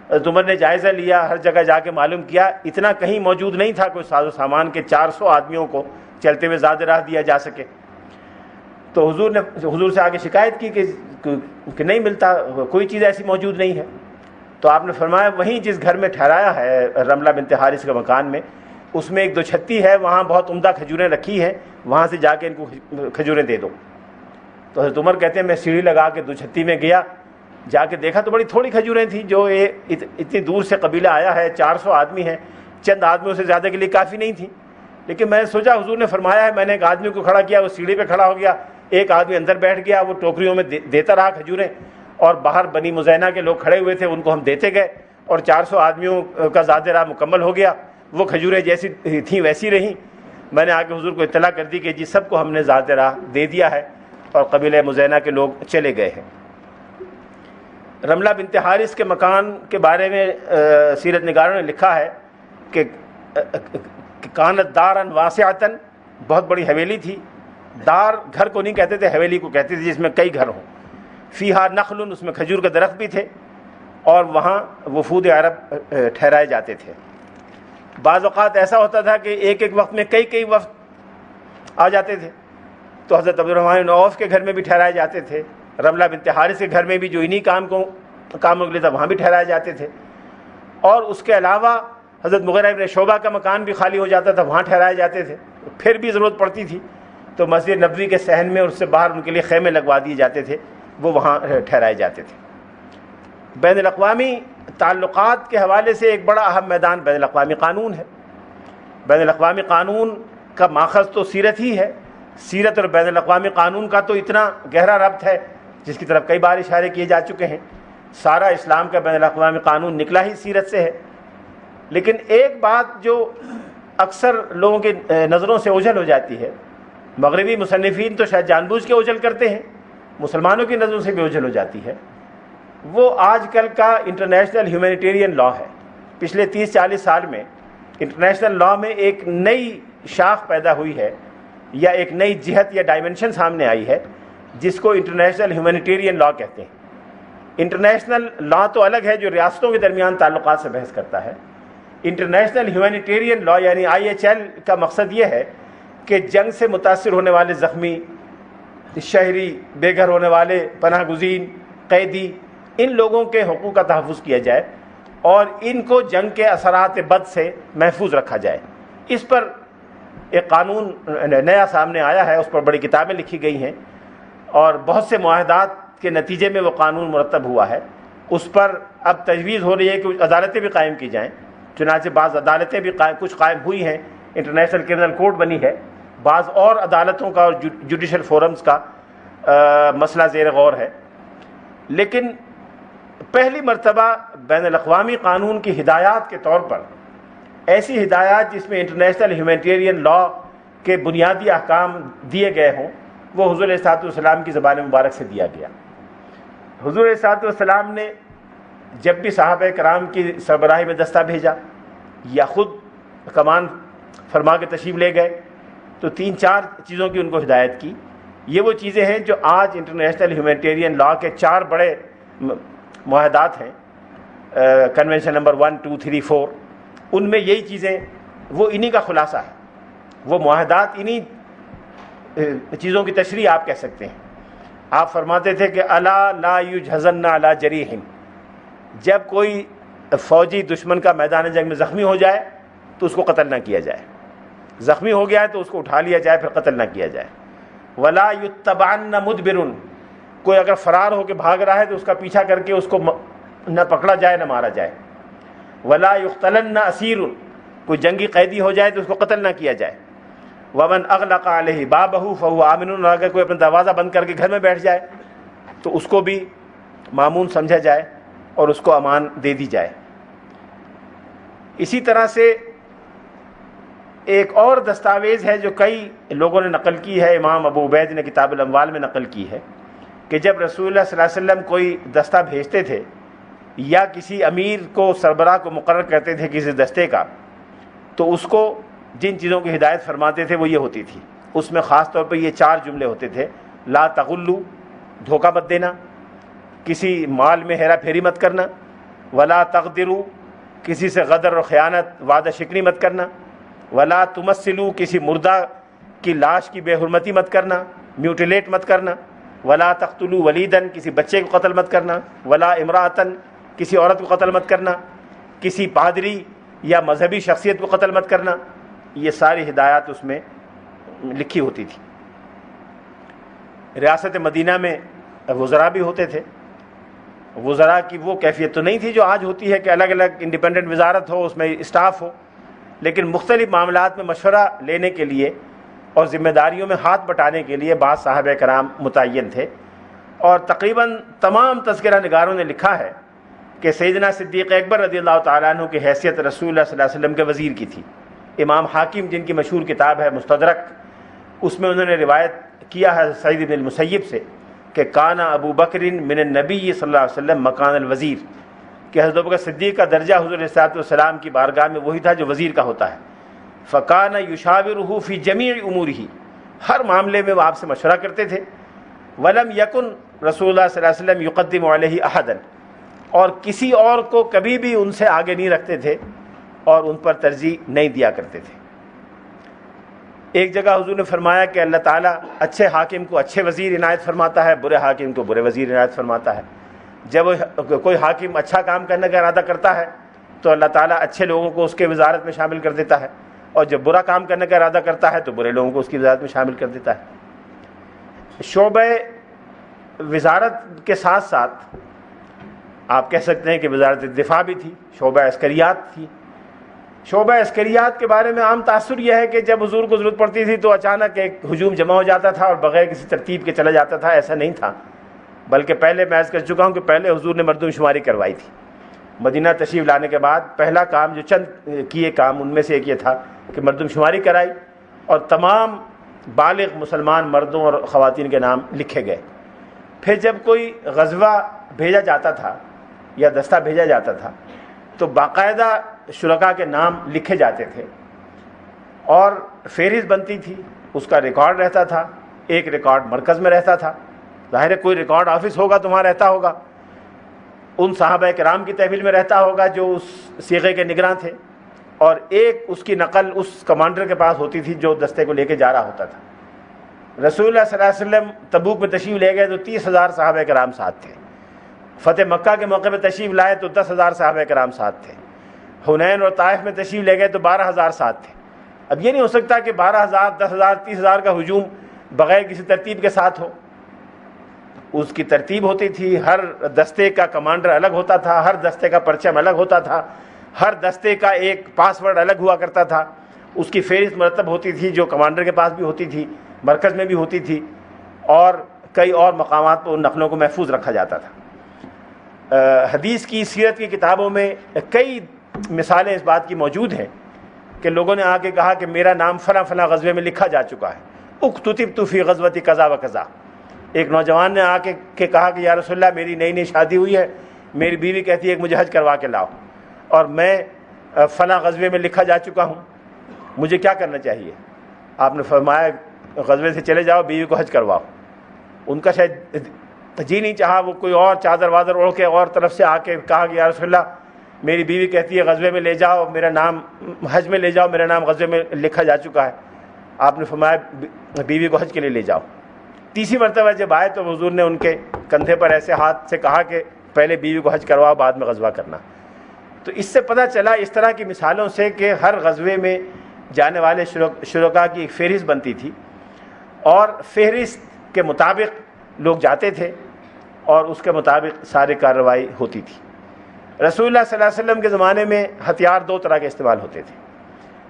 [SPEAKER 1] حضرت عمر نے جائزہ لیا، ہر جگہ جا کے معلوم کیا، اتنا کہیں موجود نہیں تھا کوئی ساز و سامان کہ 400 آدمیوں کو چلتے ہوئے زاد راہ دیا جا سکے۔ تو حضور سے آگے شکایت کی کہ نہیں ملتا، کوئی چیز ایسی موجود نہیں ہے۔ تو آپ نے فرمایا وہیں جس گھر میں ٹھہرایا ہے رملہ بنت حارث کے مکان میں، اس میں ایک 2 چھتی ہے، وہاں بہت عمدہ کھجوریں رکھی ہیں، وہاں سے جا کے ان کو کھجوریں دے دو۔ تو حضرت عمر کہتے ہیں میں سیڑھی لگا کے 2 چھتی میں گیا، جا کے دیکھا تو بڑی تھوڑی کھجوریں تھیں، جو اتنی دور سے قبیلہ آیا ہے، 400 آدمی ہیں، چند آدمیوں سے زیادہ کے لیے کافی نہیں تھی۔ لیکن میں نے سوچا حضور نے فرمایا ہے، میں نے ایک آدمی کو کھڑا کیا، وہ سیڑھی پہ کھڑا ہو گیا، ایک آدمی اندر بیٹھ گیا، وہ ٹوکریوں میں دیتا رہا کھجوریں، اور باہر بنی مزینہ کے لوگ کھڑے ہوئے تھے، ان کو ہم دیتے گئے، اور 400 آدمیوں کا زاد راہ مکمل ہو گیا۔ وہ کھجوریں جیسی تھیں ویسی رہیں۔ میں نے آ کے حضور کو اطلاع کر دی کہ جی سب کو ہم نے زاد راہ دے دیا ہے، اور قبیلہ مزینہ کے لوگ چلے گئے ہیں۔ رملہ بنت حارث کے مکان کے بارے میں سیرت نگاروں نے لکھا ہے کہ کانت دارن واسعتن، بہت بڑی حویلی تھی۔ دار گھر کو نہیں کہتے تھے، حویلی کو کہتے تھے جس میں کئی گھر ہوں۔ فیہا نخل، اس میں کھجور کے درخت بھی تھے، اور وہاں وفود عرب ٹھہرائے جاتے تھے۔ بعض اوقات ایسا ہوتا تھا کہ ایک وقت میں کئی وفد آ جاتے تھے، تو حضرت عبدالرحمن بن عوف کے گھر میں بھی ٹھہرائے جاتے تھے، رملہ بنت حارث کے گھر میں بھی جو انہی کاموں کے لیے تھا وہاں بھی ٹھہرائے جاتے تھے، اور اس کے علاوہ حضرت مغیرہ ابن شعبہ کا مکان بھی خالی ہو جاتا تھا، وہاں ٹھہرائے جاتے تھے۔ پھر بھی ضرورت پڑتی تھی تو مسجد نبوی کے صحن میں اور اس سے باہر ان کے لیے خیمے لگوا دیے جاتے تھے، وہ وہاں ٹھہرائے جاتے تھے۔ بین الاقوامی تعلقات کے حوالے سے ایک بڑا اہم میدان بین الاقوامی قانون ہے۔ بین الاقوامی قانون کا ماخذ تو سیرت ہی ہے۔ سیرت اور بین الاقوامی قانون کا تو اتنا گہرا ربط ہے جس کی طرف کئی بار اشارے کیے جا چکے ہیں۔ سارا اسلام کا بین الاقوامی قانون نکلا ہی سیرت سے ہے۔ لیکن ایک بات جو اکثر لوگوں کی نظروں سے اوجھل ہو جاتی ہے، مغربی مصنفین تو شاید جان بوجھ کے اوجھل کرتے ہیں، مسلمانوں کی نظروں سے بھی اوجھل ہو جاتی ہے، وہ آج کل کا انٹرنیشنل ہیومینیٹیرین لا ہے۔ پچھلے 30-40 سال میں انٹرنیشنل لا میں ایک نئی شاخ پیدا ہوئی ہے، یا ایک نئی جہت یا ڈائمنشن سامنے آئی ہے، جس کو انٹرنیشنل ہیومینیٹیرین لا کہتے ہیں۔ انٹرنیشنل لا تو الگ ہے جو ریاستوں کے درمیان تعلقات سے بحث کرتا ہے۔ انٹرنیشنل ہیومینیٹیرین لا یعنی IHL کا مقصد یہ ہے کہ جنگ سے متاثر ہونے والے زخمی، شہری، بے گھر ہونے والے، پناہ گزین، قیدی، ان لوگوں کے حقوق کا تحفظ کیا جائے اور ان کو جنگ کے اثرات بد سے محفوظ رکھا جائے۔ اس پر ایک قانون نیا سامنے آیا ہے، اس پر بڑی کتابیں لکھی گئی ہیں، اور بہت سے معاہدات کے نتیجے میں وہ قانون مرتب ہوا ہے۔ اس پر اب تجویز ہو رہی ہے کہ عدالتیں بھی قائم کی جائیں، چنانچہ بعض عدالتیں بھی کچھ قائم ہوئی ہیں، انٹرنیشنل کرمنل کورٹ بنی ہے، بعض اور عدالتوں کا اور جوڈیشل فورمز کا مسئلہ زیر غور ہے۔ لیکن پہلی مرتبہ بین الاقوامی قانون کی ہدایات کے طور پر ایسی ہدایات جس میں انٹرنیشنل ہیومینیٹیرین لا کے بنیادی احکام دیے گئے ہوں، وہ حضور علیہ السلام کی زبان مبارک سے دیا گیا۔ حضور علیہ السلام نے جب بھی صحابہ کرام کی سربراہی میں دستہ بھیجا یا خود کمان فرما کے تشریف لے گئے تو 3-4 چیزوں کی ان کو ہدایت کی۔ یہ وہ چیزیں ہیں جو آج انٹرنیشنل ہیومینیٹیرین لا کے 4 بڑے معاہدات ہیں، کنونشن نمبر 1، 2، 3، 4، ان میں یہی چیزیں وہ انہی کا خلاصہ ہے۔ وہ معاہدات انہی چیزوں کی تشریح آپ کہہ سکتے ہیں۔ آپ فرماتے تھے کہ الا لا یجھزن علی جریح، جب کوئی فوجی دشمن کا میدان جنگ میں زخمی ہو جائے تو اس کو قتل نہ کیا جائے، زخمی ہو گیا ہے تو اس کو اٹھا لیا جائے، پھر قتل نہ کیا جائے۔ ولا یتبعن مدبر، کوئی اگر فرار ہو کے بھاگ رہا ہے تو اس کا پیچھا کر کے اس کو نہ پکڑا جائے نہ مارا جائے، ولا یقتلن اسیر، کوئی جنگی قیدی ہو جائے تو اس کو قتل نہ کیا جائے، ومن اغلق علیہ بابہ فہو آمن، اگر کوئی اپنا دروازہ بند کر کے گھر میں بیٹھ جائے تو اس کو بھی مامون سمجھا جائے اور اس کو امان دے دی جائے۔ اسی طرح سے ایک اور دستاویز ہے جو کئی لوگوں نے نقل کی ہے، امام ابو عبید نے کتاب الاموال میں نقل کی ہے کہ جب رسول اللہ صلی اللہ علیہ وسلم کوئی دستہ بھیجتے تھے یا کسی امیر کو سربراہ کو مقرر کرتے تھے کسی دستے کا، تو اس کو جن چیزوں کی ہدایت فرماتے تھے وہ یہ ہوتی تھی، اس میں خاص طور پہ یہ 4 جملے ہوتے تھے: لا تغلو، دھوکہ مت دینا، کسی مال میں ہیرا پھیری مت کرنا، ولا تغدرو، کسی سے غدر اور خیانت وعدہ شکنی مت کرنا، ولا تمثلو، کسی مردہ کی لاش کی بے حرمتی مت کرنا، میوٹیلیٹ مت کرنا، ولا تقتلوا ولیدن، کسی بچے کو قتل مت کرنا، ولا امراۃن، کسی عورت کو قتل مت کرنا، کسی پادری یا مذہبی شخصیت کو قتل مت کرنا۔ یہ ساری ہدایات اس میں لکھی ہوتی تھی۔ ریاست مدینہ میں وزراء بھی ہوتے تھے، وزراء کی وہ کیفیت تو نہیں تھی جو آج ہوتی ہے کہ الگ الگ انڈیپینڈنٹ وزارت ہو، اس میں اسٹاف ہو، لیکن مختلف معاملات میں مشورہ لینے کے لیے اور ذمہ داریوں میں ہاتھ بٹانے کے لیے بعض صحابہ کرام متعین تھے، اور تقریباً تمام تذکرہ نگاروں نے لکھا ہے کہ سیدنا صدیق اکبر رضی اللہ تعالیٰ عنہ کی حیثیت رسول اللہ صلی اللہ علیہ وسلم کے وزیر کی تھی۔ امام حاکم جن کی مشہور کتاب ہے مستدرک، اس میں انہوں نے روایت کیا ہے سعید بن المسیب سے کہ کان ابو بکر من النبی صلی اللہ علیہ وسلم مکان الوزیر، کہ حضرت ابوبکر صدیق کا درجہ حضور علیہ الصلوۃ والسلام کی بارگاہ میں وہی تھا جو وزیر کا ہوتا ہے۔ فکان یشاورہ فی جمیع امورہ، ہر معاملے میں وہ آپ سے مشورہ کرتے تھے۔ ولم یکن رسول اللہ صلی اللہ علیہ وسلم یقدم علیہ احدا، اور کسی اور کو کبھی بھی ان سے آگے نہیں رکھتے تھے اور ان پر ترجیح نہیں دیا کرتے تھے۔ ایک جگہ حضور نے فرمایا کہ اللہ تعالیٰ اچھے حاکم کو اچھے وزیر عنایت فرماتا ہے، برے حاکم کو برے وزیر عنایت فرماتا ہے۔ جب کوئی حاکم اچھا کام کرنے کا ارادہ کرتا ہے تو اللہ تعالیٰ اچھے لوگوں کو اس کے وزارت میں شامل کر دیتا ہے، اور جب برا کام کرنے کا ارادہ کرتا ہے تو برے لوگوں کو اس کی وزارت میں شامل کر دیتا ہے۔ شعبہ وزارت کے ساتھ ساتھ آپ کہہ سکتے ہیں کہ وزارت دفاع بھی تھی، شعبہ عسکریات تھی۔ شعبہ عسکریات کے بارے میں عام تاثر یہ ہے کہ جب حضور کو ضرورت پڑتی تھی تو اچانک ایک ہجوم جمع ہو جاتا تھا اور بغیر کسی ترتیب کے چلا جاتا تھا، ایسا نہیں تھا، بلکہ پہلے میں عرض کر چکا ہوں کہ پہلے حضور نے مردم شماری کروائی تھی۔ مدینہ تشریف لانے کے بعد پہلا کام جو چند کیے کام ان میں سے ایک یہ تھا کہ مردم شماری کرائی اور تمام بالغ مسلمان مردوں اور خواتین کے نام لکھے گئے۔ پھر جب کوئی غزوہ بھیجا جاتا تھا یا دستہ بھیجا جاتا تھا تو باقاعدہ شرکاء کے نام لکھے جاتے تھے اور فہرست بنتی تھی، اس کا ریکارڈ رہتا تھا، ایک ریکارڈ مرکز میں رہتا تھا، ظاہر ہے کوئی ریکارڈ آفس ہوگا تو وہاں رہتا ہوگا، ان صحابہ کرام کی تحویل میں رہتا ہوگا جو اس صیغے کے نگراں تھے، اور ایک اس کی نقل اس کمانڈر کے پاس ہوتی تھی جو دستے کو لے کے جا رہا ہوتا تھا۔ رسول اللہ صلی اللہ علیہ وسلم تبوک میں تشریف لے گئے تو 30,000 صحابہ کرام ساتھ تھے، فتح مکہ کے موقع پہ تشریف لائے تو 10,000 صحابہ کرام ساتھ تھے، حنین اور طائف میں تشریف لے گئے تو 12,000 ساتھ تھے۔ اب یہ نہیں ہو سکتا کہ 12,000 10,000 30,000 کا ہجوم بغیر کسی ترتیب کے ساتھ ہو، اس کی ترتیب ہوتی تھی، ہر دستے کا کمانڈر الگ ہوتا تھا، ہر دستے کا پرچم الگ ہوتا تھا، ہر دستے کا ایک پاس ورڈ الگ ہوا کرتا تھا، اس کی فہرست مرتب ہوتی تھی جو کمانڈر کے پاس بھی ہوتی تھی، مرکز میں بھی ہوتی تھی، اور کئی اور مقامات پر ان نقلوں کو محفوظ رکھا جاتا تھا۔ حدیث کی سیرت کی کتابوں میں کئی مثالیں اس بات کی موجود ہیں کہ لوگوں نے آ کے کہا کہ میرا نام فلاں فلاں غزوے میں لکھا جا چکا ہے، اکتتبت فی غزوۃ کذا و کذا۔ ایک نوجوان نے آ کے کہا کہ یا رسول اللہ میری نئی نئی شادی ہوئی ہے، میری بیوی کہتی ہے کہ مجھے حج کروا کے لاؤ، اور میں فلاں غزوے میں لکھا جا چکا ہوں، مجھے کیا کرنا چاہیے؟ آپ نے فرمایا غزوے سے چلے جاؤ، بیوی کو حج کرواؤ۔ ان کا شاید جی نہیں چاہا، وہ کوئی اور چادر وادر اوڑھ کے اور طرف سے آ کے کہا کہ یا رسول اللہ میری بیوی کہتی ہے غزوے میں لے جاؤ، میرا نام حج میں لے جاؤ، میرا نام غزوے میں لکھا جا چکا ہے۔ آپ نے فرمایا بیوی کو حج کے لیے لے جاؤ۔ تیسری مرتبہ جب آئے تو حضور نے ان کے کندھے پر ایسے ہاتھ سے کہا کہ پہلے بیوی کو حج کرواؤ، بعد میں غزوہ کرنا۔ تو اس سے پتہ چلا اس طرح کی مثالوں سے کہ ہر غزوے میں جانے والے شرکاء کی ایک فہرست بنتی تھی، اور فہرست کے مطابق لوگ جاتے تھے اور اس کے مطابق ساری کارروائی ہوتی تھی۔ رسول اللہ صلی اللہ علیہ وسلم کے زمانے میں ہتھیار دو طرح کے استعمال ہوتے تھے.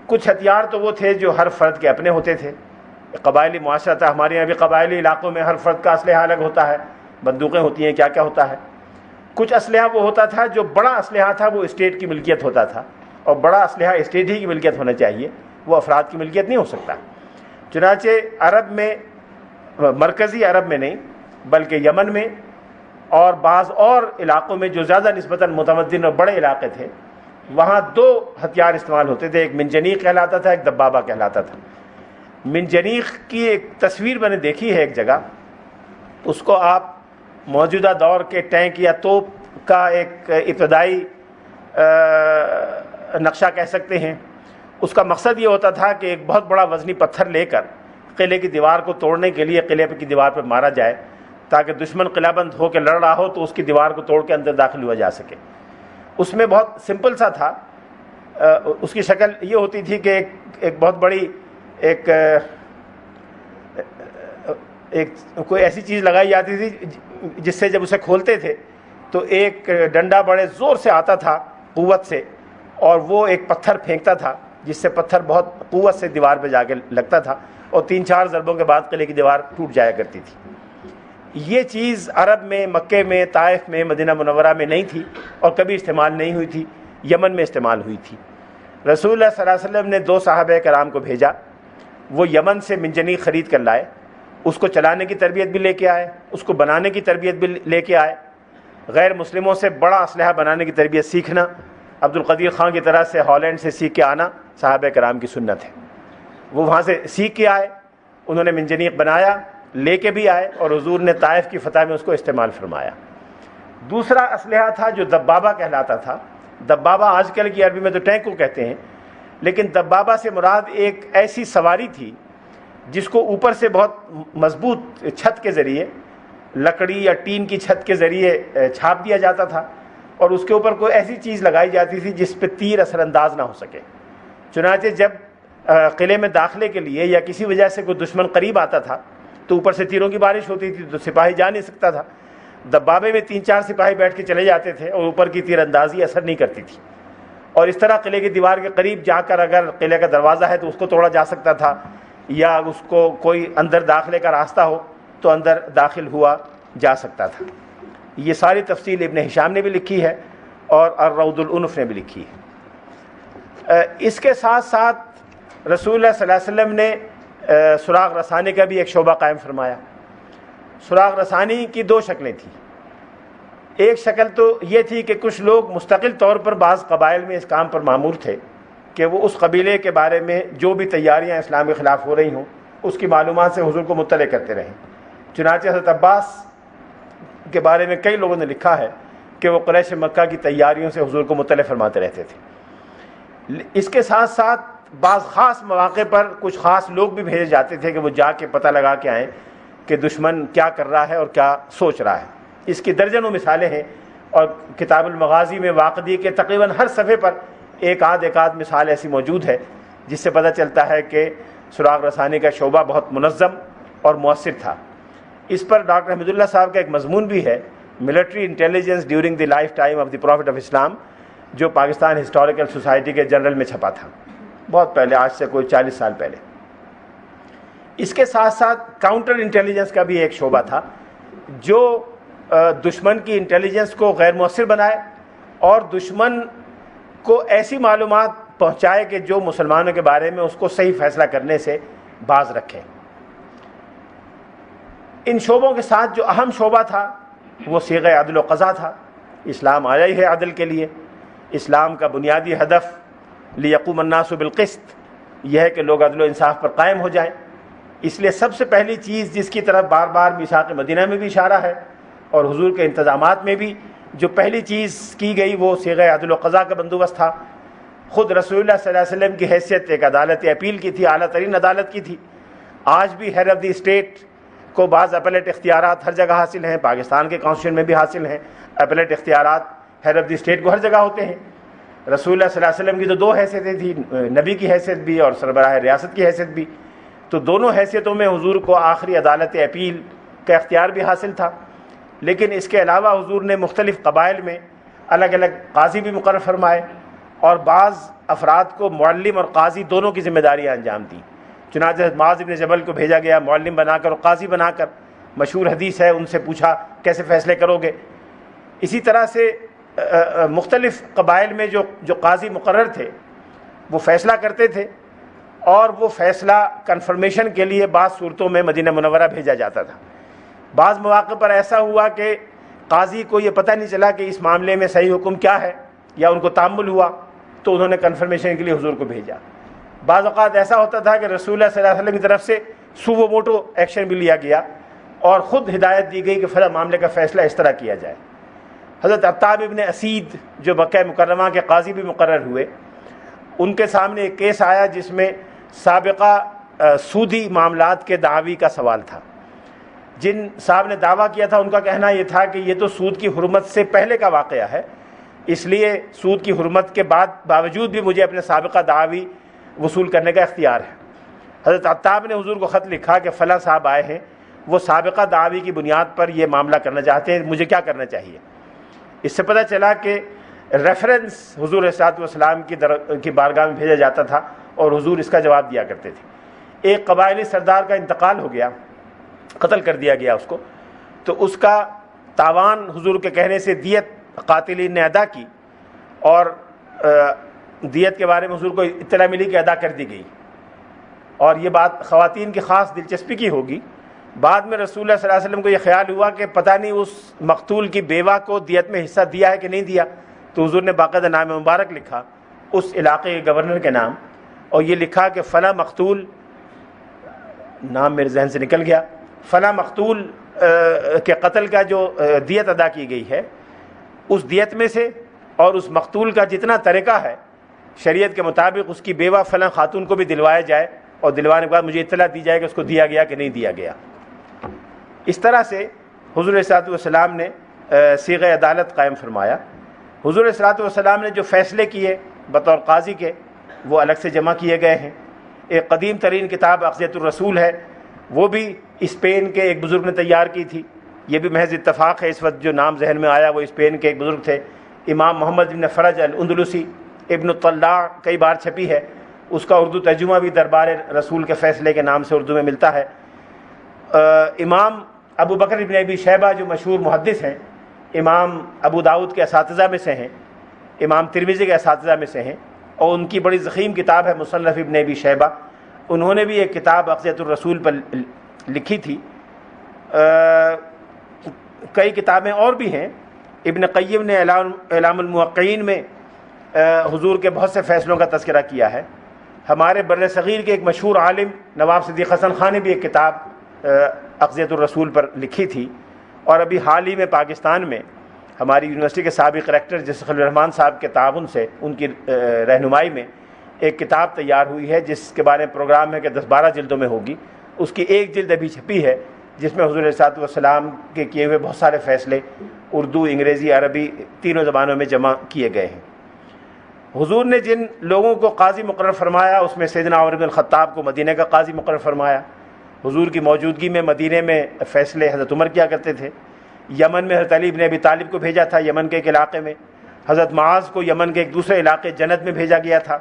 [SPEAKER 1] کچھ ہتھیار تو وہ تھے جو ہر فرد کے اپنے ہوتے تھے. قبائلی معاشرہ تھا، ہمارے یہاں بھی قبائلی علاقوں میں ہر فرد کا اسلحہ الگ ہوتا ہے، بندوقیں ہوتی ہیں، کیا کیا ہوتا ہے. کچھ اسلحہ وہ ہوتا تھا جو بڑا اسلحہ تھا، وہ اسٹیٹ کی ملکیت ہوتا تھا، اور بڑا اسلحہ اسٹیٹ ہی کی ملکیت ہونا چاہیے، وہ افراد کی ملکیت نہیں ہو سکتا. چنانچہ عرب میں، مرکزی عرب میں نہیں بلکہ یمن میں اور بعض اور علاقوں میں جو زیادہ نسبتاً متمدن اور بڑے علاقے تھے، وہاں دو ہتھیار استعمال ہوتے تھے. ایک منجنیق کہلاتا تھا، ایک دبابہ کہلاتا تھا. منجنیق کی ایک تصویر میں نے دیکھی ہے ایک جگہ، اس کو آپ موجودہ دور کے ٹینک یا توپ کا ایک ابتدائی نقشہ کہہ سکتے ہیں. اس کا مقصد یہ ہوتا تھا کہ ایک بہت بڑا وزنی پتھر لے کر قلعے کی دیوار کو توڑنے کے لیے قلعے کی دیوار پر مارا جائے، تاکہ دشمن قلعہ بند ہو کے لڑ رہا ہو تو اس کی دیوار کو توڑ کے اندر داخل ہوا جا سکے. اس میں بہت سمپل سا تھا. اس کی شکل یہ ہوتی تھی کہ ایک بہت بڑی ایک کوئی ایسی چیز لگائی جاتی تھی جس سے جب اسے کھولتے تھے تو ایک ڈنڈا بڑے زور سے آتا تھا قوت سے، اور وہ ایک پتھر پھینکتا تھا جس سے پتھر بہت قوت سے دیوار پہ جا کے لگتا تھا، اور 3-4 ضربوں کے بعد قلعے کی دیوار ٹوٹ جایا کرتی تھی. یہ چیز عرب میں، مکے میں، طائف میں، مدینہ منورہ میں نہیں تھی اور کبھی استعمال نہیں ہوئی تھی. یمن میں استعمال ہوئی تھی. رسول اللہ صلی اللہ علیہ وسلم نے 2 صحابہ کرام کو بھیجا، وہ یمن سے منجنیق خرید کر لائے، اس کو چلانے کی تربیت بھی لے کے آئے، اس کو بنانے کی تربیت بھی لے کے آئے. غیر مسلموں سے بڑا اسلحہ بنانے کی تربیت سیکھنا، عبد القدیر خان کی طرح سے ہالینڈ سے سیکھ کے آنا صحابہ کرام کی سنت ہے. وہ وہاں سے سیکھ کے آئے، انہوں نے منجنیق بنایا، لے کے بھی آئے، اور حضور نے طائف کی فتح میں اس کو استعمال فرمایا. دوسرا اسلحہ تھا جو دبابہ کہلاتا تھا. دبابہ آج کل کی عربی میں تو ٹینک کو کہتے ہیں، لیکن دبابہ سے مراد ایک ایسی سواری تھی جس کو اوپر سے بہت مضبوط چھت کے ذریعے، لکڑی یا ٹین کی چھت کے ذریعے چھاپ دیا جاتا تھا، اور اس کے اوپر کوئی ایسی چیز لگائی جاتی تھی جس پہ تیر اثر انداز نہ ہو سکے. چنانچہ جب قلعے میں داخلے کے لیے یا کسی وجہ سے کوئی دشمن قریب آتا تھا تو اوپر سے تیروں کی بارش ہوتی تھی تو سپاہی جا نہیں سکتا تھا. دبابے میں 3-4 سپاہی بیٹھ کے چلے جاتے تھے اور اوپر کی تیر اندازی اثر نہیں کرتی تھی، اور اس طرح قلعے کی دیوار کے قریب جا کر اگر قلعے کا دروازہ ہے تو اس کو توڑا جا سکتا تھا، یا اس کو کوئی اندر داخلے کا راستہ ہو تو اندر داخل ہوا جا سکتا تھا. یہ ساری تفصیل ابن ہشام نے بھی لکھی ہے اور الروض الانف نے بھی لکھی ہے. اس کے ساتھ ساتھ رسول اللہ صلی اللہ علیہ وسلم نے سراغ رسانی کا بھی ایک شعبہ قائم فرمایا. سراغ رسانی کی 2 شکلیں تھیں. ایک شکل تو یہ تھی کہ کچھ لوگ مستقل طور پر بعض قبائل میں اس کام پر مامور تھے کہ وہ اس قبیلے کے بارے میں جو بھی تیاریاں اسلام کے خلاف ہو رہی ہوں اس کی معلومات سے حضور کو مطلع کرتے رہیں. چنانچہ حضرت عباس کے بارے میں کئی لوگوں نے لکھا ہے کہ وہ قریش مکہ کی تیاریوں سے حضور کو مطلع فرماتے رہتے تھے. اس کے ساتھ ساتھ بعض خاص مواقع پر کچھ خاص لوگ بھی بھیجے جاتے تھے کہ وہ جا کے پتہ لگا کے آئیں کہ دشمن کیا کر رہا ہے اور کیا سوچ رہا ہے. اس کی درجنوں مثالیں ہیں، اور کتاب المغازی میں واقعی کے تقریباً ہر صفحے پر ایک آدھ مثال ایسی موجود ہے جس سے پتہ چلتا ہے کہ سراغ رسانی کا شعبہ بہت منظم اور مؤثر تھا. اس پر ڈاکٹر حمید اللہ صاحب کا ایک مضمون بھی ہے، military intelligence during the lifetime of the prophet of Islam, جو پاکستان ہسٹوریکل سوسائٹی کے جنرل میں چھپا تھا بہت پہلے، آج سے کوئی 40 سال پہلے. اس کے ساتھ ساتھ کاؤنٹر انٹیلیجنس کا بھی ایک شعبہ تھا جو دشمن کی انٹیلیجنس کو غیر مؤثر بنائے اور دشمن کو ایسی معلومات پہنچائے کہ جو مسلمانوں کے بارے میں اس کو صحیح فیصلہ کرنے سے باز رکھے. ان شعبوں کے ساتھ جو اہم شعبہ تھا وہ صیغہ عدل و قضا تھا. اسلام آیا ہی ہے عدل کے لیے. اسلام کا بنیادی ہدف لیقوم الناس بالقسط، یہ ہے کہ لوگ عدل و انصاف پر قائم ہو جائیں. اس لیے سب سے پہلی چیز جس کی طرف بار بار میثاق مدینہ میں بھی اشارہ ہے اور حضور کے انتظامات میں بھی جو پہلی چیز کی گئی وہ صیغہ عدل و قضا کا بندوبست تھا. خود رسول اللہ صلی اللہ علیہ وسلم کی حیثیت ایک عدالت اپیل کی تھی، اعلیٰ ترین عدالت کی تھی. آج بھی ہیڈ آف دی اسٹیٹ کو بعض اپیلیٹ اختیارات ہر جگہ حاصل ہیں، پاکستان کے کانسٹیٹیوشن میں بھی حاصل ہیں. اپیلیٹ اختیارات ہیڈ آف دی اسٹیٹ کو ہر جگہ ہوتے ہیں. رسول اللہ صلی اللہ علیہ وسلم کی تو 2 حیثیتیں تھیں، نبی کی حیثیت بھی اور سربراہ ریاست کی حیثیت بھی. تو دونوں حیثیتوں میں حضور کو آخری عدالت اپیل کا اختیار بھی حاصل تھا. لیکن اس کے علاوہ حضور نے مختلف قبائل میں الگ الگ قاضی بھی مقرر فرمائے اور بعض افراد کو معلم اور قاضی دونوں کی ذمہ داریاں انجام دیں۔ چنانچہ معاذ بن جبل کو بھیجا گیا معلم بنا کر اور قاضی بنا کر، مشہور حدیث ہے، ان سے پوچھا کیسے فیصلے کرو گے۔ اسی طرح سے مختلف قبائل میں جو قاضی مقرر تھے وہ فیصلہ کرتے تھے، اور وہ فیصلہ کنفرمیشن کے لیے بعض صورتوں میں مدینہ منورہ بھیجا جاتا تھا۔ بعض مواقع پر ایسا ہوا کہ قاضی کو یہ پتہ نہیں چلا کہ اس معاملے میں صحیح حکم کیا ہے، یا ان کو تامل ہوا تو انہوں نے کنفرمیشن کے لیے حضور کو بھیجا۔ بعض اوقات ایسا ہوتا تھا کہ رسول اللہ صلی اللہ علیہ وسلم کی طرف سے سو موٹو ایکشن بھی لیا گیا اور خود ہدایت دی گئی کہ فلاں معاملے کا فیصلہ اس طرح کیا جائے۔ حضرت عتاب ابن اسید جو مکہ مکرمہ کے قاضی بھی مقرر ہوئے، ان کے سامنے ایک کیس آیا جس میں سابقہ سودی معاملات کے دعوی کا سوال تھا۔ جن صاحب نے دعویٰ کیا تھا ان کا کہنا یہ تھا کہ یہ تو سود کی حرمت سے پہلے کا واقعہ ہے، اس لیے سود کی حرمت کے باوجود بھی مجھے اپنے سابقہ دعوی وصول کرنے کا اختیار ہے۔ حضرت عتاب نے حضور کو خط لکھا کہ فلاں صاحب آئے ہیں، وہ سابقہ دعوی کی بنیاد پر یہ معاملہ کرنا چاہتے ہیں، مجھے کیا کرنا چاہیے؟ اس سے پتہ چلا کہ ریفرنس حضور صلی اللہ علیہ وسلم کی بارگاہ میں بھیجا جاتا تھا اور حضور اس کا جواب دیا کرتے تھے۔ ایک قبائلی سردار کا انتقال ہو گیا، قتل کر دیا گیا اس کو، تو اس کا تاوان حضور کے کہنے سے دیت قاتلین نے ادا کی، اور دیت کے بارے میں حضور کو اطلاع ملی کہ ادا کر دی گئی، اور یہ بات خواتین کی خاص دلچسپی کی ہوگی۔ بعد میں رسول اللہ صلی اللہ علیہ وسلم کو یہ خیال ہوا کہ پتہ نہیں اس مقتول کی بیوہ کو دیت میں حصہ دیا ہے کہ نہیں دیا، تو حضور نے باقاعدہ نام مبارک لکھا اس علاقے کے گورنر کے نام، اور یہ لکھا کہ فلاں مقتول، نام میرے ذہن سے نکل گیا، فلاں مقتول کے قتل کا جو دیت ادا کی گئی ہے اس دیت میں سے، اور اس مقتول کا جتنا طریقہ ہے شریعت کے مطابق اس کی بیوہ فلاں خاتون کو بھی دلوایا جائے، اور دلوانے کے بعد مجھے اطلاع دی جائے کہ اس کو دیا گیا کہ نہیں دیا گیا۔ اس طرح سے حضور صلی اللہ علیہ وسلم نے صیغہ عدالت قائم فرمایا۔ حضور صلی اللہ علیہ وسلم نے جو فیصلے کیے بطور قاضی کے وہ الگ سے جمع کیے گئے ہیں۔ ایک قدیم ترین کتاب اقضیۃ الرسول ہے، وہ بھی اسپین کے ایک بزرگ نے تیار کی تھی۔ یہ بھی محض اتفاق ہے، اس وقت جو نام ذہن میں آیا وہ اسپین کے ایک بزرگ تھے، امام محمد بن فرج الاندلسی، ابن الطلاع کئی بار چھپی ہے، اس کا اردو ترجمہ بھی دربار رسول کے فیصلے کے نام سے اردو میں ملتا ہے۔ امام ابو بکر ابن ابی شیبہ جو مشہور محدث ہیں، امام ابو داؤد کے اساتذہ میں سے ہیں، امام ترمذی کے اساتذہ میں سے ہیں، اور ان کی بڑی ضخیم کتاب ہے مصنف ابن ابی شیبہ، انہوں نے بھی ایک کتاب اقضیۃ الرسول پر لکھی تھی۔ کئی کتابیں اور بھی ہیں۔ ابن قیم نے اعلام الموقعین میں حضور کے بہت سے فیصلوں کا تذکرہ کیا ہے۔ ہمارے بر صغیر کے ایک مشہور عالم نواب صدیق حسن خان نے بھی ایک کتاب اقضیۃ الرسول پر لکھی تھی، اور ابھی حال ہی میں پاکستان میں ہماری یونیورسٹی کے سابق ریکٹر جس خلیل الرحمان صاحب کے تعاون سے ان کی رہنمائی میں ایک کتاب تیار ہوئی ہے جس کے بارے میں پروگرام ہے کہ 10-12 جلدوں میں ہوگی۔ اس کی ایک جلد ابھی چھپی ہے جس میں حضور علیہ الصلوۃ والسلام کے کیے ہوئے بہت سارے فیصلے اردو، انگریزی، عربی تینوں زبانوں میں جمع کیے گئے ہیں۔ حضور نے جن لوگوں کو قاضی مقرر فرمایا اس میں سیدنا عمر بن الخطاب کو مدینہ کا قاضی مقرر فرمایا۔ حضور کی موجودگی میں مدینہ میں فیصلے حضرت عمر کیا کرتے تھے۔ یمن میں حضرت علی بن ابی طالب کو بھیجا تھا، یمن کے ایک علاقے میں۔ حضرت معاذ کو یمن کے ایک دوسرے علاقے جنت میں بھیجا گیا تھا۔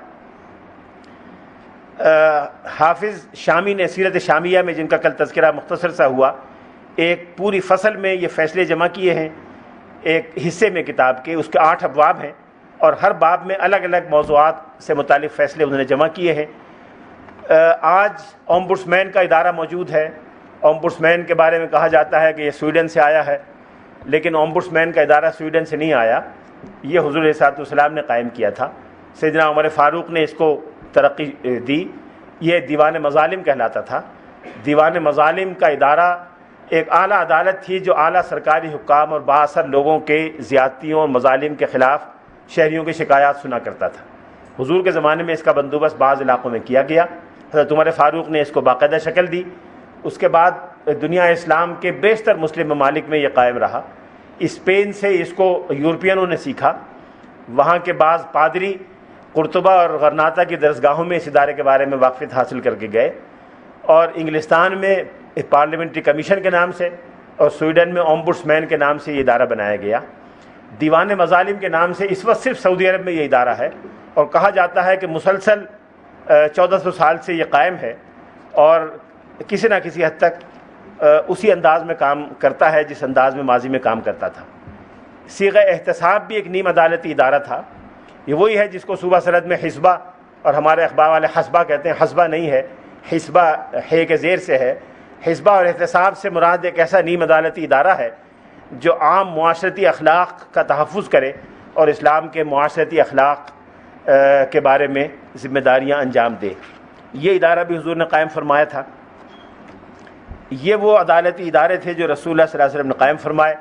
[SPEAKER 1] حافظ شامی نے سیرت شامیہ میں، جن کا کل تذکرہ مختصر سا ہوا، ایک پوری فصل میں یہ فیصلے جمع کیے ہیں، ایک حصے میں کتاب کے، اس کے 8 ابواب ہیں، اور ہر باب میں الگ الگ موضوعات سے متعلق فیصلے انہوں نے جمع کیے ہیں۔ آج اومبڈسمین کا ادارہ موجود ہے۔ اومبڈسمین کے بارے میں کہا جاتا ہے کہ یہ سویڈن سے آیا ہے، لیکن اومبڈسمین کا ادارہ سویڈن سے نہیں آیا، یہ حضور علیہ الصلوۃ والسلام نے قائم کیا تھا۔ سیدنا عمر فاروق نے اس کو ترقی دی۔ یہ دیوان مظالم کہلاتا تھا۔ دیوان مظالم کا ادارہ ایک اعلیٰ عدالت تھی جو اعلیٰ سرکاری حکام اور بااثر لوگوں کے زیادتیوں اور مظالم کے خلاف شہریوں کی شکایات سنا کرتا تھا۔ حضور کے زمانے میں اس کا بندوبست بعض علاقوں میں کیا گیا، حضرت عمر فاروق نے اس کو باقاعدہ شکل دی۔ اس کے بعد دنیا اسلام کے بیشتر مسلم ممالک میں یہ قائم رہا۔ اسپین سے اس کو یورپینوں نے سیکھا، وہاں کے بعض پادری قرطبہ اور غرناطہ کی درسگاہوں میں اس ادارے کے بارے میں واقفیت حاصل کر کے گئے، اور انگلستان میں پارلیمنٹری کمیشن کے نام سے اور سویڈن میں اومبڈسمین کے نام سے یہ ادارہ بنایا گیا۔ دیوان مظالم کے نام سے اس وقت صرف سعودی عرب میں یہ ادارہ ہے، اور کہا جاتا ہے کہ مسلسل 1400 سال سے یہ قائم ہے، اور کسی نہ کسی حد تک اسی انداز میں کام کرتا ہے جس انداز میں ماضی میں کام کرتا تھا۔ صیغہ احتساب بھی ایک نیم عدالتی ادارہ تھا، یہ وہی ہے جس کو صوبہ سرحد میں حسبہ، اور ہمارے اخبار والے حسبہ کہتے ہیں، حسبہ نہیں ہے، حسبہ ہے کے زیر سے ہے۔ حسبہ اور احتساب سے مراد ایک ایسا نیم عدالتی ادارہ ہے جو عام معاشرتی اخلاق کا تحفظ کرے اور اسلام کے معاشرتی اخلاق کے بارے میں ذمہ داریاں انجام دے۔ یہ ادارہ بھی حضور نے قائم فرمایا تھا۔ یہ وہ عدالتی ادارے تھے جو رسول اللہ صلی اللہ علیہ وسلم نے قائم فرمائے۔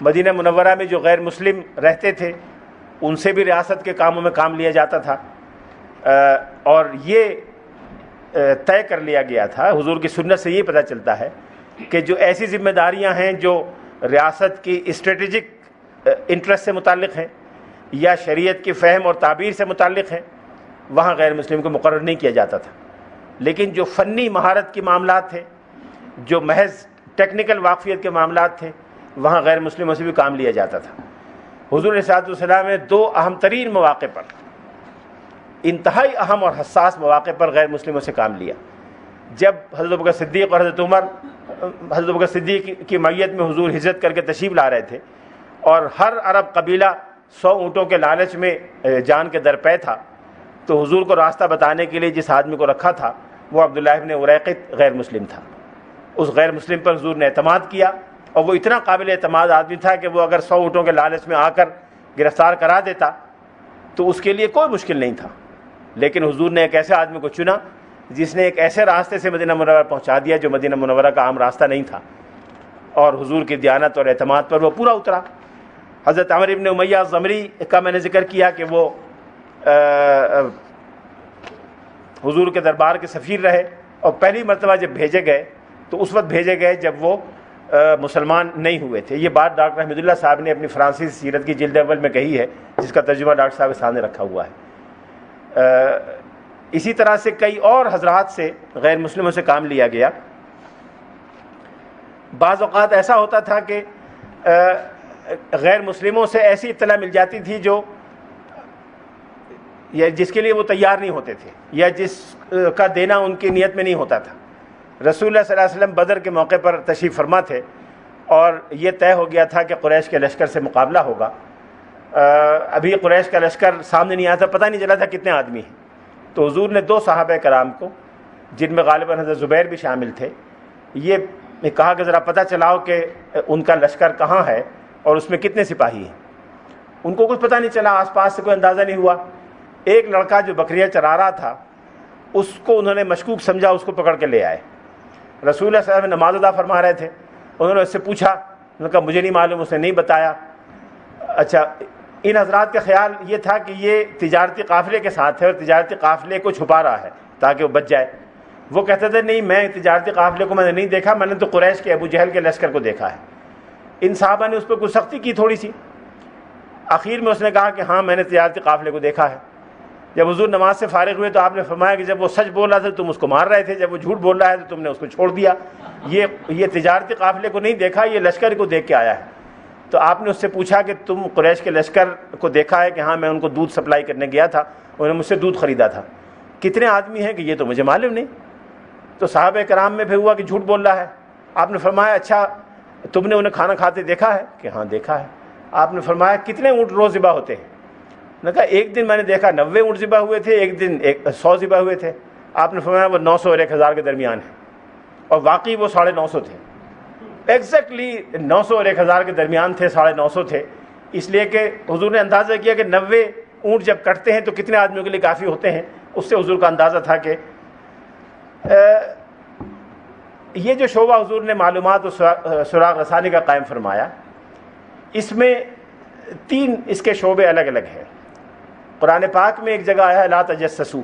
[SPEAKER 1] مدینہ منورہ میں جو غیر مسلم رہتے تھے ان سے بھی ریاست کے کاموں میں کام لیا جاتا تھا، اور یہ طے کر لیا گیا تھا، حضور کی سنت سے یہ پتہ چلتا ہے کہ جو ایسی ذمہ داریاں ہیں جو ریاست کی اسٹریٹجک انٹرسٹ سے متعلق ہیں یا شریعت کی فہم اور تعبیر سے متعلق ہیں، وہاں غیر مسلم کو مقرر نہیں کیا جاتا تھا۔ لیکن جو فنی مہارت کے معاملات تھے، جو محض ٹیکنیکل واقفیت کے معاملات تھے، وہاں غیر مسلموں سے بھی کام لیا جاتا تھا۔ حضور صلی اللہ علیہ وسلم نے دو اہم ترین مواقع پر، انتہائی اہم اور حساس مواقع پر غیر مسلموں سے کام لیا۔ جب حضرت ابوبکر صدیق اور حضرت عمر، حضرت ابوبکر صدیق کی معیت میں حضور ہجرت کر کے تشریف لا رہے تھے، اور ہر عرب قبیلہ 100 اونٹوں کے لالچ میں جان کے درپے تھا، تو حضور کو راستہ بتانے کے لیے جس آدمی کو رکھا تھا وہ عبداللہ ابن اریقط غیر مسلم تھا۔ اس غیر مسلم پر حضور نے اعتماد کیا، اور وہ اتنا قابل اعتماد آدمی تھا کہ وہ اگر 100 اونٹوں کے لالچ میں آ کر گرفتار کرا دیتا تو اس کے لیے کوئی مشکل نہیں تھا۔ لیکن حضور نے ایک ایسے آدمی کو چنا جس نے ایک ایسے راستے سے مدینہ منورہ پہنچا دیا جو مدینہ منورہ کا عام راستہ نہیں تھا، اور حضور کی دیانت اور اعتماد پر وہ پورا اترا۔ حضرت عمر ابن امیہ الضمری کا میں نے ذکر کیا کہ وہ حضور کے دربار کے سفیر رہے، اور پہلی مرتبہ جب بھیجے گئے تو اس وقت بھیجے گئے جب وہ مسلمان نہیں ہوئے تھے۔ یہ بات ڈاکٹر احمد اللہ صاحب نے اپنی فرانسیسی سیرت کی جلد اول میں کہی ہے، جس کا ترجمہ ڈاکٹر صاحب کے سامنے رکھا ہوا ہے۔ اسی طرح سے کئی اور حضرات سے غیر مسلموں سے کام لیا گیا۔ بعض اوقات ایسا ہوتا تھا کہ غیر مسلموں سے ایسی اطلاع مل جاتی تھی جو یا جس کے لیے وہ تیار نہیں ہوتے تھے، یا جس کا دینا ان کی نیت میں نہیں ہوتا تھا۔ رسول اللہ صلی اللہ علیہ وسلم بدر کے موقع پر تشریف فرما تھے، اور یہ طے ہو گیا تھا کہ قریش کے لشکر سے مقابلہ ہوگا۔ ابھی قریش کا لشکر سامنے نہیں آیا تھا، پتہ نہیں چلا تھا کتنے آدمی ہیں۔ تو حضور نے 2 صحابہ کرام کو، جن میں غالباً حضرت زبیر بھی شامل تھے، یہ کہا کہ ذرا پتہ چلاؤ کہ ان کا لشکر کہاں ہے اور اس میں کتنے سپاہی ہیں۔ ان کو کچھ پتہ نہیں چلا، آس پاس سے کوئی اندازہ نہیں ہوا۔ ایک لڑکا جو بکریاں چرا رہا تھا اس کو انہوں نے مشکوک سمجھا، اس کو پکڑ کے لے آئے۔ رسول اللہ صلی اللہ علیہ وسلم نماز ادا فرما رہے تھے، انہوں نے اس سے پوچھا، انہوں نے کہا مجھے نہیں معلوم، اس نے نہیں بتایا۔ اچھا، ان حضرات کا خیال یہ تھا کہ یہ تجارتی قافلے کے ساتھ ہے اور تجارتی قافلے کو چھپا رہا ہے تاکہ وہ بچ جائے۔ وہ کہتے تھے نہیں، میں تجارتی قافلے کو میں نے نہیں دیکھا، میں نے تو قریش کے ابو جہل کے لشکر کو دیکھا ہے۔ ان صحابہ نے اس پہ کچھ سختی کی تھوڑی سی۔ آخر میں اس نے کہا کہ ہاں میں نے تجارتی قافلے کو دیکھا ہے۔ جب حضور نماز سے فارغ ہوئے تو آپ نے فرمایا کہ جب وہ سچ بول رہا تھا تم اس کو مار رہے تھے، جب وہ جھوٹ بول رہا ہے تو تم نے اس کو چھوڑ دیا۔ یہ تجارتی قافلے کو نہیں دیکھا، یہ لشکر کو دیکھ کے آیا ہے۔ تو آپ نے اس سے پوچھا کہ تم قریش کے لشکر کو دیکھا ہے؟ کہ ہاں میں ان کو دودھ سپلائی کرنے گیا تھا، انہوں نے مجھ سے دودھ خریدا تھا۔ کتنے آدمی ہیں کہ یہ تو مجھے معلوم نہیں۔ تو صحابہ کرام میں پھر ہوا کہ جھوٹ بول رہا ہے۔ آپ نے فرمایا اچھا تم نے انہیں کھانا کھاتے دیکھا ہے؟ کہ ہاں دیکھا ہے۔ آپ نے فرمایا کتنے اونٹ روز ذبح ہوتے ہیں؟ نے کہا ایک دن میں نے دیکھا 90 اونٹ ذبح ہوئے تھے، ایک دن 100 ذبح ہوئے تھے۔ آپ نے فرمایا وہ 900 اور 1000 کے درمیان ہے، اور واقعی وہ 950 تھے، ایگزیکٹلی 900 اور 1000 کے درمیان تھے، 950 تھے۔ اس لیے کہ حضور نے اندازہ کیا کہ 90 اونٹ جب کٹتے ہیں تو کتنے آدمیوں کے لیے کافی ہوتے ہیں، اس سے حضور کا اندازہ تھا کہ یہ جو شعبہ حضور نے معلومات اور سراغ رسانی کا قائم فرمایا، اس میں 3 اس کے شعبے الگ الگ ہیں۔ قرآن پاک میں ایک جگہ آیا ہے لا تجسسوا۔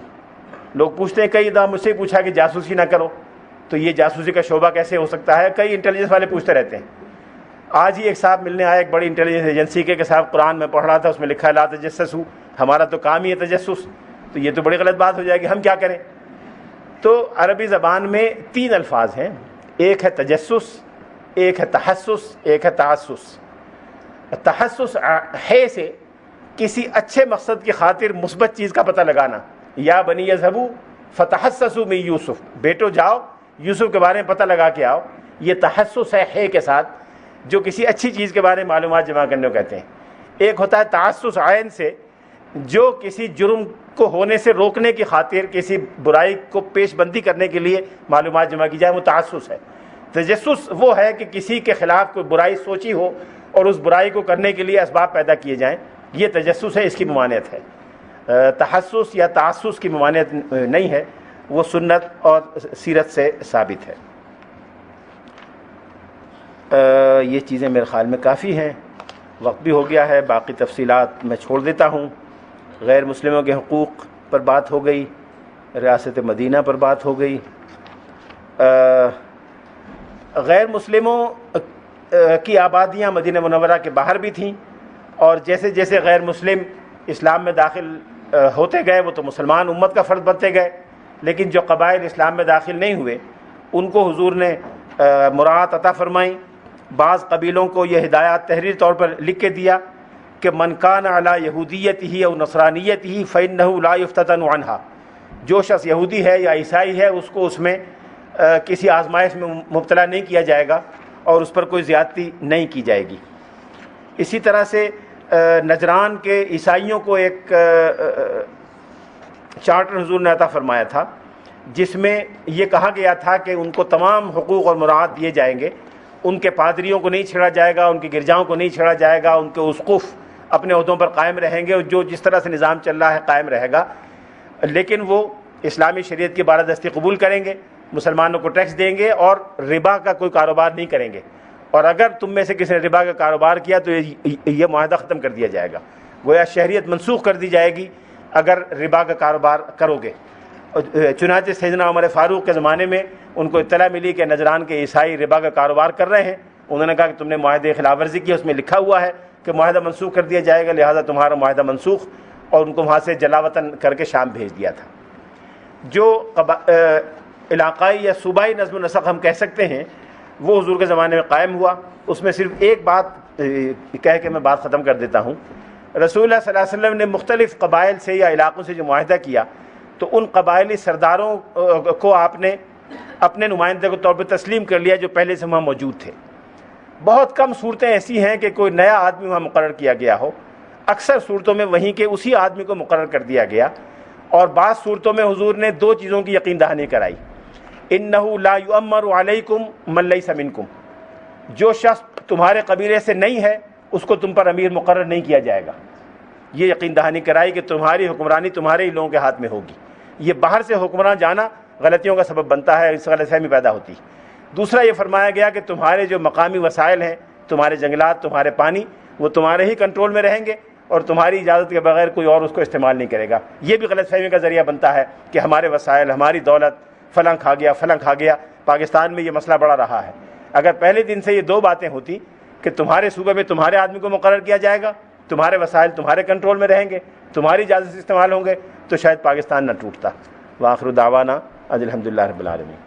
[SPEAKER 1] لوگ پوچھتے ہیں، کئی دفعہ مجھ سے پوچھا کہ جاسوسی نہ کرو، تو یہ جاسوسی کا شعبہ کیسے ہو سکتا ہے؟ کئی انٹیلیجنس والے پوچھتے رہتے ہیں۔ آج ہی ایک صاحب ملنے آیا ایک بڑی انٹیلیجنس ایجنسی کے، کہ صاحب قرآن میں پڑھ رہا تھا، اس میں لکھا ہے لا تجسسوا، ہمارا تو کام ہی ہے تجسس، تو یہ تو بڑی غلط بات ہو جائے گی، ہم کیا کریں؟ تو عربی زبان میں 3 الفاظ ہیں، ایک ہے تجسس، ایک ہے تحسس، ایک ہے تعسس۔ تحسس ہے سے کسی اچھے مقصد کی خاطر مثبت چیز کا پتہ لگانا، یا بنی یذهبوا فتحسسوا من یوسف، بیٹو جاؤ یوسف کے بارے میں پتہ لگا کے آؤ، یہ تحسس ہے کے ساتھ جو کسی اچھی چیز کے بارے میں معلومات جمع کرنے کو کہتے ہیں۔ ایک ہوتا ہے تعسس عین سے، جو کسی جرم کو ہونے سے روکنے کی خاطر کسی برائی کو پیش بندی کرنے کے لیے معلومات جمع کی جائے، وہ تعسس ہے۔ تجسس وہ ہے کہ کسی کے خلاف کوئی برائی سوچی ہو اور اس برائی کو کرنے کے لیے اسباب پیدا کیے جائیں، یہ تجسس ہے، اس کی ممانعت ہے۔ تحسس یا تعسس کی ممانعت نہیں ہے، وہ سنت اور سیرت سے ثابت ہے۔ یہ چیزیں میرے خیال میں کافی ہیں، وقت بھی ہو گیا ہے، باقی تفصیلات میں چھوڑ دیتا ہوں۔ غیر مسلموں کے حقوق پر بات ہو گئی، ریاست مدینہ پر بات ہو گئی۔ غیر مسلموں کی آبادیاں مدینہ منورہ کے باہر بھی تھیں، اور جیسے جیسے غیر مسلم اسلام میں داخل ہوتے گئے وہ تو مسلمان امت کا فرد بنتے گئے، لیکن جو قبائل اسلام میں داخل نہیں ہوئے ان کو حضور نے مراعات عطا فرمائیں۔ بعض قبیلوں کو یہ ہدایات تحریری طور پر لکھ کے دیا کہ من کان علی یہودیتہ او نصرانیتہ فإنہ لا یفتتن عنہا، جو شخص یہودی ہے یا عیسائی ہے اس کو اس میں کسی آزمائش میں مبتلا نہیں کیا جائے گا اور اس پر کوئی زیادتی نہیں کی جائے گی۔ اسی طرح سے نجران کے عیسائیوں کو ایک چارٹر حضور نے عطا فرمایا تھا، جس میں یہ کہا گیا تھا کہ ان کو تمام حقوق اور مراعات دیے جائیں گے، ان کے پادریوں کو نہیں چھیڑا جائے گا، ان کی گرجاؤں کو نہیں چھیڑا جائے گا، ان کے اسقف اپنے عہدوں پر قائم رہیں گے اور جو جس طرح سے نظام چل رہا ہے قائم رہے گا، لیکن وہ اسلامی شریعت کی بالادستی قبول کریں گے، مسلمانوں کو ٹیکس دیں گے اور ربا کا کوئی کاروبار نہیں کریں گے، اور اگر تم میں سے کسی نے ربا کا کاروبار کیا تو یہ معاہدہ ختم کر دیا جائے گا، گویا شہریت منسوخ کر دی جائے گی اگر ربا کا کاروبار کرو گے۔ چنانچہ سیدنا عمر فاروق کے زمانے میں ان کو اطلاع ملی کہ نجران کے عیسائی ربا کا کاروبار کر رہے ہیں، انہوں نے کہا کہ تم نے معاہدے کی خلاف ورزی کی، اس میں لکھا ہوا ہے کہ معاہدہ منسوخ کر دیا جائے گا، لہذا تمہارا معاہدہ منسوخ، اور ان کو وہاں سے جلا وطن کر کے شام بھیج دیا تھا۔ جو علاقائی یا صوبائی نظم و نسق ہم کہہ سکتے ہیں وہ حضور کے زمانے میں قائم ہوا۔ اس میں صرف ایک بات کہہ کے میں بات ختم کر دیتا ہوں۔ رسول اللہ صلی اللہ علیہ وسلم نے مختلف قبائل سے یا علاقوں سے جو معاہدہ کیا تو ان قبائلی سرداروں کو آپ نے اپنے نمائندے کے طور پر تسلیم کر لیا جو پہلے سے وہاں موجود تھے۔ بہت کم صورتیں ایسی ہیں کہ کوئی نیا آدمی وہاں مقرر کیا گیا ہو، اکثر صورتوں میں وہیں کے اسی آدمی کو مقرر کر دیا گیا، اور بعض صورتوں میں حضور نے دو چیزوں کی یقین دہانی کرائی۔ انہ لا یؤمر علیکم من لیس منکم، جو شخص تمہارے قبیلے سے نہیں ہے اس کو تم پر امیر مقرر نہیں کیا جائے گا، یہ یقین دہانی کرائی کہ تمہاری حکمرانی تمہارے ہی لوگوں کے ہاتھ میں ہوگی۔ یہ باہر سے حکمران جانا غلطیوں کا سبب بنتا ہے، اس غلط فہمی پیدا ہوتی۔ دوسرا یہ فرمایا گیا کہ تمہارے جو مقامی وسائل ہیں، تمہارے جنگلات، تمہارے پانی، وہ تمہارے ہی کنٹرول میں رہیں گے اور تمہاری اجازت کے بغیر کوئی اور اس کو استعمال نہیں کرے گا۔ یہ بھی غلط فہمی کا ذریعہ بنتا ہے کہ ہمارے وسائل، ہماری دولت فلاں کھا گیا فلاں کھا گیا۔ پاکستان میں یہ مسئلہ بڑا رہا ہے۔ اگر پہلے دن سے یہ دو باتیں ہوتی کہ تمہارے صوبے میں تمہارے آدمی کو مقرر کیا جائے گا، تمہارے وسائل تمہارے کنٹرول میں رہیں گے، تمہاری اجازت سے استعمال ہوں گے، تو شاید پاکستان نہ ٹوٹتا۔ وآخر دعوانا الحمدللہ رب العالمین۔